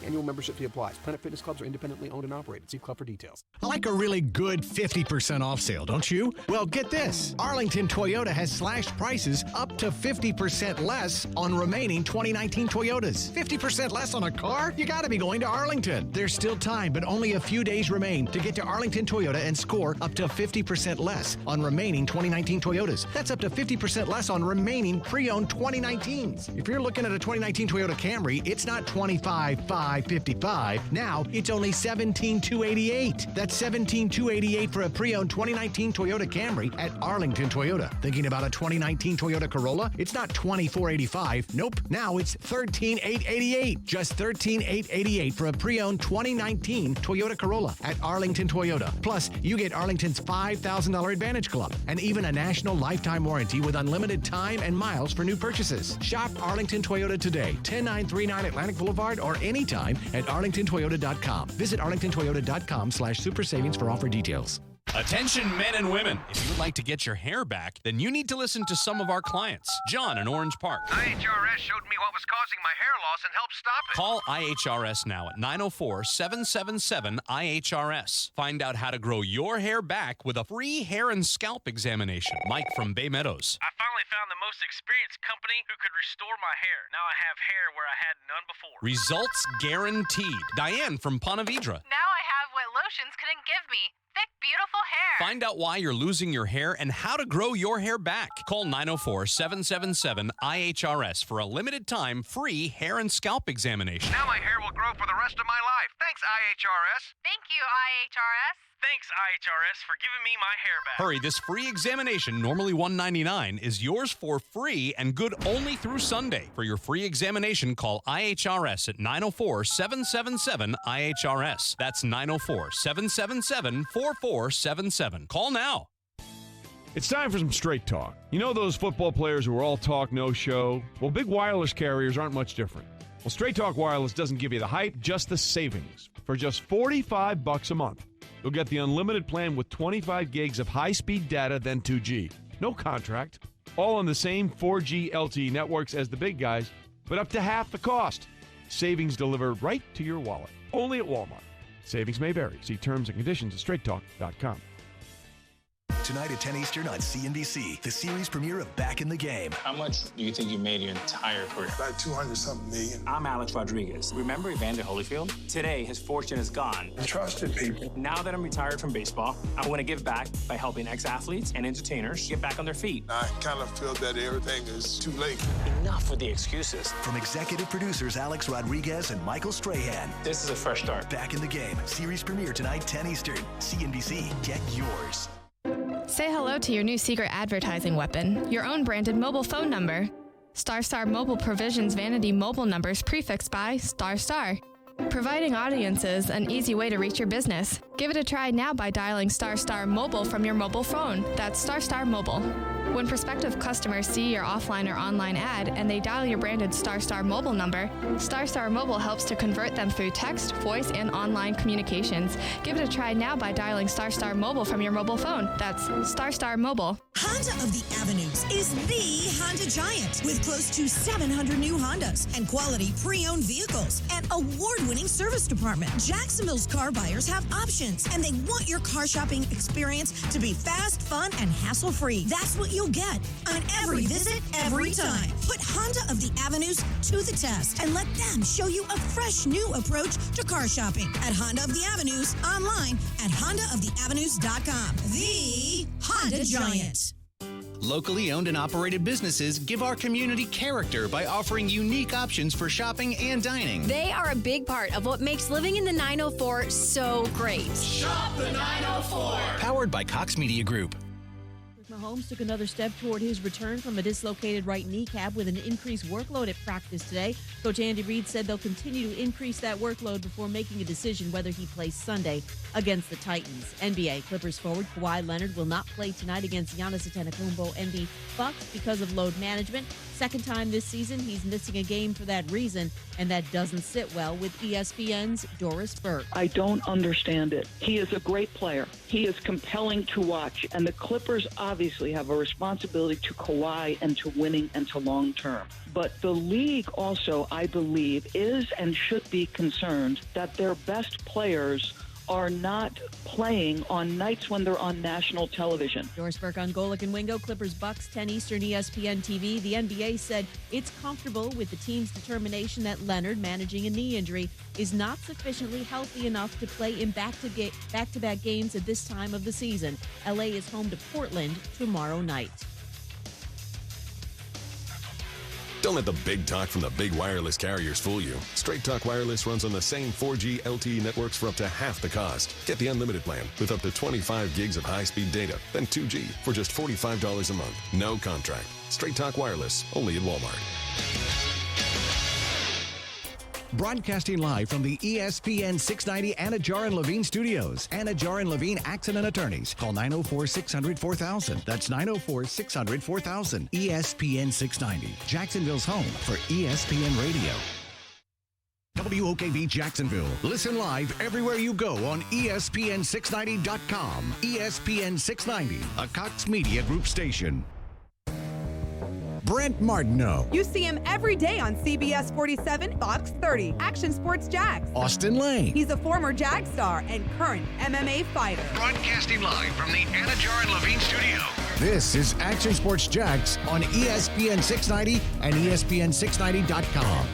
S14: Annual membership fee applies. Planet Fitness Clubs are independently owned and operated. See club for details.
S3: I like a really good 50% off sale, don't you? Well, get this. Arlington Toyota has slashed prices up to 50% less on remaining 2019 Toyotas. 50% less on a car? You gotta be going to Arlington. There's still time, but only a few days remain to get to Arlington Toyota and score up to 50% less on remaining 2019 Toyotas. That's up to 50% less on remaining pre-owned 2019s. If you're looking at a 2019 Toyota Camry, it's not $25,555. Now it's only $17,288. That's $17,288 for a pre-owned 2019 Toyota Camry at Arlington Toyota. Thinking about a 2019 Toyota Corolla? It's not $24,855. Nope. Now it's $13,888. Just $13,888 for a pre-owned 2019 Toyota Corolla at Arlington Toyota. Plus, you get Arlington's $5,000 Advantage Club and even a national lifetime warranty with unlimited time and miles for new purchases. Shop Arlington Toyota today, 10939 Atlantic Boulevard, or anytime at arlingtontoyota.com. Visit arlingtontoyota.com/super savings for offer details.
S7: Attention men and women. If you would like to get your hair back, then you need to listen to some of our clients. John in Orange Park.
S16: IHRS showed me what was causing my hair loss and helped stop it.
S7: Call IHRS now at 904-777-IHRS. Find out how to grow your hair back with a free hair and scalp examination. Mike from Bay Meadows.
S16: I finally found the most experienced company who could restore my hair. Now I have hair where I had none before.
S7: Results guaranteed. Diane from Ponte Vedra.
S17: Now I have what lotions couldn't give me. Thick, beautiful hair.
S7: Find out why you're losing your hair and how to grow your hair back. Call 904-777-IHRS for a limited time free hair and scalp examination.
S16: Now my hair will grow for the rest of my life. Thanks, IHRS.
S17: Thank you, IHRS.
S16: Thanks, IHRS, for giving me my hair back.
S7: Hurry, this free examination, normally $199, is yours for free and good only through Sunday. For your free examination, call IHRS at 904-777-IHRS. That's 904-777-4477. Call now.
S13: It's time for some straight talk. You know those football players who are all talk, no show? Well, big wireless carriers aren't much different. Well, Straight Talk Wireless doesn't give you the hype, just the savings. For just $45 a month, you'll get the unlimited plan with 25 gigs of high-speed data, then 2G. No contract. All on the same 4G LTE networks as the big guys, but up to half the cost. Savings delivered right to your wallet. Only at Walmart. Savings may vary. See terms and conditions at straighttalk.com.
S8: Tonight at 10 Eastern on CNBC, the series premiere of Back in the Game.
S18: How much do you think you made your entire career?
S19: About 200-something million.
S18: I'm Alex Rodriguez. Remember Evander Holyfield? Today, his fortune is gone.
S19: Trusted people.
S18: Now that I'm retired from baseball, I want to give back by helping ex-athletes and entertainers get back on their feet.
S19: I kind of feel that everything is too late.
S18: Enough with the excuses.
S8: From executive producers Alex Rodriguez and Michael Strahan.
S18: This is a fresh start.
S8: Back in the Game. Series premiere tonight, 10 Eastern. CNBC. Get yours.
S20: Say hello to your new secret advertising weapon, your own branded mobile phone number. StarStar Mobile provisions vanity mobile numbers prefixed by **, providing audiences an easy way to reach your business. Give it a try now by dialing ** Mobile from your mobile phone. That's ** Mobile. When prospective customers see your offline or online ad and they dial your branded ** Mobile number, ** Mobile helps to convert them through text, voice, and online communications. Give it a try now by dialing ** Mobile from your mobile phone. That's ** Mobile.
S21: Honda of the Avenues is the Honda Giant with close to 700 new Hondas and quality pre-owned vehicles and award-winning service department. Jacksonville's car buyers have options and they want your car shopping experience to be fast, fun, and hassle-free. That's what you'll get on every visit, every time. Put Honda of the Avenues to the test and let them show you a fresh new approach to car shopping at Honda of the Avenues, online at hondaoftheavenues.com. The Honda Giant.
S22: Locally owned and operated businesses give our community character by offering unique options for shopping and dining.
S23: They are a big part of what makes living in the 904 so great.
S22: Shop the 904. Powered by Cox Media Group.
S24: Mahomes took another step toward his return from a dislocated right kneecap with an increased workload at practice today. Coach Andy Reid said they'll continue to increase that workload before making a decision whether he plays Sunday against the Titans. NBA Clippers forward Kawhi Leonard will not play tonight against Giannis Antetokounmpo and the Bucks because of load management. Second time this season, he's missing a game for that reason, and that doesn't sit well with ESPN's Doris Burke.
S25: I don't understand it. He is a great player. He is compelling to watch, and the Clippers obviously
S4: obviously have a responsibility to Kawhi and to winning and to long-term. But the league also, I believe, is and should be concerned that their best players are not playing on nights when they're on national television.
S24: Doris Burke on Golic and Wingo, Clippers Bucks, 10 Eastern, ESPN TV. The NBA said it's comfortable with the team's determination that Leonard, managing a knee injury, is not sufficiently healthy enough to play in back-to-back games at this time of the season. LA is home to Portland tomorrow night.
S5: Don't let the big talk from the big wireless carriers fool you. Straight Talk Wireless runs on the same 4G LTE networks for up to half the cost. Get the unlimited plan with up to 25 gigs of high-speed data, then 2G for just $45 a month. No contract. Straight Talk Wireless, only at Walmart.
S3: Broadcasting live from the ESPN 690 Anajar and Levine studios. Anajar and Levine Accident Attorneys. Call 904-600-4000. That's 904-600-4000. ESPN 690. Jacksonville's home for ESPN Radio. WOKV Jacksonville. Listen live everywhere you go on ESPN690.com. ESPN 690, a Cox Media Group station. Brent Martineau.
S32: You see him every day on CBS 47, Fox 30, Action Sports Jags.
S3: Austin Lane.
S32: He's a former Jag star and current MMA fighter.
S3: Broadcasting live from the Anajar and Levine studio. This is Action Sports Jags on ESPN 690 and ESPN690.com.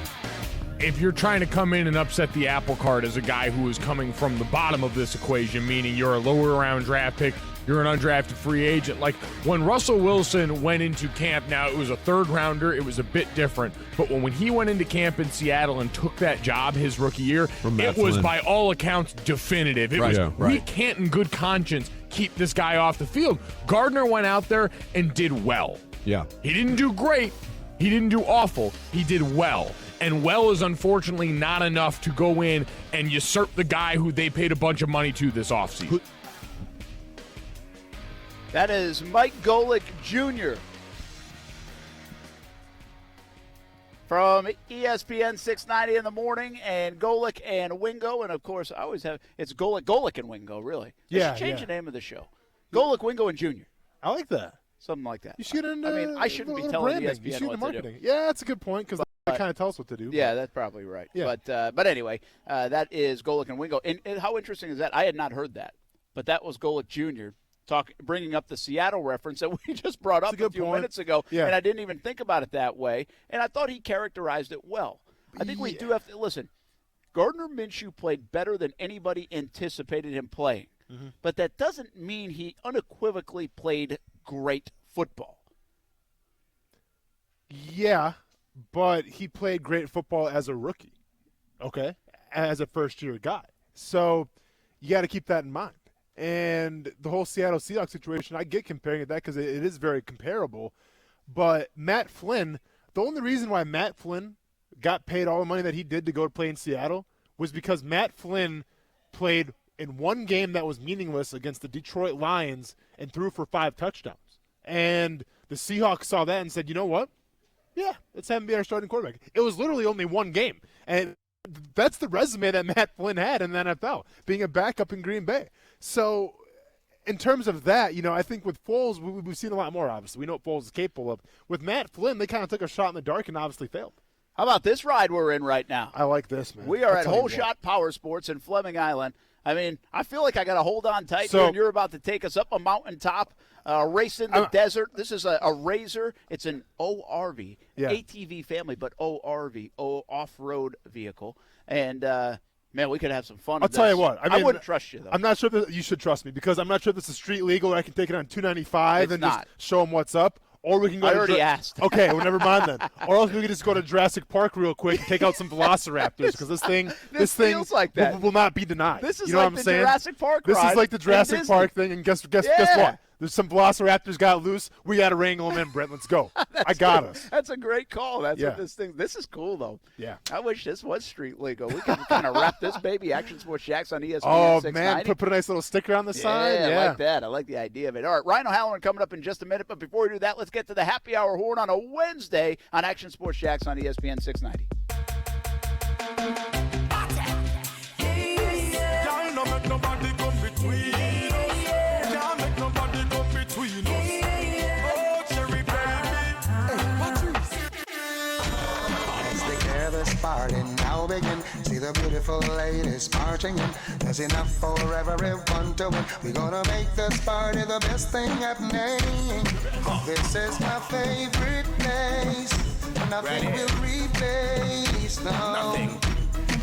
S9: If you're trying to come in and upset the apple cart as a guy who is coming from the bottom of this equation, meaning you're a lower round draft pick, you're an undrafted free agent. Like when Russell Wilson went into camp, now it was a third rounder, it was a bit different. But when he went into camp in Seattle and took that job his rookie year, it was by all accounts definitive. It was, we can't in good conscience keep this guy off the field. Gardner went out there and did well.
S2: Yeah.
S9: He didn't do great. He didn't do awful. He did well. And well is unfortunately not enough to go in and usurp the guy who they paid a bunch of money to this offseason.
S1: That is Mike Golic Jr. from ESPN 690 in the morning, and Golic and Wingo, and of course I always have it's Golic and Wingo. Really, they should change the name of the show. Golic, Wingo, and Jr.
S2: I like that.
S1: Something like that.
S2: You should.
S1: I shouldn't be telling ESPN what to do.
S2: Yeah, that's a good point because they kind of tell us what to do.
S1: Yeah, that's probably right. Yeah. But anyway, that is Golic and Wingo. And how interesting is that? I had not heard that, but that was Golic Jr. Bringing up the Seattle reference that we just brought up a few minutes ago, and I didn't even think about it that way. And I thought he characterized it well. I think we do have to listen. Gardner Minshew played better than anybody anticipated him playing, but that doesn't mean he unequivocally played great football.
S2: Yeah, but he played great football as a rookie, okay, as a first-year guy. So you got to keep that in mind. And the whole Seattle Seahawks situation, I get comparing it to that because it is very comparable. But Matt Flynn, the only reason why Matt Flynn got paid all the money that he did to go play in Seattle was because Matt Flynn played in one game that was meaningless against the Detroit Lions and threw for 5 touchdowns. And the Seahawks saw that and said, you know what? Yeah, let's have him be our starting quarterback. It was literally only one game. And that's the resume that Matt Flynn had in the NFL, being a backup in Green Bay. So in terms of that, I think with Foles, we've seen a lot more, obviously. We know what Foles is capable of. With Matt Flynn, they kind of took a shot in the dark and obviously failed.
S1: How about this ride we're in right now?
S2: I like this, man.
S1: We are at Whole Shot Power Sports in Fleming Island. I mean, I feel like I got to hold on tight here, and you're about to take us up a mountaintop, race in the desert. This is a Razor. It's an ORV, ATV family, but ORV, off-road vehicle. And, man, we could have some fun.
S2: I'll tell you what.
S1: I wouldn't trust you, though.
S2: I'm not sure that you should trust me because I'm not sure if this is street legal or I can take it on 295 and just show them what's up. Or we can go
S1: I already asked.
S2: Okay, well, never mind then. Or else we can just go to Jurassic Park real quick and take out some velociraptors because this thing
S1: feels like that.
S2: Will not be denied.
S1: This is
S2: you know
S1: like
S2: what I'm
S1: the
S2: saying?
S1: Jurassic Park
S2: This
S1: ride
S2: is like the Jurassic Park thing, and guess what? There's some velociraptors got loose. We got to wrangle them in, Brent. Let's go. I got us.
S1: That's a great call. That's what this is cool, though.
S2: Yeah.
S1: I wish this was street legal. We can kind of wrap this baby Action Sports Jax on ESPN 690.
S2: Man, put a nice little sticker on the side.
S1: Yeah, I like that. I like the idea of it. All right, Ryan O'Halloran coming up in just a minute, but before we do that, let's get to the happy hour horn on a Wednesday on Action Sports Jax on ESPN 690.
S6: party now begin. See the beautiful ladies marching in. There's enough for everyone to win. We're gonna make this party the best thing happening. This is my favorite place. Nothing will replace, no. Nothing.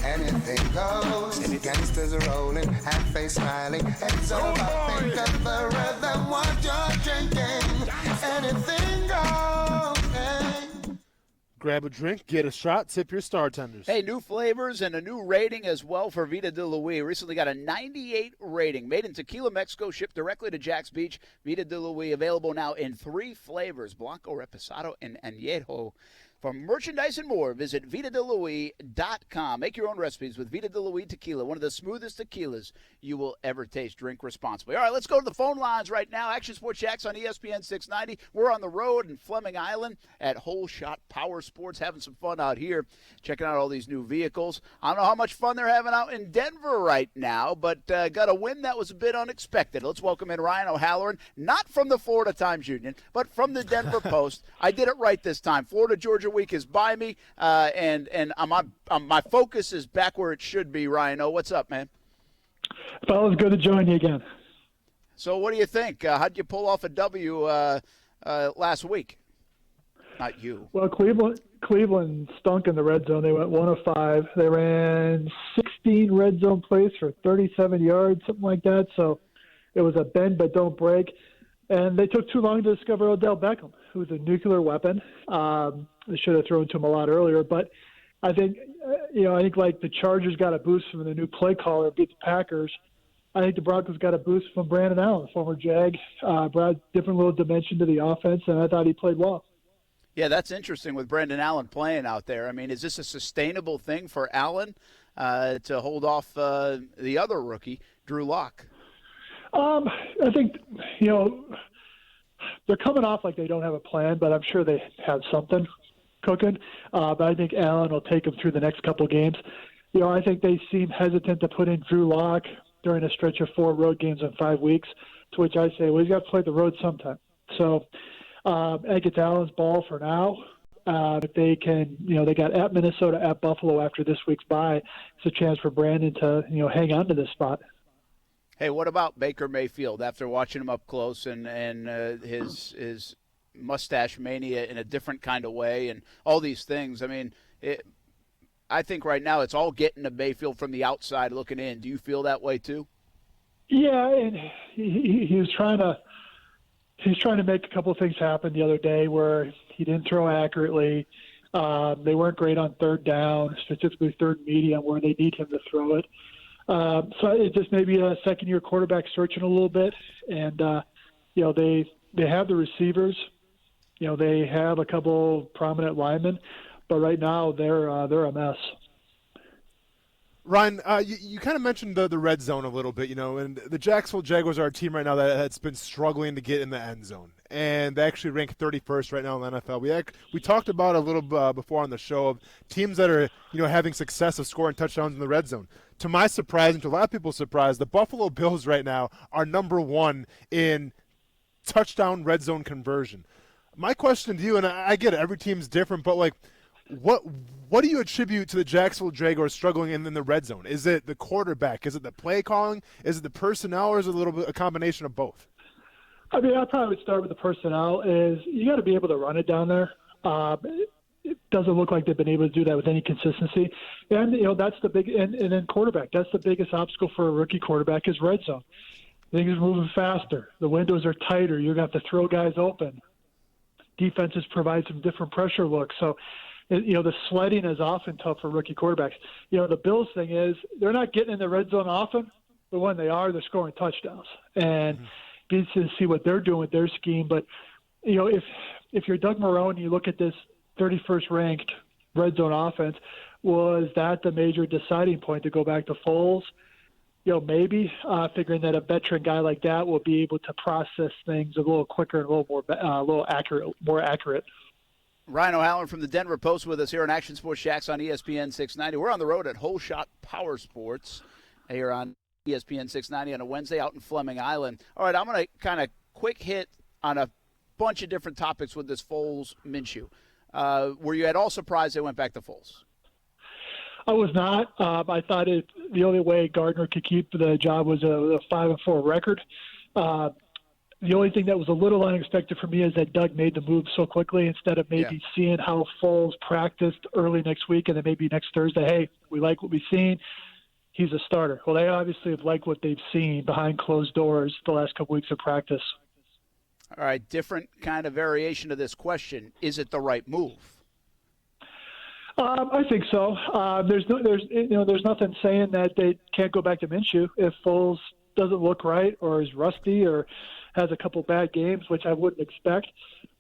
S6: Anything goes. The gangsters rolling, half face smiling. Heads over, think of the rhythm what you're drinking. Anything goes. Hey.
S2: Grab a drink, get a shot, tip your star tenders.
S1: Hey, new flavors and a new rating as well for Vida de Luis. Recently got a 98 rating. Made in Tequila, Mexico, shipped directly to Jack's Beach. Vida de Luis available now in 3 flavors, Blanco, Reposado, and Añejo. For merchandise and more, visit VitaDeLuis.com. Make your own recipes with Vida de Luis Tequila, one of the smoothest tequilas you will ever taste. Drink responsibly. All right, let's go to the phone lines right now. Action Sports Jacks on ESPN 690. We're on the road in Fleming Island at Whole Shot Power Sports, having some fun out here, checking out all these new vehicles. I don't know how much fun they're having out in Denver right now, but got a win that was a bit unexpected. Let's welcome in Ryan O'Halloran, not from the Florida Times Union, but from the Denver Post. I did it right this time. Florida-Georgia week is by me, and my focus is back where it should be. Ryan O, what's up, man?
S10: Fellas, good to join you again.
S1: So what do you think? How'd you pull off a W last week? Not you.
S10: Well, Cleveland stunk in the red zone. They went 1 of 5. They ran 16 red zone plays for 37 yards, something like that. So it was a bend but don't break. And they took too long to discover Odell Beckham, who's a nuclear weapon. They should have thrown to him a lot earlier. But I think, like the Chargers got a boost from the new play caller, beat the Packers. I think the Broncos got a boost from Brandon Allen, former Jag. Brought different little dimension to the offense, and I thought he played well.
S1: Yeah, that's interesting with Brandon Allen playing out there. I mean, is this a sustainable thing for Allen to hold off the other rookie, Drew Lock?
S10: I think, they're coming off like they don't have a plan, but I'm sure they have something cooking. But I think Allen will take them through the next couple of games. I think they seem hesitant to put in Drew Lock during a stretch of 4 road games in 5 weeks, to which I say, well, he's got to play the road sometime. So I think it's Allen's ball for now. If they can, they got at Minnesota, at Buffalo after this week's bye. It's a chance for Brandon to, hang on to this spot.
S1: Hey, what about Baker Mayfield after watching him up close and his mustache mania in a different kind of way and all these things? I mean, I think right now it's all getting to Mayfield from the outside looking in. Do you feel that way too?
S10: Yeah, and he was trying to make a couple of things happen the other day where he didn't throw accurately. They weren't great on third down, specifically third medium where they need him to throw it. So it just maybe a second-year quarterback searching a little bit, and they have the receivers, they have a couple prominent linemen, but right now they're a mess.
S2: Ryan, you kind of mentioned the red zone a little bit, and the Jacksonville Jaguars are a team right now that's been struggling to get in the end zone, and they actually rank 31st right now in the NFL. We talked about a little before on the show of teams that are having success of scoring touchdowns in the red zone. To my surprise, and to a lot of people's surprise, the Buffalo Bills right now are number 1 in touchdown red zone conversion. My question to you, and I get it, every team's different, but what do you attribute to the Jacksonville Jaguars struggling in the red zone? Is it the quarterback? Is it the play calling? Is it the personnel, or is it a little bit a combination of both?
S10: I mean, I probably would start with the personnel. Is you got to be able to run it down there. It doesn't look like they've been able to do that with any consistency. And, that's the big – and then quarterback. That's the biggest obstacle for a rookie quarterback is red zone. Things are moving faster. The windows are tighter. You're going to have to throw guys open. Defenses provide some different pressure looks. So, the sledding is often tough for rookie quarterbacks. The Bills thing is they're not getting in the red zone often, but when they are, they're scoring touchdowns. And be interested to see what they're doing with their scheme. But, if you're Doug Marrone, you look at this 31st ranked red zone offense, was that the major deciding point to go back to Foles? Maybe figuring that a veteran guy like that will be able to process things a little quicker and a little more accurate.
S1: Ryan O'Halloran from the Denver Post with us here on Action Sports Jacks on ESPN 690. We're on the road at Whole Shot Power Sports here on ESPN 690 on a Wednesday out in Fleming Island. All right, I'm going to kind of quick hit on a bunch of different topics with this Foles-Minshew. Were you at all surprised they went back to Foles?
S10: I was not. I thought the only way Gardner could keep the job was a 5-4 record. The only thing that was a little unexpected for me is that Doug made the move so quickly instead of maybe seeing how Foles practiced early next week and then maybe next Thursday, hey, we like what we've seen. He's a starter. Well, they obviously have liked what they've seen behind closed doors the last couple weeks of practice.
S1: All right, different kind of variation of this question. Is it the right move?
S10: I think so. There's nothing saying that they can't go back to Minshew if Foles doesn't look right or is rusty or has a couple bad games, which I wouldn't expect.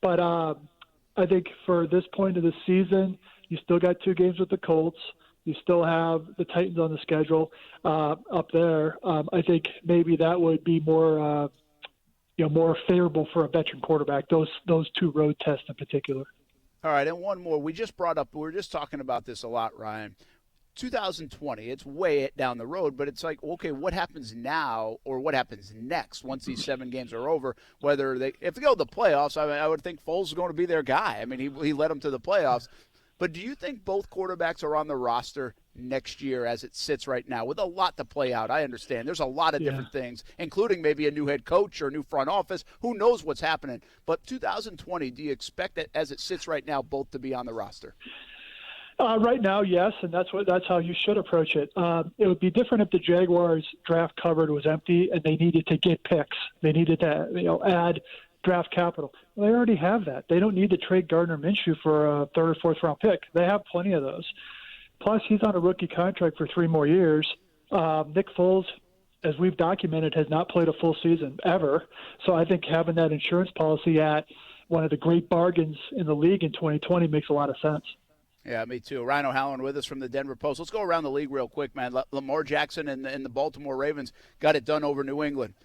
S10: But I think for this point of the season, you still got 2 games with the Colts. You still have the Titans on the schedule up there. I think maybe that would be more favorable for a veteran quarterback. Those 2 road tests in particular.
S1: All right, and one more. We were just talking about this a lot, Ryan. 2020, it's way down the road, but it's like, okay, what happens now or what happens next once these 7 games are over? If they go to the playoffs, I would think Foles is going to be their guy. I mean, he led them to the playoffs. But do you think both quarterbacks are on the roster next year as it sits right now with a lot to play out? I understand. There's a lot of different things, including maybe a new head coach or a new front office. Who knows what's happening? But 2020, do you expect that as it sits right now, both to be on the roster?
S10: Right now, yes, and that's how you should approach it. It would be different if the Jaguars' draft cupboard was empty and they needed to get picks. They needed to add draft capital. Well, they already have that. They don't need to trade Gardner Minshew for a 3rd or 4th round pick. They have plenty of those. Plus, he's on a rookie contract for 3 more years. Nick Foles, as we've documented, has not played a full season ever. So I think having that insurance policy at one of the great bargains in the league in 2020 makes a lot of sense.
S1: Yeah, me too. Ryan O'Halloran with us from the Denver Post. Let's go around the league real quick, man. Lamar Jackson and the Baltimore Ravens got it done over New England.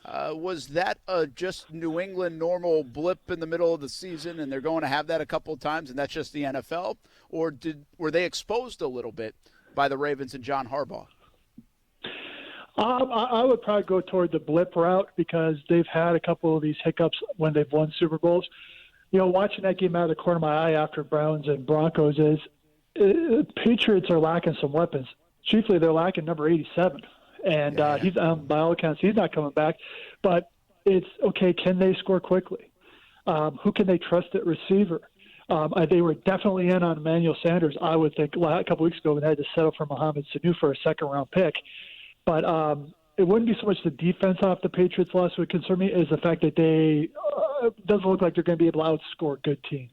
S1: Was that just New England normal blip in the middle of the season, and they're going to have that a couple of times, and that's just the NFL? Or were they exposed a little bit by the Ravens and John Harbaugh?
S10: I would probably go toward the blip route because they've had a couple of these hiccups when they've won Super Bowls. Watching that game out of the corner of my eye after Browns and Broncos Patriots are lacking some weapons. Chiefly, they're lacking number 87. And he's by all accounts, he's not coming back. But it's, okay, can they score quickly? Who can they trust at receiver? They were definitely in on Emmanuel Sanders, I would think, a couple weeks ago when they had to settle for Mohamed Sanu for a 2nd-round pick. But it wouldn't be so much the defense off the Patriots loss would concern me as the fact that they doesn't look like they're going to be able to outscore good teams.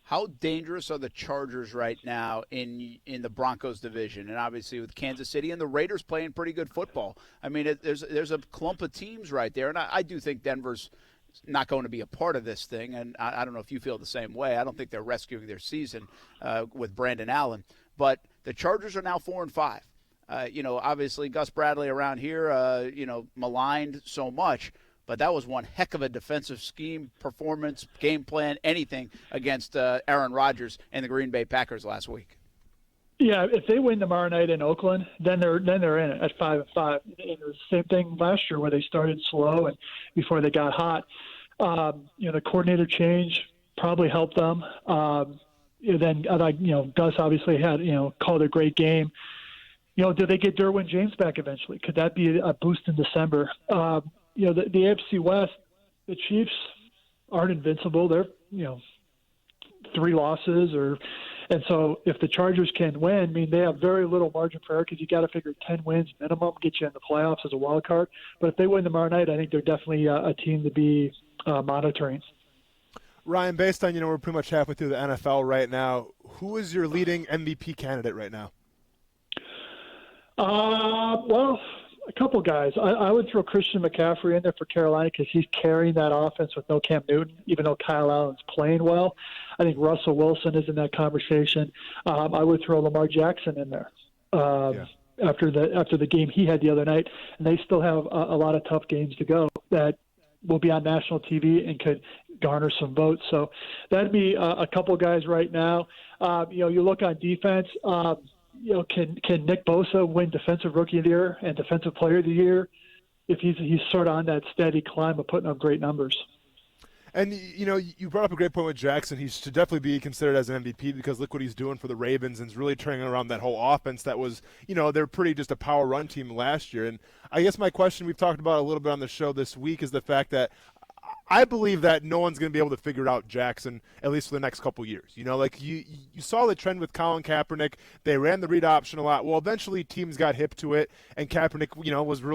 S1: How dangerous are the Chargers right now in the Broncos division? And obviously with Kansas City and the Raiders playing pretty good football. I mean, there's a clump of teams right there. And I do think Denver's not going to be a part of this thing. And I don't know if you feel the same way. I don't think they're rescuing their season with Brandon Allen. But the Chargers are now 4-5. Obviously Gus Bradley around here, maligned so much. But that was one heck of a defensive scheme, performance, game plan, anything against Aaron Rodgers and the Green Bay Packers last week.
S10: Yeah, if they win tomorrow night in Oakland, then they're in it at 5-5. And it was the same thing last year where they started slow and before they got hot. The coordinator change probably helped them. Then Gus obviously had called a great game. Do they get Derwin James back eventually? Could that be a boost in December? The AFC West, the Chiefs aren't invincible. They're, 3 losses and so if the Chargers can win, they have very little margin for error because you got to figure 10 wins minimum, get you in the playoffs as a wild card. But if they win tomorrow night, I think they're definitely a team to be monitoring.
S2: Ryan, based on, we're pretty much halfway through the NFL right now, who is your leading MVP candidate right now?
S10: Well, a couple guys. I would throw Christian McCaffrey in there for Carolina because he's carrying that offense with no Cam Newton, even though Kyle Allen's playing well. I think Russell Wilson is in that conversation. I would throw Lamar Jackson in there after the game he had the other night, and they still have a lot of tough games to go that will be on national TV and could garner some votes. So that'd be a couple guys right now. You look on defense. Can Nick Bosa win Defensive Rookie of the Year and Defensive Player of the Year if he's sort of on that steady climb of putting up great numbers?
S2: And, you brought up a great point with Jackson. He should definitely be considered as an MVP because look what he's doing for the Ravens and is really turning around that whole offense that was, they're pretty just a power run team last year. And I guess my question we've talked about a little bit on the show this week is the fact that I believe that no one's going to be able to figure out Jackson, at least for the next couple years. You saw the trend with Colin Kaepernick. They ran the read option a lot. Well, eventually teams got hip to it, and Kaepernick, wasn't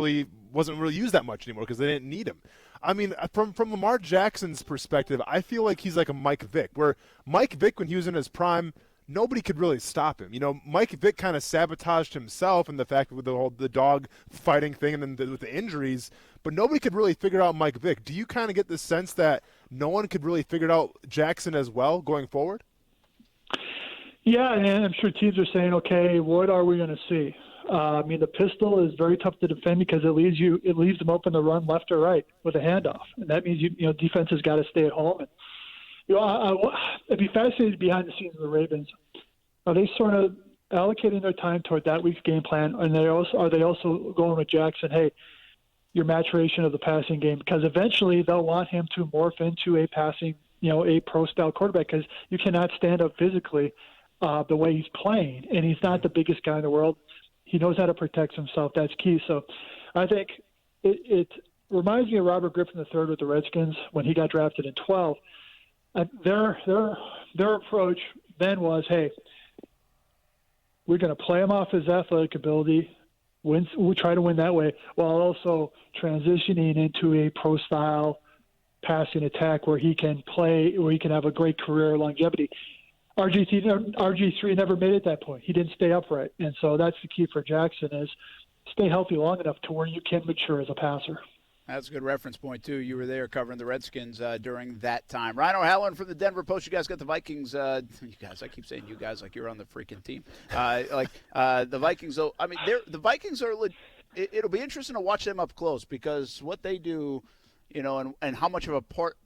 S2: really used that much anymore because they didn't need him. I mean, from Lamar Jackson's perspective, I feel like he's like a Mike Vick, where Mike Vick, when he was in his prime, nobody could really stop him. Mike Vick kind of sabotaged himself in the fact with the dog fighting thing and then with the injuries, but nobody could really figure out Mike Vick. Do you kind of get the sense that no one could really figure out Jackson as well going forward?
S10: Yeah, and I'm sure teams are saying, okay, what are we going to see? The pistol is very tough to defend because it leaves them open to run left or right with a handoff, and that means defense has got to stay at home. And I'd be fascinated behind the scenes of the Ravens. Are they sort of allocating their time toward that week's game plan, and are they also going with Jackson? Hey, your maturation of the passing game, because eventually they'll want him to morph into a passing, a pro-style quarterback, because you cannot stand up physically the way he's playing, and he's not the biggest guy in the world. He knows how to protect himself. That's key. So I think it reminds me of Robert Griffin III with the Redskins when he got drafted in 12. Their approach then was, hey, we're going to play him off his athletic ability. We'll try to win that way while also transitioning into a pro-style passing attack where he can play, where he can have a great career longevity. RG3 never made it that point. He didn't stay upright. And so that's the key for Jackson is stay healthy long enough to where you can mature as a passer.
S1: That's a good reference point, too. You were there covering the Redskins during that time. Ryan O'Halloran from the Denver Post. You guys got the Vikings. I keep saying you guys like you're on the freaking team. The Vikings, though, the Vikings are it'll be interesting to watch them up close because what they do, and how much of a part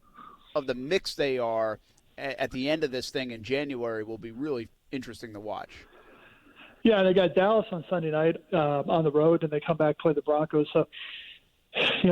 S1: of the mix they are at the end of this thing in January will be really interesting to watch.
S10: Yeah, they got Dallas on Sunday night on the road, and they come back play the Broncos. So,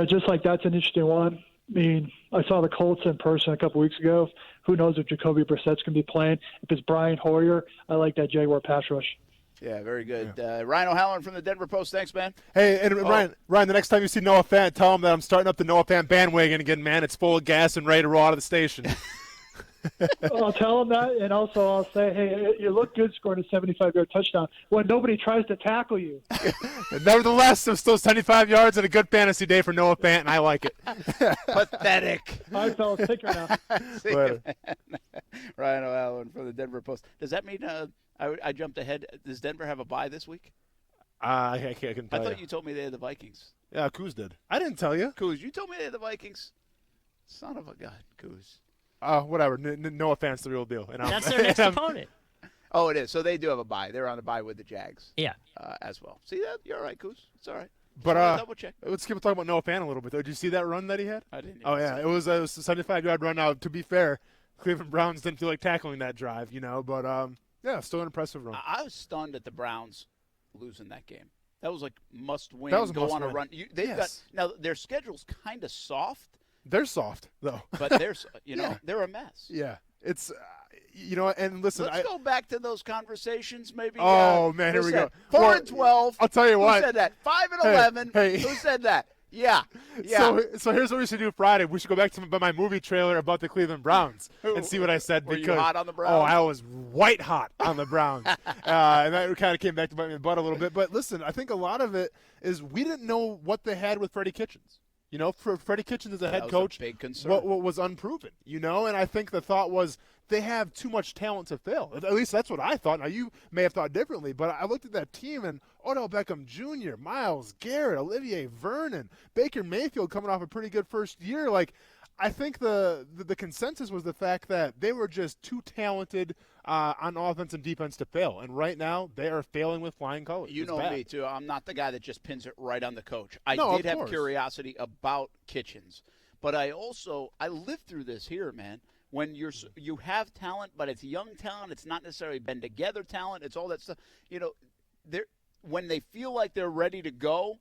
S10: just like that's an interesting one. I saw the Colts in person a couple weeks ago. Who knows if Jacoby Brissett's going to be playing? If it's Brian Hoyer, I like that Jaguar pass rush.
S1: Yeah, very good. Yeah. Ryan O'Halloran from the Denver Post. Thanks, man.
S2: Hey, and Ryan, the next time you see Noah Fant, tell him that I'm starting up the Noah Fant bandwagon again, man. It's full of gas and ready to roll out of the station.
S10: I'll tell him that, and also I'll say, hey, you look good scoring a 75-yard touchdown when nobody tries to tackle you.
S2: Nevertheless, there's still 75 yards and a good fantasy day for Noah Fant, and I like it.
S1: Pathetic.
S10: All right, fellas, take care now.
S1: Ryan O'Halloran from the Denver Post. Does that mean I jumped ahead? Does Denver have a bye this week?
S2: I can tell you.
S1: I thought you told me they had the Vikings.
S2: Yeah, Kuz did. I didn't tell you.
S1: Kuz, you told me they had the Vikings. Son of a gun, Kuz.
S2: Whatever. Noah Fant's the real deal. And
S11: that's their next opponent.
S1: Oh, it is. So they do have a bye. They're on a bye with the Jags.
S11: Yeah.
S1: As well. See that? You're all right, Kuz. It's all right.
S2: But
S1: double check.
S2: Let's keep talking about Noah Fant a little bit. Did you see that run that he had?
S1: I didn't.
S2: Oh yeah, it was a 75-yard run. Now, to be fair, Cleveland Browns didn't feel like tackling that drive, But yeah, still an impressive run.
S1: I was stunned at the Browns losing that game. That was like must win.
S2: That was
S1: go on a run. They've got now their schedule's kind of soft.
S2: They're soft though.
S1: But they're a mess.
S2: Yeah, it's and listen.
S1: Let's go back to those conversations. Maybe.
S2: Oh man, here we go.
S1: 4-12.
S2: I'll tell you what.
S1: Who said that? 5-11.
S2: Hey.
S1: Who said that? Yeah.
S2: So here's what we should do Friday. We should go back to my movie trailer about the Cleveland Browns and see what I said.
S1: Were you hot on the Browns?
S2: Oh, I was white hot on the Browns. And that kind of came back to bite me in the butt a little bit. But listen, I think a lot of it is we didn't know what they had with Freddie Kitchens. For Freddie Kitchens as a head coach,
S1: a big concern.
S2: What was unproven, and I think the thought was they have too much talent to fail. At least that's what I thought. Now, you may have thought differently, but I looked at that team, and Odell Beckham Jr., Myles Garrett, Olivier Vernon, Baker Mayfield coming off a pretty good first year. I think the consensus was the fact that they were just too talented on offense and defense to fail. And right now, they are failing with flying colors.
S1: You know me, too. I'm not the guy that just pins it right on the coach. I
S2: did
S1: have curiosity about Kitchens. But I lived through this here, man. When you have talent, but it's young talent. It's not necessarily been together talent. It's all that stuff. When they feel like they're ready to go,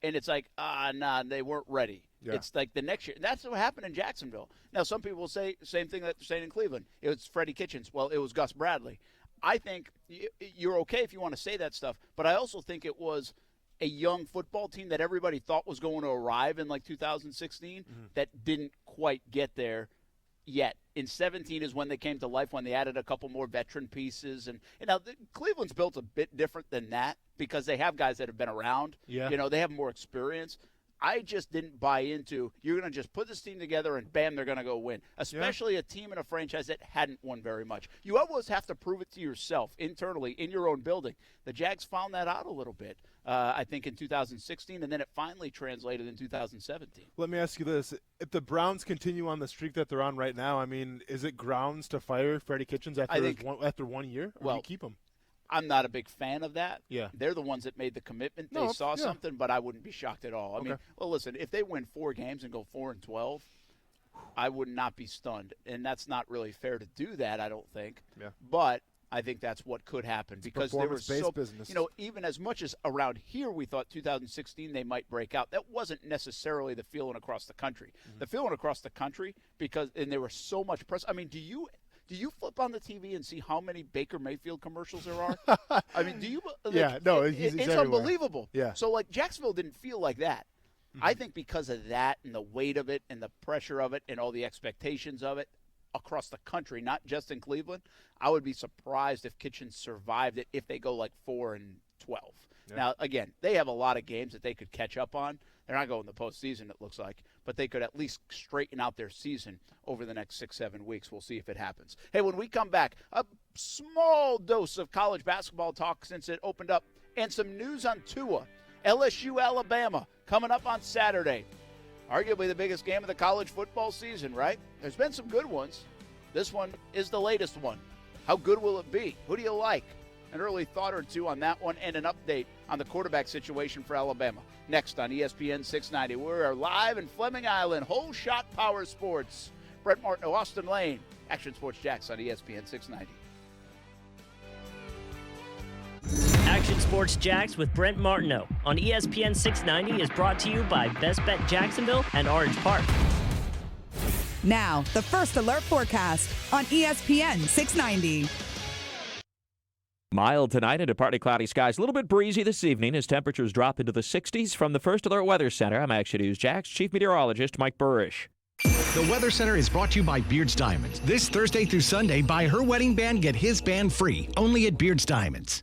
S1: and it's like, nah, they weren't ready.
S2: Yeah.
S1: It's like the next year. That's what happened in Jacksonville. Now, some people will say same thing that they're saying in Cleveland. It was Freddie Kitchens. Well, it was Gus Bradley. I think you're okay if you want to say that stuff, but I also think it was a young football team that everybody thought was going to arrive in like 2016 that didn't quite get there yet. In 17 is when they came to life, when they added a couple more veteran pieces. And now Cleveland's built a bit different than that because they have guys that have been around.
S2: Yeah.
S1: You know, they have more experience. I just didn't buy into you're going to just put this team together and, bam, they're going to go win, especially a team and a franchise that hadn't won very much. You always have to prove it to yourself internally in your own building. The Jags found that out a little bit, I think, in 2016, and then it finally translated in 2017.
S2: Let me ask you this. If the Browns continue on the streak that they're on right now, I mean, is it grounds to fire Freddie Kitchens after 1 year? Or do you keep him?
S1: I'm not a big fan of that.
S2: Yeah.
S1: They're the ones that made the commitment. They saw something, but I wouldn't be shocked at all. I mean, well, listen, if they win 4 games and go 4-12, I would not be stunned. And that's not really fair to do that, I don't think.
S2: Yeah.
S1: But I think that's what could happen because they were so,
S2: business.
S1: you know, even as much as around here we thought 2016 they might break out, that wasn't necessarily the feeling across the country. The feeling across the country, and there was so much press. I mean, do you flip on the TV and see how many Baker Mayfield commercials there are? I mean, do you? Like,
S2: he's
S1: it's unbelievable.
S2: Yeah.
S1: So, like, Jacksonville didn't feel like that. I think because of that and the weight of it and the pressure of it and all the expectations of it across the country, not just in Cleveland, I would be surprised if Kitchens survived it if they go like 4-12. Yeah. Now, again, they have a lot of games that they could catch up on. They're not going to the postseason, it looks like, but they could at least straighten out their season over the next 6-7 weeks. We'll see if it happens. Hey, when we come back, a small dose of college basketball talk since it opened up, and some news on Tua, LSU, Alabama, coming up on Saturday. Arguably the biggest game of the college football season, right? There's been some good ones. This one is the latest one. How good will it be? Who do you like? An early thought or two on that one and an update on the quarterback situation for Alabama. Next on ESPN 690. We're live in Fleming Island, Whole Shot Power Sports. Brett Martineau, Austin Lane, Action Sports Jax on ESPN 690.
S11: Action Sports Jax with Brent Martineau on ESPN 690 is brought to you by Best Bet Jacksonville and Orange Park.
S32: Now, the First Alert forecast on ESPN 690.
S12: Mild tonight into partly cloudy skies. A little bit breezy this evening as temperatures drop into the 60s. From the First Alert Weather Center, I'm Action News Jax Chief Meteorologist Mike Burrish.
S3: The Weather Center is brought to you by Beards Diamonds. This Thursday through Sunday, buy her wedding band, get his band free. Only at Beards Diamonds.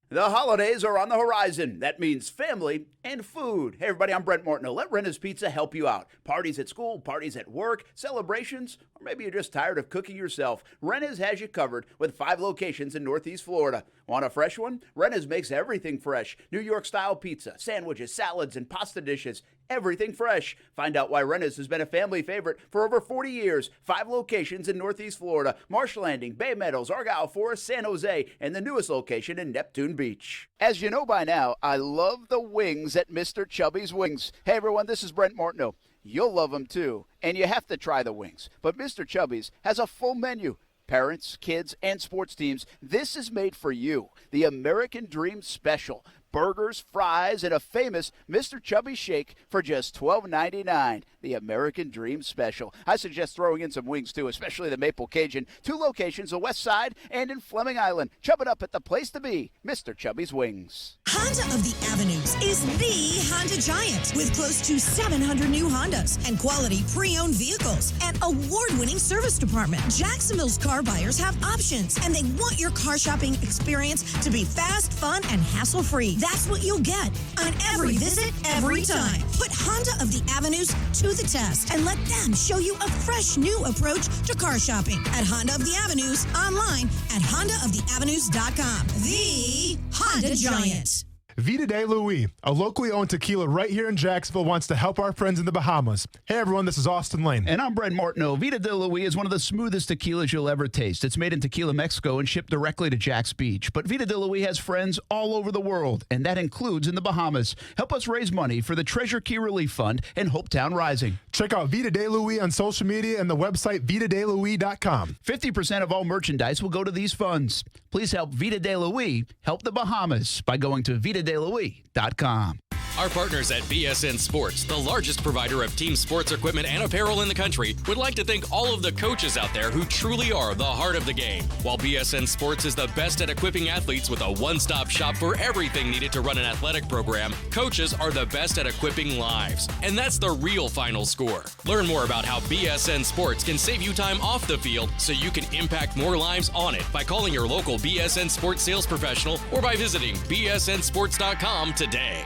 S1: The holidays are on the horizon. That means family and food. Hey, everybody, I'm Brent Martineau. Let Renna's Pizza help you out. Parties at school, parties at work, celebrations, or maybe you're just tired of cooking yourself. Renna's has you covered with 5 locations in Northeast Florida. Want a fresh one? Renna's makes everything fresh. New York-style pizza, sandwiches, salads, and pasta dishes. Everything fresh. Find out why Renna's has been a family favorite for over 40 years. 5 locations in Northeast Florida. Marsh Landing, Bay Meadows, Argyle Forest, San Jose, and the newest location in Neptune Beach. As you know by now, I love the wings at Mr. Chubby's Wings. Hey everyone, this is Brent Martineau. You'll love them too, and you have to try the wings. But Mr. Chubby's has a full menu. Parents, kids, and sports teams, this is made for you. The American Dream Special. Burgers, fries, and a famous Mr. Chubby shake for just $12.99. The American Dream Special. I suggest throwing in some wings, too, especially the Maple Cajun. 2 locations, the West Side and in Fleming Island. Chub it up at the place to be, Mr. Chubby's Wings.
S21: Honda of the Avenues is the Honda Giant with close to 700 new Hondas and quality pre-owned vehicles and award-winning service department. Jacksonville's car buyers have options, and they want your car shopping experience to be fast, fun, and hassle-free. That's what you'll get on every visit, every time. Put Honda of the Avenues to the test and let them show you a fresh new approach to car shopping at Honda of the Avenues, online at HondaoftheAvenues.com. The Honda Giant.
S2: Vida de Louis, a locally owned tequila right here in Jacksonville, wants to help our friends in the Bahamas. Hey, everyone, this is Austin Lane.
S1: And I'm Brent Martineau. Vida de Louis is one of the smoothest tequilas you'll ever taste. It's made in Tequila, Mexico, and shipped directly to Jax Beach. But Vida de Louis has friends all over the world, and that includes in the Bahamas. Help us raise money for the Treasure Key Relief Fund and Hopetown Rising.
S2: Check out Vida de Louis on social media and the website VitaDeLouis.com.
S1: 50% of all merchandise will go to these funds. Please help Vida de Louis help the Bahamas by going to VitaDeLouis.com.
S7: Our partners at BSN Sports, the largest provider of team sports equipment and apparel in the country, would like to thank all of the coaches out there who truly are the heart of the game. While BSN Sports is the best at equipping athletes with a one-stop shop for everything needed to run an athletic program, coaches are the best at equipping lives. And that's the real final score. Learn more about how BSN Sports can save you time off the field so you can impact more lives on it by calling your local BSN Sports sales professional or by visiting bsnsports.com today.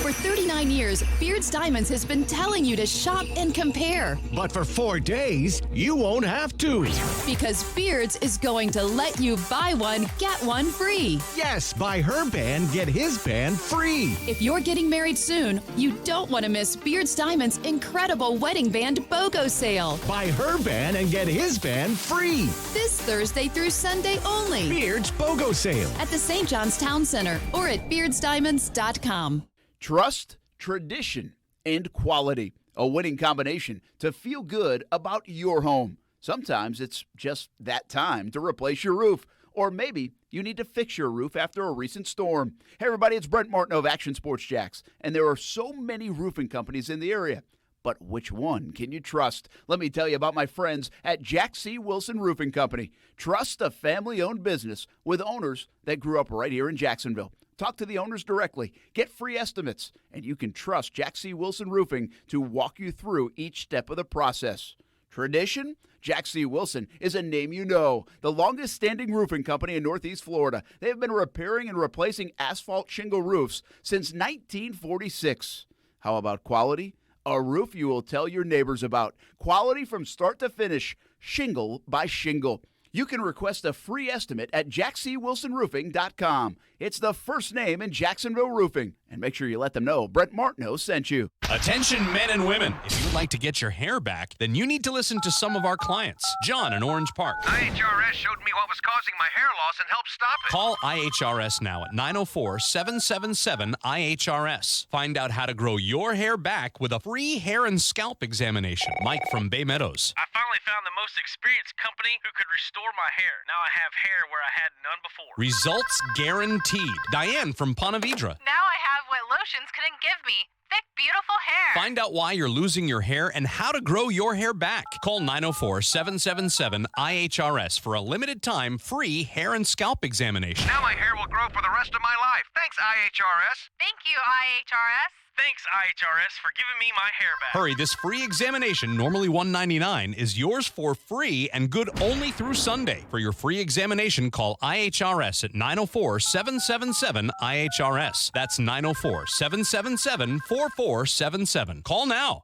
S14: For 39 years, Beard's Diamonds has been telling you to shop and compare.
S3: But for 4 days, you won't have to.
S14: Because Beard's is going to let you buy one, get one free.
S3: Yes, buy her band, get his band free.
S14: If you're getting married soon, you don't want to miss Beard's Diamonds' incredible wedding band BOGO sale.
S3: Buy her band and get his band free.
S14: This Thursday through Sunday only.
S3: Beard's BOGO sale.
S14: At the St. John's Town Center or at beardsdiamonds.com.
S1: Trust, tradition, and quality. A winning combination to feel good about your home. Sometimes it's just that time to replace your roof. Or maybe you need to fix your roof after a recent storm. Hey, everybody, it's Brent Martineau of Action Sports Jacks. And there are so many roofing companies in the area. But which one can you trust? Let me tell you about my friends at Jack C. Wilson Roofing Company. Trust a family-owned business with owners that grew up right here in Jacksonville. Talk to the owners directly. Get free estimates. And you can trust Jack C. Wilson Roofing to walk you through each step of the process. Tradition? Jack C. Wilson is a name you know. The longest-standing roofing company in Northeast Florida. They have been repairing and replacing asphalt shingle roofs since 1946. How about quality? A roof you will tell your neighbors about. Quality from start to finish, shingle by shingle. You can request a free estimate at jackcwilsonroofing.com. It's the first name in Jacksonville roofing. And make sure you let them know Brent Martineau sent you.
S15: Attention men and women. If you'd like to get your hair back, then you need to listen to some of our clients. John in Orange Park.
S16: IHRS showed me what was causing my hair loss and helped stop it.
S15: Call IHRS now at 904-777-IHRS. Find out how to grow your hair back with a free hair and scalp examination. Mike from Bay Meadows.
S16: I finally found the most experienced company who could restore my hair. Now I have hair where I had none before.
S15: Results guaranteed. Diane from Ponte Vedra.
S17: Now I have what lotions couldn't give me. Thick, beautiful hair.
S15: Find out why you're losing your hair and how to grow your hair back. Call 904-777-IHRS for a limited time free hair and scalp examination.
S16: Now my hair will grow for the rest of my life. Thanks, IHRS.
S17: Thank you, IHRS.
S16: Thanks, IHRS, for giving me my hair back.
S15: Hurry, this free examination, normally $199, is yours for free and good only through Sunday. For your free examination, call IHRS at 904-777-IHRS. That's 904-777-4477. Call now.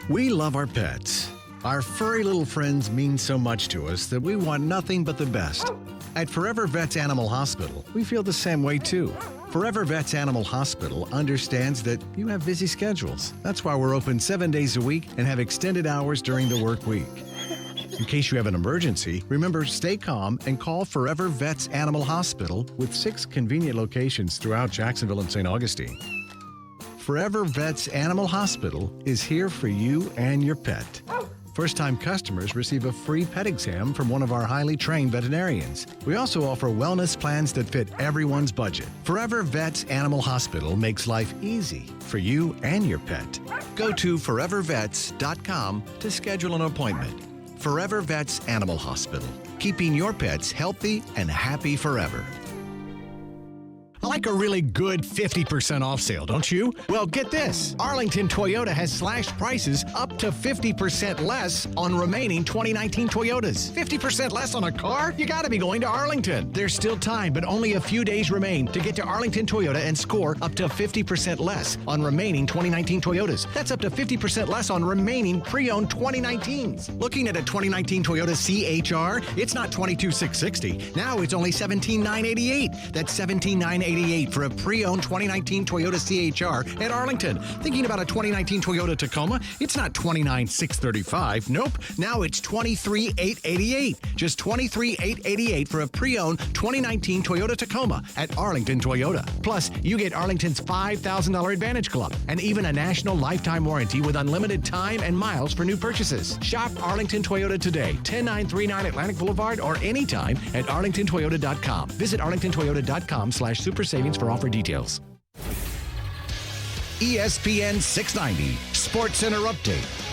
S3: We love our pets. Our furry little friends mean so much to us that we want nothing but the best. At Forever Vets Animal Hospital, we feel the same way too. Forever Vets Animal Hospital understands that you have busy schedules. That's why we're open 7 days a week and have extended hours during the work week. In case you have an emergency, remember, stay calm and call Forever Vets Animal Hospital with 6 convenient locations throughout Jacksonville and St. Augustine. Forever Vets Animal Hospital is here for you and your pet. First-time customers receive a free pet exam from one of our highly trained veterinarians. We also offer wellness plans that fit everyone's budget. Forever Vets Animal Hospital makes life easy for you and your pet. Go to forevervets.com to schedule an appointment. Forever Vets Animal Hospital, keeping your pets healthy and happy forever. I like a really good 50% off sale, don't you? Well, get this. Arlington Toyota has slashed prices up to 50% less on remaining 2019 Toyotas. 50% less on a car? You gotta be going to Arlington. There's still time, but only a few days remain to get to Arlington Toyota and score up to 50% less on remaining 2019 Toyotas. That's up to 50% less on remaining pre-owned 2019s. Looking at a 2019 Toyota CHR, it's not $22,660. Now it's only $17,988. That's $17,988 for a pre-owned 2019 Toyota CHR at Arlington. Thinking about a 2019 Toyota Tacoma? It's not $29,635. Nope. Now it's $23,888. Just $23,888 for a pre-owned 2019 Toyota Tacoma at Arlington Toyota. Plus, you get Arlington's $5,000 Advantage Club and even a national lifetime warranty with unlimited time and miles for new purchases. Shop Arlington Toyota today, 10939 Atlantic Boulevard, or anytime at arlingtontoyota.com. Visit arlingtontoyota.com/super savings for offer details. ESPN 690 Sports Center Update.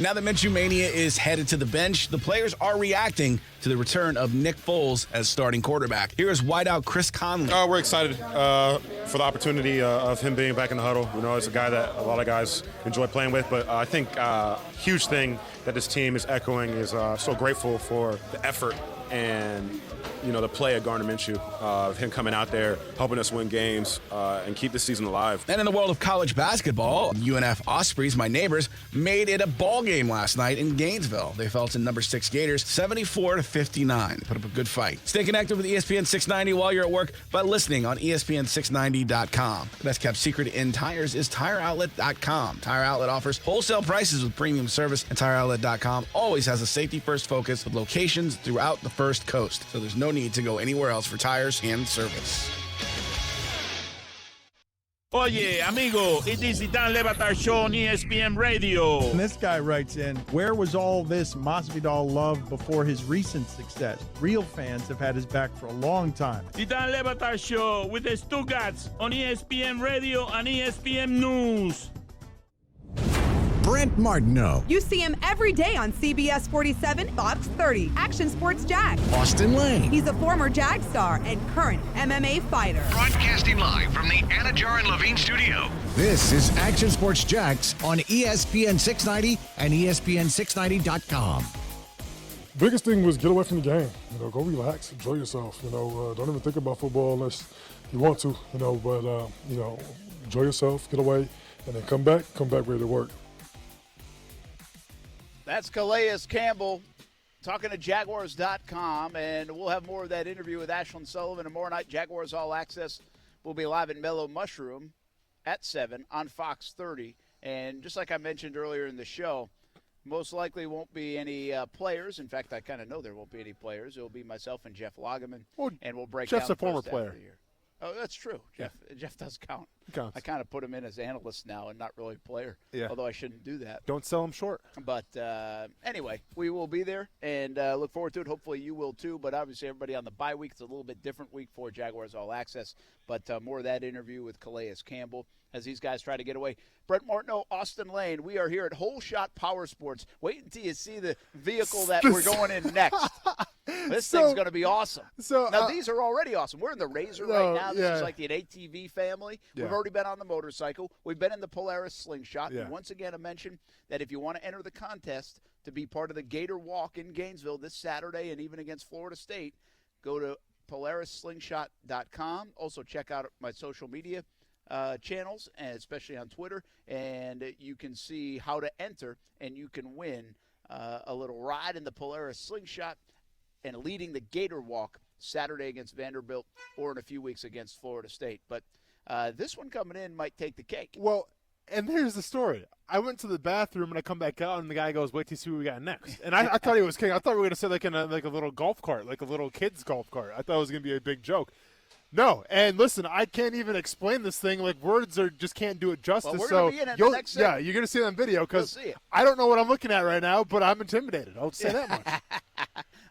S8: Now that Minshew Mania is headed to the bench, the players are reacting to the return of Nick Foles as starting quarterback. Here is wideout Chris Conley.
S13: We're excited for the opportunity of him being back in the huddle. You know, it's a guy that a lot of guys enjoy playing with, but I think huge thing that this team is echoing is so grateful for the effort and, you know, the play of Gardner Minshew, him coming out there, helping us win games and keep the season alive.
S8: And in the world of college basketball, UNF Ospreys, my neighbors, made it a ball game last night in Gainesville. They fell to number 6 Gators 74-59. Put up a good fight. Stay connected with ESPN 690 while you're at work by listening on ESPN690.com. The best kept secret in tires is TireOutlet.com. Tire Outlet offers wholesale prices with premium service, and TireOutlet.com always has a safety-first focus with locations throughout the First Coast, so there's no need to go anywhere else for tires and service.
S18: Oye, amigo, it is the Dan Le Batard Show on ESPN Radio.
S19: And this guy writes in, where was all this Masvidal love before his recent success? Real fans have had his back for a long time.
S18: The Dan Le Batard Show with the Stugatz on ESPN Radio and ESPN News.
S3: Brent Martineau.
S32: You see him every day on CBS 47, Fox 30, Action Sports Jax.
S3: Austin Lane.
S32: He's a former Jag star and current MMA fighter.
S20: Broadcasting live from the Anajar and Levine studio.
S3: This is Action Sports Jax on ESPN 690 and ESPN690.com.
S25: Biggest thing was get away from the game. You know, go relax, enjoy yourself. You know, don't even think about football unless you want to. You know, but you know, enjoy yourself, get away, and then come back ready to work.
S1: That's Calais Campbell talking to Jaguars.com, and we'll have more of that interview with Ashlyn Sullivan tomorrow night. Jaguars All Access will be live at Mellow Mushroom at 7 on Fox 30. And just like I mentioned earlier in the show, most likely won't be any players. In fact, I kind of know there won't be any players. It will be myself and Jeff Lageman, and we'll break
S2: Jeff's
S1: down
S2: a former
S1: first half of
S2: player.
S1: the year. Oh, that's true. Jeff does count.
S2: He counts.
S1: I kind of put him in as analyst now and not really player, although I shouldn't do that.
S2: Don't sell him short.
S1: But anyway, we will be there and look forward to it. Hopefully you will too. But obviously everybody on the bye week, it's a little bit different week for Jaguars All Access. But more of that interview with Calais Campbell as these guys try to get away. Brent Martineau, Austin Lane, we are here at Whole Shot Power Sports. Wait until you see the vehicle that we're going in next. This thing's going to be awesome. Now, these are already awesome. We're in the Razor right now. This is like the ATV family.
S2: Yeah.
S1: We've already been on the motorcycle. We've been in the Polaris Slingshot.
S2: Yeah.
S1: And once again, I mentioned that if you want to enter the contest to be part of the Gator Walk in Gainesville this Saturday and even against Florida State, go to PolarisSlingshot.com. Also, check out my social media channels, and especially on Twitter, and you can see how to enter, and you can win a little ride in the Polaris Slingshot and leading the Gator Walk Saturday against Vanderbilt or in a few weeks against Florida State. But this one coming in might take the cake.
S2: Well, and here's the story. I went to the bathroom and I come back out and the guy goes, "Wait till you see what we got next." And I thought he was kidding. I thought we were going to say like a little golf cart, like a little kid's golf cart. I thought it was going to be a big joke. No, and listen, I can't even explain this thing. Like words just can't do it justice.
S1: Well, we're
S2: so
S1: gonna be in it the next segment.
S2: you're gonna see it on video because
S1: You'll see it.
S2: I don't know what I'm looking at right now, but I'm intimidated. I'll say that much.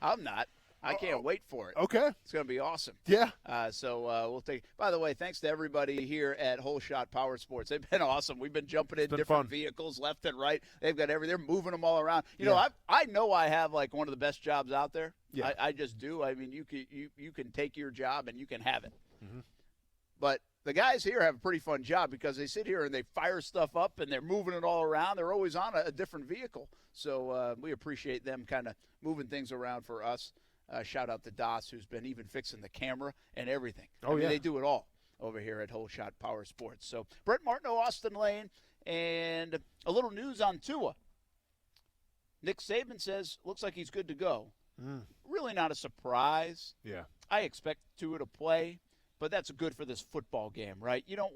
S1: I'm not. I can't wait for it.
S2: Okay.
S1: It's going to be awesome.
S2: Yeah.
S1: So we'll take – by the way, thanks to everybody here at Whole Shot Power Sports. They've been awesome. We've been jumping in different vehicles left and right. They've got they're moving them all around. You know, I know I have, like, one of the best jobs out there.
S2: Yeah.
S1: I just do. I mean, you can take your job and you can have it.
S2: Mm-hmm.
S1: But the guys here have a pretty fun job because they sit here and they fire stuff up and they're moving it all around. They're always on a different vehicle. So we appreciate them kind of moving things around for us. Shout out to Das, who's been even fixing the camera and everything. I mean, they do it all over here at Whole Shot Power Sports. So Brent Martineau, Austin Lane, and a little news on Tua. Nick Saban says looks like he's good to go. Really not a surprise.
S2: Yeah.
S1: I expect Tua to play, but that's good for this football game, right? You don't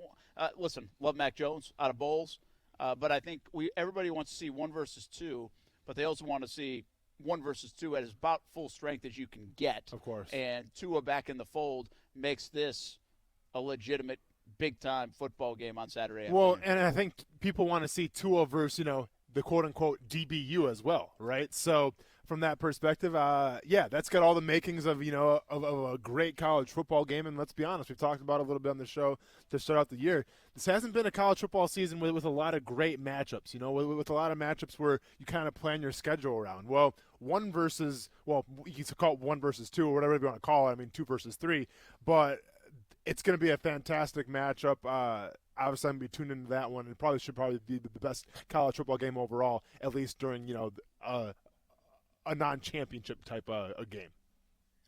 S1: listen. Love Mac Jones out of Bowles, but I think everybody wants to see 1 versus 2, but they also want to see 1 versus 2 at about full strength as you can get.
S2: Of course.
S1: And Tua back in the fold makes this a legitimate big-time football game on Saturday afternoon.
S2: Well, and I think people want to see Tua versus, the quote-unquote DBU as well, right? So from that perspective, that's got all the makings of of a great college football game. And let's be honest, we've talked about it a little bit on the show to start out the year. This hasn't been a college football season with a lot of great matchups. With a lot of matchups where you kind of plan your schedule around. Well, you can call it 1 versus 2 or whatever you want to call it. I mean, 2 versus 3, but it's going to be a fantastic matchup. Obviously, I'm going to be tuned into that one. It should probably be the best college football game overall, at least during a non-championship type a game.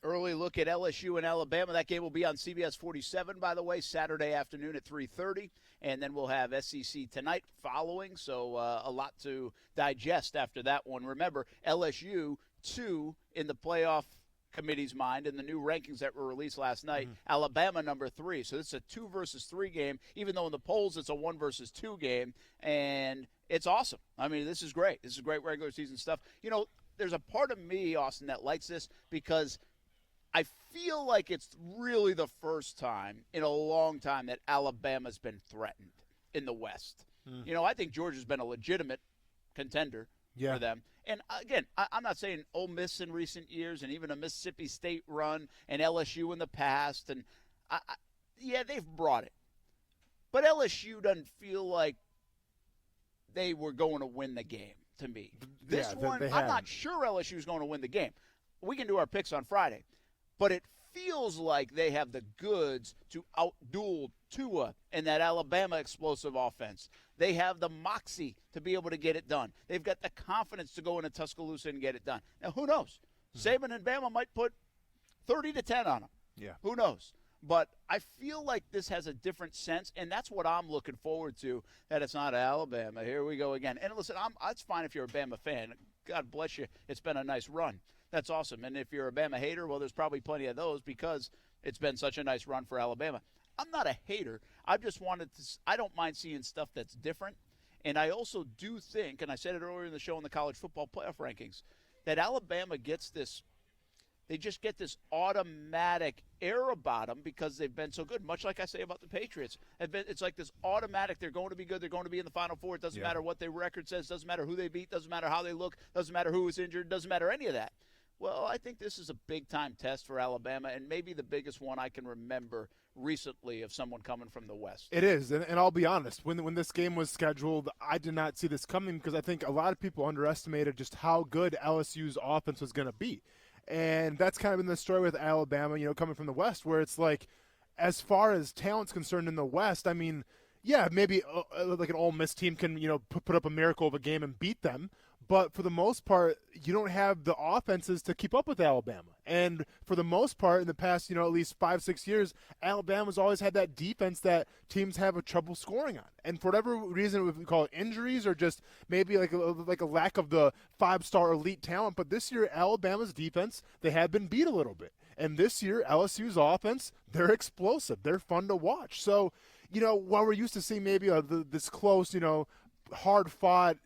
S1: Early look at LSU and Alabama. That game will be on CBS 47, by the way, Saturday afternoon at 3:30. And then we'll have SEC tonight following, so a lot to digest after that one. Remember, LSU 2 in the playoff committee's mind in the new rankings that were released last night. Alabama number 3. So this is a 2 versus 3 game, even though in the polls it's a 1 versus 2 game. And it's awesome. I mean, this is great. This is great regular season stuff. There's a part of me, Austin, that likes this because I feel like it's really the first time in a long time that Alabama's been threatened in the West. I think Georgia's been a legitimate contender for them. And, again, I'm not saying Ole Miss in recent years and even a Mississippi State run and LSU in the past. And, they've brought it. But LSU doesn't feel like they were going to win the game to me. This one, I'm not sure LSU is going to win the game. We can do our picks on Friday. But it feels like they have the goods to out-duel Tua and that Alabama explosive offense. They have the moxie to be able to get it done. They've got the confidence to go into Tuscaloosa and get it done. Now, who knows? Saban and Bama might put 30-10 on them. Yeah. Who knows? But I feel like this has a different sense, and that's what I'm looking forward to, that it's not Alabama. Here we go again. And listen, that's fine if you're a Bama fan. God bless you. It's been a nice run. That's awesome. And if you're a Bama hater, well, there's probably plenty of those because it's been such a nice run for Alabama. I'm not a hater. I just I don't mind seeing stuff that's different. And I also do think, and I said it earlier in the show in the college football playoff rankings, that Alabama gets this. They just get this automatic air about them because they've been so good, much like I say about the Patriots. It's like this automatic, they're going to be good, they're going to be in the Final Four. It doesn't matter what their record says, doesn't matter who they beat, doesn't matter how they look, doesn't matter who is injured, doesn't matter any of that. Well, I think this is a big-time test for Alabama and maybe the biggest one I can remember recently of someone coming from the West.
S2: It is, and I'll be honest. When this game was scheduled, I did not see this coming because I think a lot of people underestimated just how good LSU's offense was going to be. And that's kind of been the story with Alabama, coming from the West, where it's like, as far as talent's concerned in the West, I mean, yeah, maybe like an Ole Miss team can, put up a miracle of a game and beat them. But for the most part, you don't have the offenses to keep up with Alabama. And for the most part, in the past, at least 5-6 years, Alabama's always had that defense that teams have a trouble scoring on. And for whatever reason, we call it injuries or just maybe like a lack of the 5-star elite talent. But this year, Alabama's defense, they have been beat a little bit. And this year, LSU's offense, they're explosive. They're fun to watch. So, while we're used to seeing maybe this close, hard-fought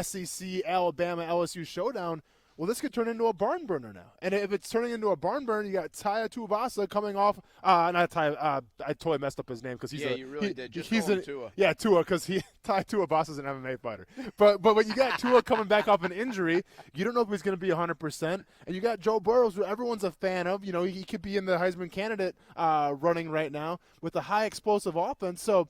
S2: SEC, Alabama, LSU showdown, well, this could turn into a barn burner now. And if it's turning into a barn burner, you got Tua Tagovailoa coming off. Not Tua. I totally messed up his name because he's
S1: you really did. Just
S2: he's
S1: Tua.
S2: Yeah, Tua, because Tua Tagovailoa is an MMA fighter. But when you got Tua coming back off an injury, you don't know if he's going to be 100%. And you got Joe Burrow, who everyone's a fan of. He could be in the Heisman candidate running right now with a high explosive offense. So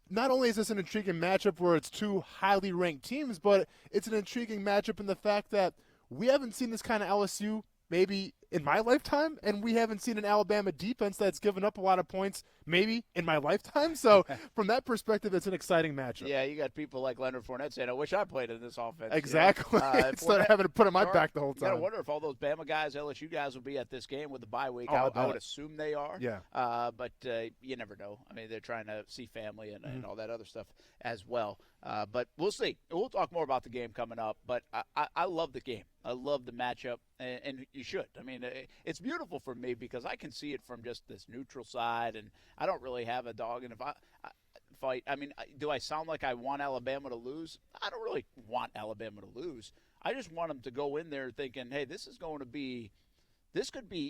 S2: not only is this an intriguing matchup where it's two highly ranked teams, but it's an intriguing matchup in the fact that we haven't seen this kind of LSU maybe in my lifetime, and we haven't seen an Alabama defense that's given up a lot of points maybe in my lifetime. So from that perspective, it's an exciting matchup.
S1: Yeah, you got people like Leonard Fournette saying, I wish I played in this offense.
S2: Exactly. Instead of having to put on my back the whole time.
S1: You got to wonder if all those Bama guys, LSU guys will be at this game with the bye week. I would assume they are.
S2: Yeah.
S1: But you never know. I mean, they're trying to see family and all that other stuff as well. But we'll see. We'll talk more about the game coming up. But I love the game. I love the matchup, and you should. I mean, it's beautiful for me because I can see it from just this neutral side, and I don't really have a dog. And if I fight, I mean, do I sound like I want Alabama to lose? I don't really want Alabama to lose. I just want them to go in there thinking, hey, this could be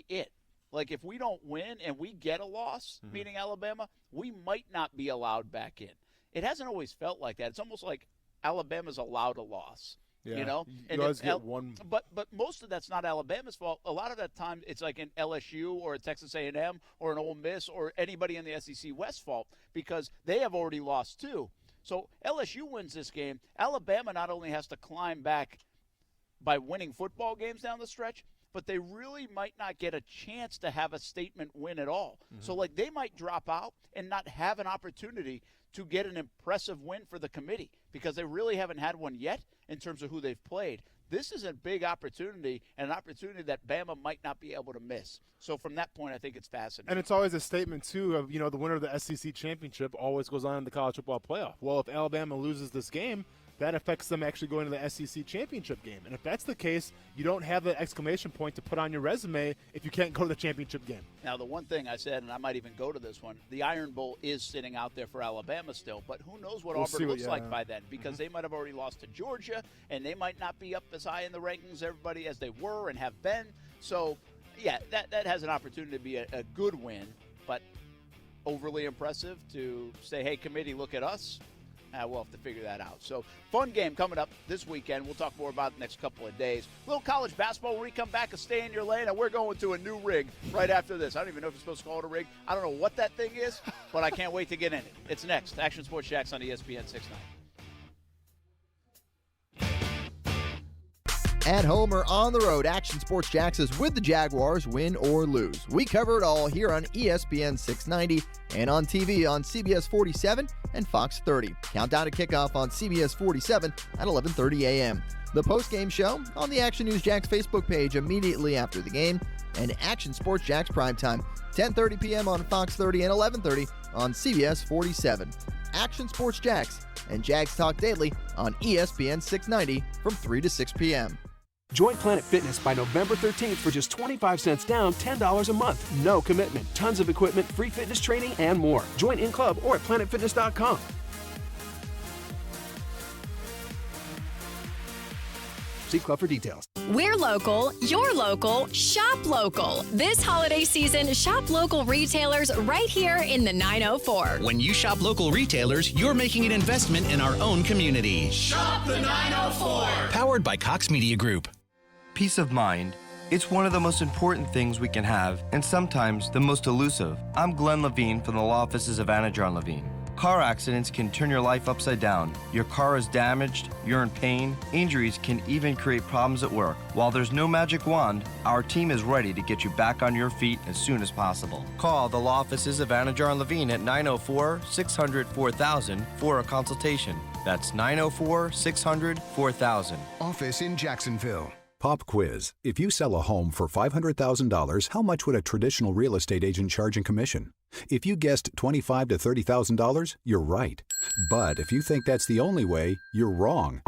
S1: it. Like, if we don't win and we get a loss, meaning Alabama, we might not be allowed back in. It hasn't always felt like that. It's almost like Alabama's allowed a loss.
S2: Yeah.
S1: You know,
S2: you always get one.
S1: But most of that's not Alabama's fault. A lot of that time, it's like an LSU or a Texas A&M or an Ole Miss or anybody in the SEC West fault because they have already lost too. So LSU wins this game. Alabama not only has to climb back by winning football games down the stretch, but they really might not get a chance to have a statement win at all. So, like, they might drop out and not have an opportunity to get an impressive win for the committee because they really haven't had one yet in terms of who they've played. This is a big opportunity and an opportunity that Bama might not be able to miss. So from that point, I think it's fascinating.
S2: And it's always a statement, too, of, the winner of the SEC championship always goes on in the college football playoff. Well, if Alabama loses this game, that affects them actually going to the SEC championship game. And if that's the case, you don't have the exclamation point to put on your resume if you can't go to the championship game.
S1: Now, the one thing I said, and I might even go to this one, the Iron Bowl is sitting out there for Alabama still, but who knows what Auburn looks like by then because they might have already lost to Georgia, and they might not be up as high in the rankings, everybody, as they were and have been. So, yeah, that has an opportunity to be a good win, but overly impressive to say, hey, committee, look at us. We'll have to figure that out. So, fun game coming up this weekend. We'll talk more about it the next couple of days. A little college basketball when we come back, a stay in your lane, and we're going to a new rig right after this. I don't even know if you're supposed to call it a rig. I don't know what that thing is, but I can't wait to get in it. It's next. Action Sports Jacks on ESPN690.
S4: At home or on the road, Action Sports Jacks is with the Jaguars, win or lose. We cover it all here on ESPN 690 and on TV on CBS 47 and Fox 30. Countdown to kickoff on CBS 47 at 11:30 a.m. The post-game show on the Action News Jacks Facebook page immediately after the game, and Action Sports Jacks primetime, 10:30 p.m. on Fox 30 and 11:30 on CBS 47. Action Sports Jacks and Jags Talk Daily on ESPN 690 from 3 to 6 p.m.
S5: Join Planet Fitness by November 13th for just 25 cents down, $10 a month. No commitment. Tons of equipment, free fitness training, and more. Join in club or at planetfitness.com. See club for details.
S14: We're local, you're local, shop local. This holiday season, shop local retailers right here in the 904.
S7: When you shop local retailers, you're making an investment in our own community.
S9: Shop the 904.
S7: Powered by Cox Media Group.
S22: Peace of mind. It's one of the most important things we can have, and sometimes the most elusive. I'm Glenn Levine from the law offices of Anajar and Levine. Car accidents can turn your life upside down. Your car is damaged, you're in pain, injuries can even create problems at work. While there's no magic wand, our team is ready to get you back on your feet as soon as possible. Call the law offices of Anajar and Levine at 904-600-4000 for a consultation. That's 904-600-4000.
S3: Office in Jacksonville. Pop quiz. If you sell a home for $500,000, how much would a traditional real estate agent charge in commission? If you guessed $25,000 to $30,000, you're right. But if you think that's the only way, you're wrong.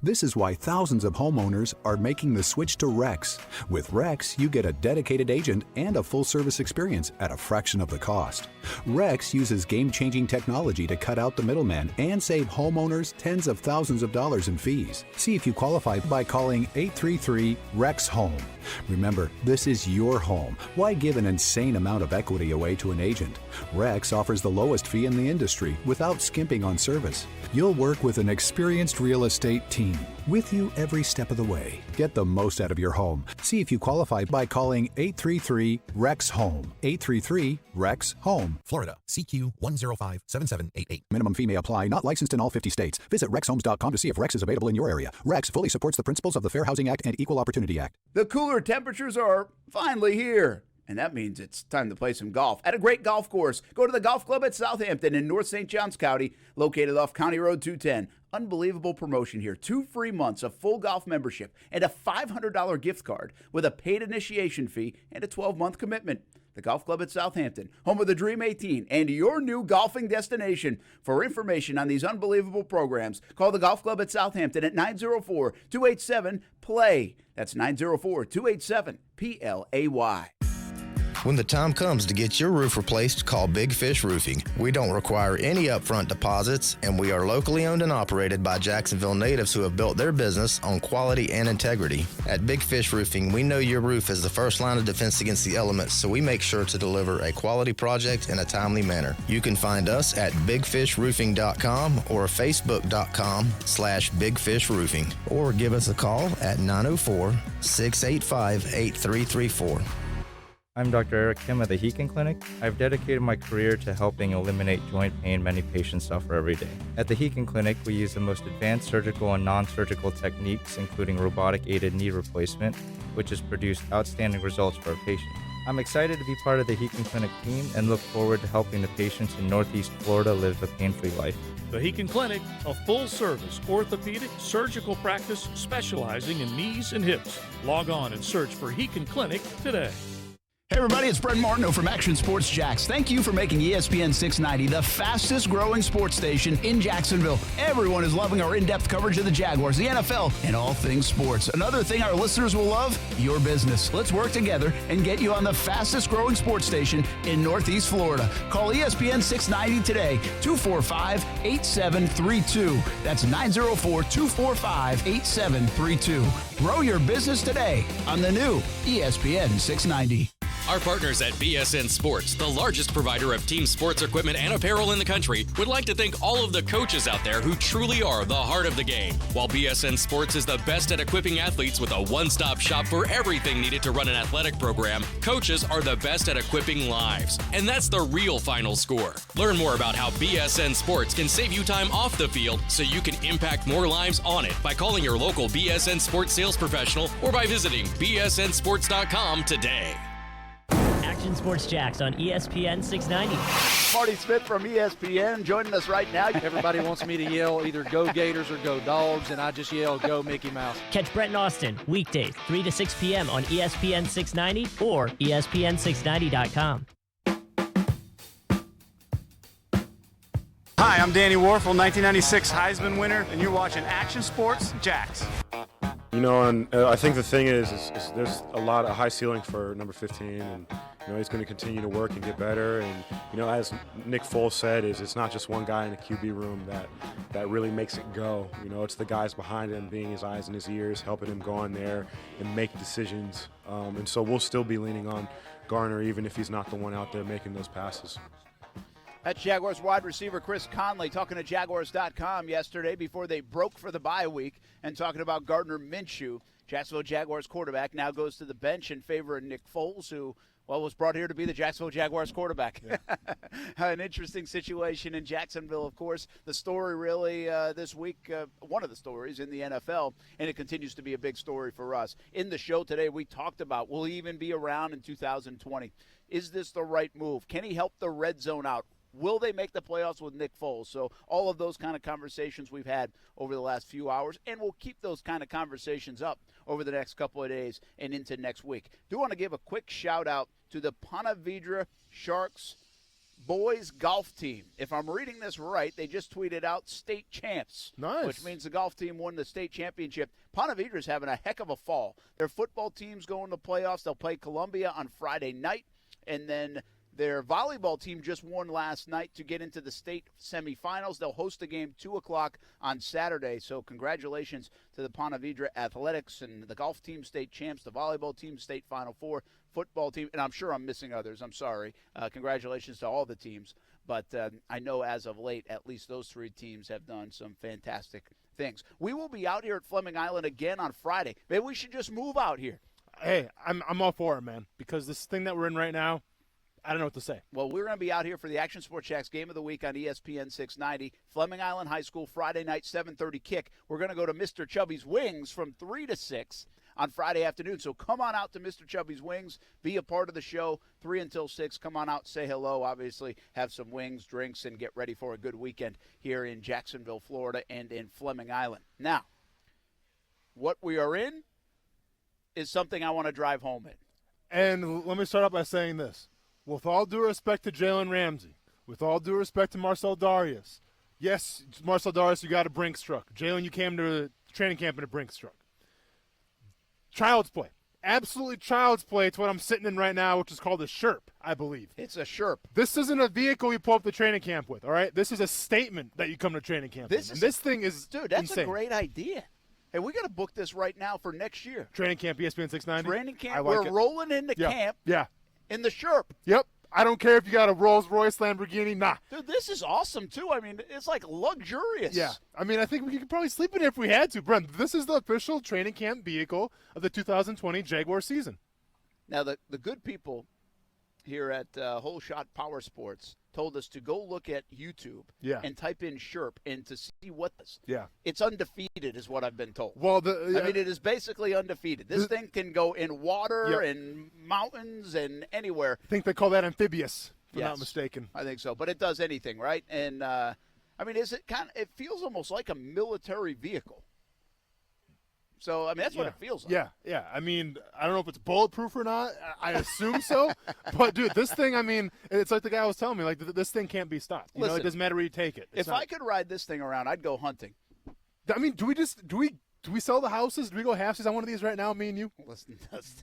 S3: This is why thousands of homeowners are making the switch to Rex. With Rex, you get a dedicated agent and a full-service experience at a fraction of the cost. Rex uses game-changing technology to cut out the middleman and save homeowners tens of thousands of dollars in fees. See if you qualify by calling 833-REX-HOME. Remember, this is your home. Why give an insane amount of equity away to an agent? Rex offers the lowest fee in the industry without skimping on service. You'll work with an experienced real estate team with you every step of the way. Get the most out of your home. See if you qualify by calling 833-REX-HOME. 833-REX-HOME.
S23: Florida, CQ 1057788.
S3: Minimum fee may apply. Not licensed in all 50 states. Visit rexhomes.com to see if Rex is available in your area. Rex fully supports the principles of the Fair Housing Act and Equal Opportunity Act.
S1: The cooler temperatures are finally here. And that means it's time to play some golf at a great golf course. Go to the Golf Club at Southampton in North St. Johns County, located off County Road 210. Unbelievable promotion here. 2 free months of full golf membership and a $500 gift card with a paid initiation fee and a 12-month commitment. The Golf Club at Southampton, home of the Dream 18 and your new golfing destination. For information on these unbelievable programs, call the Golf Club at Southampton at 904-287-PLAY. That's 904-287-PLAY.
S6: When the time comes to get your roof replaced, call Big Fish Roofing. We don't require any upfront deposits, and we are locally owned and operated by Jacksonville natives who have built their business on quality and integrity. At Big Fish Roofing, we know your roof is the first line of defense against the elements, so we make sure to deliver a quality project in a timely manner. You can find us at bigfishroofing.com or facebook.com/bigfishroofing, or give us a call at 904-685-8334.
S10: I'm Dr. Eric Kim at the Heekin Clinic. I've dedicated my career to helping eliminate joint pain many patients suffer every day. At the Heekin Clinic, we use the most advanced surgical and non-surgical techniques, including robotic-aided knee replacement, which has produced outstanding results for our patients. I'm excited to be part of the Heekin Clinic team and look forward to helping the patients in Northeast Florida live a pain-free life.
S11: The Heekin Clinic, a full-service orthopedic surgical practice specializing in knees and hips. Log on and search for Heekin Clinic today.
S12: Hey everybody, it's Brett Martineau from Action Sports Jax. Thank you for making ESPN690 the fastest growing sports station in Jacksonville. Everyone is loving our in-depth coverage of the Jaguars, the NFL, and all things sports. Another thing our listeners will love, your business. Let's work together and get you on the fastest growing sports station in Northeast Florida. Call ESPN690 today, 245-8732. That's 904-245-8732. Grow your business today on the new ESPN690.
S7: Our partners at BSN Sports, the largest provider of team sports equipment and apparel in the country, would like to thank all of the coaches out there who truly are the heart of the game. While BSN Sports is the best at equipping athletes with a one-stop shop for everything needed to run an athletic program, coaches are the best at equipping lives. And that's the real final score. Learn more about how BSN Sports can save you time off the field so you can impact more lives on it by calling your local BSN Sports sales professional or by visiting bsnsports.com today.
S21: Action Sports Jax on ESPN 690.
S1: Marty Smith from ESPN joining us right now.
S24: Everybody wants me to yell either go Gators or go Dogs, and I just yell go Mickey Mouse.
S21: Catch Brett and Austin weekdays 3 to 6 p.m. on ESPN 690 or ESPN690.com.
S26: Hi, I'm Danny Warfel, 1996 Heisman winner, and you're watching Action Sports Jax.
S13: You know, and I think the thing is there's a lot of high ceiling for number 15, and you know he's going to continue to work and get better. And you know, as Nick Foles said, it's not just one guy in the QB room that really makes it go. You know, it's the guys behind him being his eyes and his ears, helping him go in there and make decisions. And so we'll still be leaning on Garner even if he's not the one out there making those passes.
S1: That's Jaguars wide receiver Chris Conley talking to Jaguars.com yesterday before they broke for the bye week and talking about Gardner Minshew. Jacksonville Jaguars quarterback now goes to the bench in favor of Nick Foles, who, well, was brought here to be the Jacksonville Jaguars quarterback. Yeah. An interesting situation in Jacksonville, of course. The story really this week, one of the stories in the NFL, and it continues to be a big story for us. In the show today, we talked about, will he even be around in 2020? Is this the right move? Can he help the red zone out? Will they make the playoffs with Nick Foles? So all of those kind of conversations we've had over the last few hours, and we'll keep those kind of conversations up over the next couple of days and into next week. Do want to give a quick shout-out to the Ponte Vedra Sharks boys golf team. If I'm reading this right, they just tweeted out state champs.
S2: Nice.
S1: Which means the golf team won the state championship. Ponte Vedra's having a heck of a fall. Their football team's going to playoffs. They'll play Columbia on Friday night, and then their volleyball team just won last night to get into the state semifinals. They'll host the game 2 o'clock on Saturday. So congratulations to the Ponte Vedra Athletics and the golf team state champs, the volleyball team state Final Four, football team, and I'm sure I'm missing others. I'm sorry. Congratulations to all the teams. But I know as of late, at least those 3 teams have done some fantastic things. We will be out here at Fleming Island again on Friday. Maybe we should just move out here.
S2: Hey, I'm all for it, man, because this thing that we're in right now, I don't know what to say.
S1: Well, we're going to be out here for the Action Sports Jax Game of the Week on ESPN 690. Fleming Island High School, Friday night, 7:30 kick. We're going to go to Mr. Chubby's Wings from 3 to 6 on Friday afternoon. So come on out to Mr. Chubby's Wings. Be a part of the show, 3 until 6. Come on out, say hello, obviously, have some wings, drinks, and get ready for a good weekend here in Jacksonville, Florida, and in Fleming Island. Now, what we are in is something I want to drive home in.
S2: And let me start out by saying this. With all due respect to Jalen Ramsey, with all due respect to Marcel Darius, yes, Marcel Darius, you got a Brinks truck. Jalen, you came to training camp in a Brinks truck. Child's play. absolutely child's play to what I'm sitting in right now, which is called a Sherp, I believe.
S1: It's a Sherp.
S2: This isn't a vehicle you pull up to training camp with, all right? This is a statement that you come to training camp with. And this thing is
S1: Dude, that's
S2: insane.
S1: a great idea. Hey, we got to book this right now for next year.
S2: Training camp, ESPN690.
S1: Training camp.
S2: I like
S1: We're
S2: it.
S1: rolling into camp in the Sherp.
S2: Yep. I don't care if you got a Rolls-Royce, Lamborghini. Nah.
S1: Dude, this is awesome, too. I mean, it's like luxurious.
S2: Yeah. I mean, I think we could probably sleep in it if we had to. Brent, this is the official training camp vehicle of the 2020 Jaguar season.
S1: Now, the good people here at Whole Shot Power Sports told us to go look at YouTube and type in Sherp and to see what this.
S2: Yeah.
S1: It's undefeated is what I've been told.
S2: Well,
S1: I mean, it is basically undefeated. This thing can go in water and mountains and anywhere.
S2: I think they call that amphibious, if I'm
S1: Yes.
S2: not mistaken.
S1: I think so. But it does anything, right? And, I mean, it feels almost like a military vehicle. So, I mean, that's what it feels like.
S2: Yeah. I mean, I don't know if it's bulletproof or not. I assume so. But, dude, this thing, I mean, it's like the guy was telling me, like, this thing can't be stopped. You know, it doesn't matter where you take it.
S1: If I could ride this thing around, I'd go hunting.
S2: I mean, do we sell the houses? Do we go halfsies on one of these right now, me and you?
S1: Let's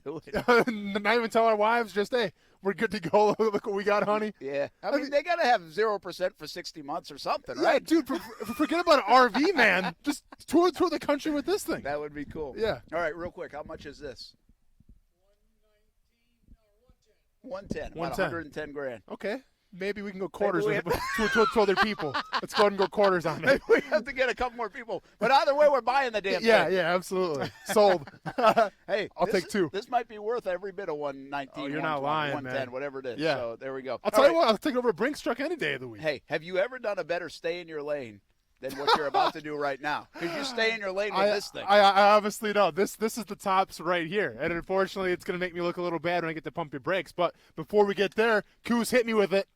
S1: do it.
S2: Not even tell our wives, just, hey, we're good to go. Look what we got, honey.
S1: Yeah. I mean, they got to have 0% for 60 months or something,
S2: Yeah,
S1: right?
S2: dude, forget about an RV, man. Just tour the country with this thing.
S1: That would be cool.
S2: Yeah.
S1: All right, real quick, how much is this? 110. About 110 grand.
S2: Okay. Maybe we can go quarters to other people. Let's go ahead and go quarters on it.
S1: Maybe we have to get a couple more people. But either way, we're buying the damn thing.
S2: Yeah, absolutely. Sold.
S1: Hey,
S2: I'll take two.
S1: This might be worth every bit of 119,
S2: you're not lying,
S1: 110,
S2: man.
S1: whatever it is.
S2: Yeah.
S1: So there we go.
S2: I'll tell you what, I'll take it over a Brinks truck any day of the week.
S1: Hey, have you ever done a better stay in your lane than what you're about to do right now? Because you stay in your lane with this thing.
S2: I obviously know. This is the tops right here. And unfortunately, it's going to make me look a little bad when I get to pump your brakes. But before we get there, Coos, hit me with it.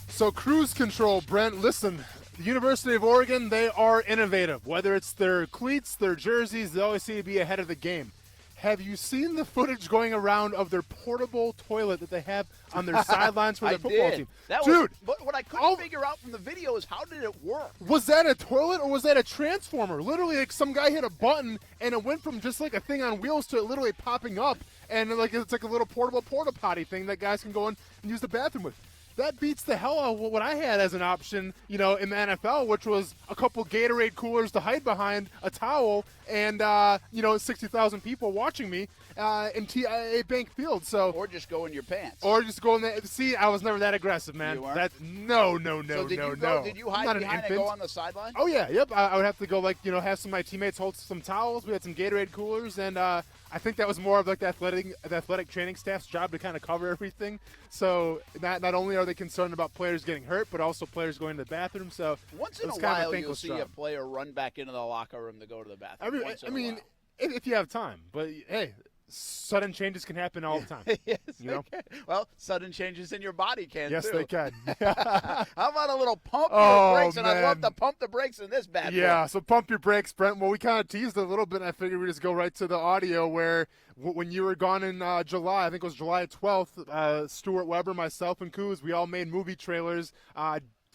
S2: So cruise control, Brent, listen, the University of Oregon, they are innovative. Whether it's their cleats, their jerseys, they always seem to be ahead of the game. Have you seen the footage going around of their portable toilet that they have on their sidelines for their football team?
S1: Dude, but what I couldn't figure out from the video is how did it work?
S2: Was that a toilet or was that a transformer? Literally, like some guy hit a button and it went from just like a thing on wheels to it literally popping up, and like it's like a little portable porta potty thing that guys can go in and use the bathroom with. That beats the hell out of what I had as an option, in the NFL, which was a couple Gatorade coolers to hide behind, a towel, and 60,000 people watching me in TIAA Bank Field. So,
S1: or just go in your pants.
S2: Or just go in there. See, I was never that aggressive, man.
S1: You weren't?
S2: That's no.
S1: So did you hide behind and go on the sideline?
S2: Oh yeah, yep. I would have to go have some of my teammates hold some towels. We had some Gatorade coolers, and I think that was more of like the athletic training staff's job to kind of cover everything. So not only are they concerned about players getting hurt, but also players going to the bathroom. So
S1: once in a while, you'll see a player run back into the locker room to go to the bathroom.
S2: I mean, if you have time, but hey. Sudden changes can happen all the time.
S1: Yes, they can. Well, sudden changes in your body can,
S2: yes,
S1: too.
S2: Yes, they can.
S1: How about a little pump your brakes? And I'd love to pump the brakes in this bad boy.
S2: Yeah, so pump your brakes, Brent. Well, we kind of teased a little bit, and I figured we'd just go right to the audio where when you were gone in July, I think it was July 12th, Stuart Weber, myself, and Coos, we all made movie trailers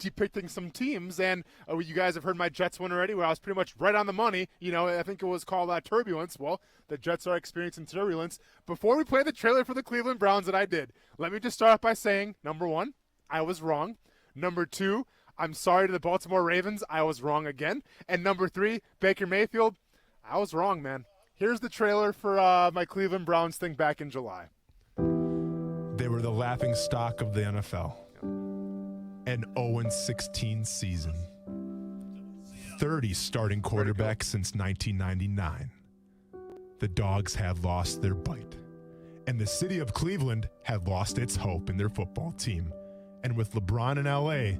S2: depicting some teams, and you guys have heard my Jets one already where I was pretty much right on the money. I think it was called Turbulence. Well, the Jets are experiencing turbulence. Before we play the trailer for the Cleveland Browns that I did, let me just start off by saying, number one, I was wrong. Number two, I'm sorry to the Baltimore Ravens. I was wrong again. And number three, Baker Mayfield, I was wrong, man. Here's the trailer for my Cleveland Browns thing back in July.
S8: They were the laughing stock of the NFL. An 0-16 season. 30 starting quarterbacks since 1999. The Dogs had lost their bite. And the city of Cleveland had lost its hope in their football team. And with LeBron in LA,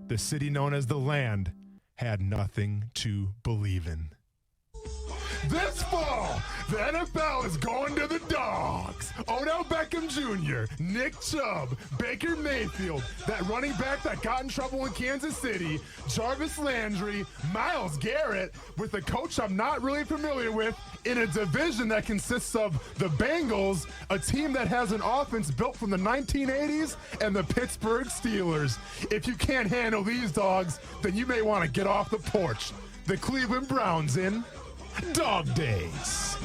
S8: the city known as the Land had nothing to believe in. This fall, the NFL is going to the dogs. Odell Beckham Jr., Nick Chubb, Baker Mayfield, that running back that got in trouble in Kansas City, Jarvis Landry, Myles Garrett, with a coach I'm not really familiar with, in a division that consists of the Bengals, a team that has an offense built from the 1980s, and the Pittsburgh Steelers. If you can't handle these dogs, then you may want to get off the porch. The Cleveland Browns in Dog Days.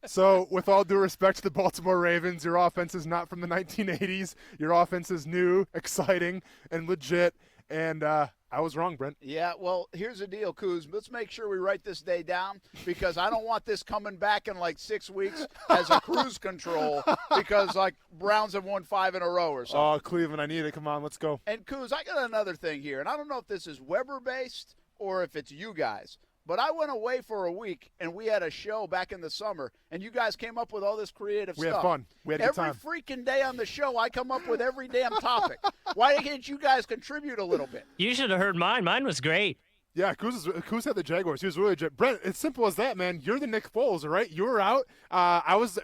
S2: So, with all due respect to the Baltimore Ravens, your offense is not from the 1980s. Your offense is new, exciting, and legit. And I was wrong, Brent.
S1: Yeah, well, here's the deal, Kuz. Let's make sure we write this day down because I don't want this coming back in like 6 weeks as a cruise control because, like, Browns have won 5 in a row or something.
S2: Oh, Cleveland, I need it. Come on, let's go.
S1: And, Kuz, I got another thing here, and I don't know if this is Weber-based or if it's you guys. But I went away for a week, and we had a show back in the summer, and you guys came up with all this creative stuff.
S2: We had fun. We had a good time.
S1: Every freaking day on the show, I come up with every damn topic. Why can't you guys contribute a little bit?
S21: You should have heard mine. Mine was great.
S2: Yeah, Kuz had the Jaguars. He was really legit. Brent, it's simple as that, man. You're the Nick Foles, all right? You were out.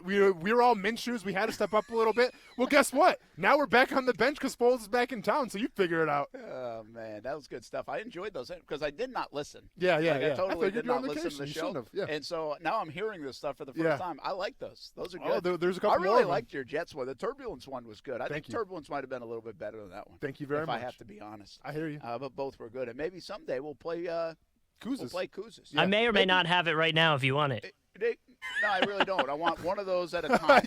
S2: We were all Minshew's. We had to step up a little bit. Well, guess what? Now we're back on the bench because Foles is back in town, so you figure it out.
S1: Oh, man, that was good stuff. I enjoyed those because I did not listen.
S2: Yeah.
S1: I totally did not listen to the show.
S2: Yeah.
S1: And so now I'm hearing this stuff for the first time. I like those. Those are good.
S2: Oh, there's a couple
S1: more. I really
S2: more
S1: liked your Jets one. The Turbulence one was good. I think Turbulence might have been a little bit better than that one.
S2: Thank you very much.
S1: If I have to be honest.
S2: I hear you.
S1: But both were good. And maybe someday we'll play Kuz's. We'll play Kuz's.
S21: Yeah. I may or may not have it right now if you want it.
S1: No, I really don't. I want one of those at a time.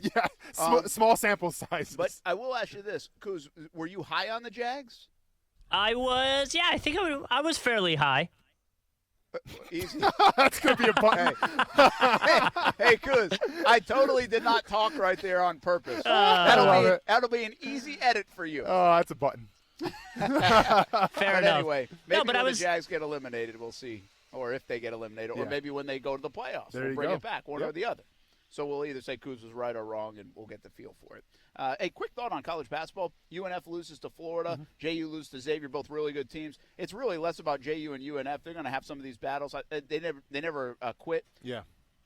S2: Small sample sizes.
S1: But I will ask you this, Kuz, were you high on the Jags?
S21: I was, I think I was fairly high.
S1: Easy.
S2: That's going to be a button.
S1: Hey, Kuz, I totally did not talk right there on purpose. That'll be an easy edit for you.
S2: Oh, that's a button.
S21: Fair enough.
S1: Anyway, maybe when the Jags get eliminated, we'll see. Or if they get eliminated, or maybe when they go to the playoffs, we'll bring it back, one or the other. So we'll either say Kuz was right or wrong, and we'll get the feel for it. A quick thought on college basketball. UNF loses to Florida. JU loses to Xavier, both really good teams. It's really less about JU and UNF. They're going to have some of these battles. They never quit.
S2: Yeah.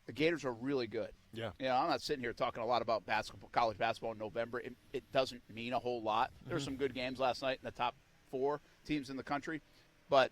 S1: The Gators are really good.
S2: Yeah.
S1: I'm not sitting here talking a lot about college basketball in November. It doesn't mean a whole lot. There were some good games last night in the top 4 teams in the country. But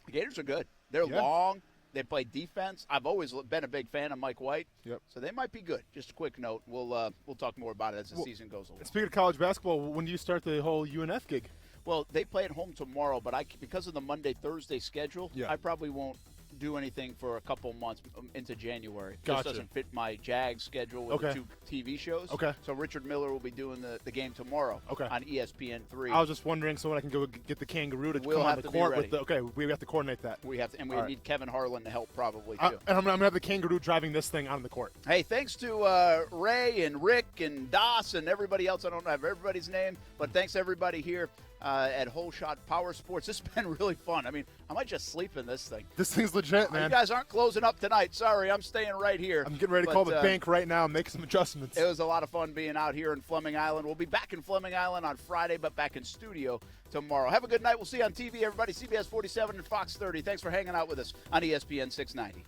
S1: the Gators are good. They're long. They play defense. I've always been a big fan of Mike White.
S2: Yep.
S1: So they might be good. Just a quick note. We'll talk more about it as the season goes along.
S2: Speaking of college basketball, when do you start the whole UNF gig?
S1: Well, they play at home tomorrow, but because of the Monday-Thursday schedule, I probably won't do anything for a couple months into January.
S2: Gotcha.
S1: This doesn't fit my Jags schedule with the 2 TV shows.
S2: Okay.
S1: So Richard Miller will be doing the game tomorrow on ESPN3.
S2: I was just wondering so when I can go get the Kangaroo to come on the court with we have to coordinate that.
S1: We have to, and we need Kevin Harlan to help probably too.
S2: And I'm going to have the Kangaroo driving this thing on the court.
S1: Hey, thanks to Ray and Rick and Das and everybody else. I don't have everybody's name, but thanks everybody here at Whole Shot Power Sports. This has been really fun. I mean, I might just sleep in this thing.
S2: This thing's legit, man.
S1: You guys aren't closing up tonight. Sorry, I'm staying right here.
S2: I'm getting ready to call the bank right now and make some adjustments.
S1: It was a lot of fun being out here in Fleming Island. We'll be back in Fleming Island on Friday, but back in studio tomorrow. Have a good night. We'll see you on TV, everybody. CBS 47 and Fox 30. Thanks for hanging out with us on ESPN 690.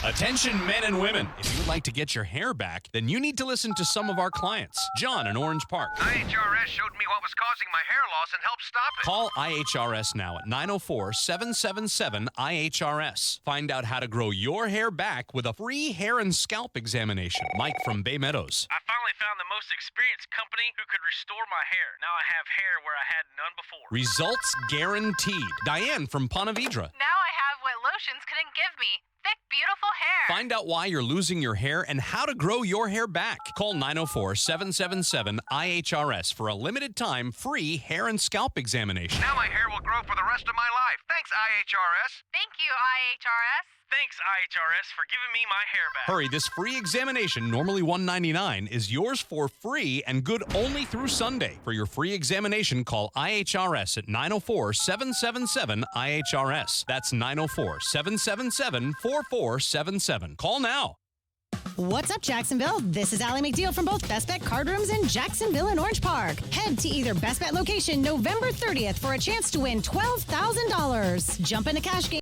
S7: Attention men and women. If you would like to get your hair back, then you need to listen to some of our clients. John in Orange Park.
S15: IHRS showed me what was causing my hair loss and helped stop it.
S7: Call IHRS now at 904-777-IHRS. Find out how to grow your hair back with a free hair and scalp examination. Mike from Bay Meadows.
S15: I finally found the most experienced company who could restore my hair. Now I have hair where I had none before.
S7: Results guaranteed. Diane from Ponte Vedra.
S16: Now I have what lotions couldn't give me. Thick, beautiful hair.
S7: Find out why you're losing your hair and how to grow your hair back. Call 904-777-IHRS for a limited time free hair and scalp examination.
S15: Now my hair will grow for the rest of my life. Thanks, IHRS.
S16: Thank you, IHRS.
S15: Thanks, IHRS, for giving me my hair back.
S7: Hurry, this free examination, normally $199, is yours for free and good only through Sunday. For your free examination, call IHRS at 904-777-IHRS. That's 904-777-4477. Call now.
S4: What's up, Jacksonville? This is Allie McDeal from both Best Bet Card Rooms in Jacksonville and Orange Park. Head to either Best Bet location November 30th for a chance to win $12,000. Jump in the cash game.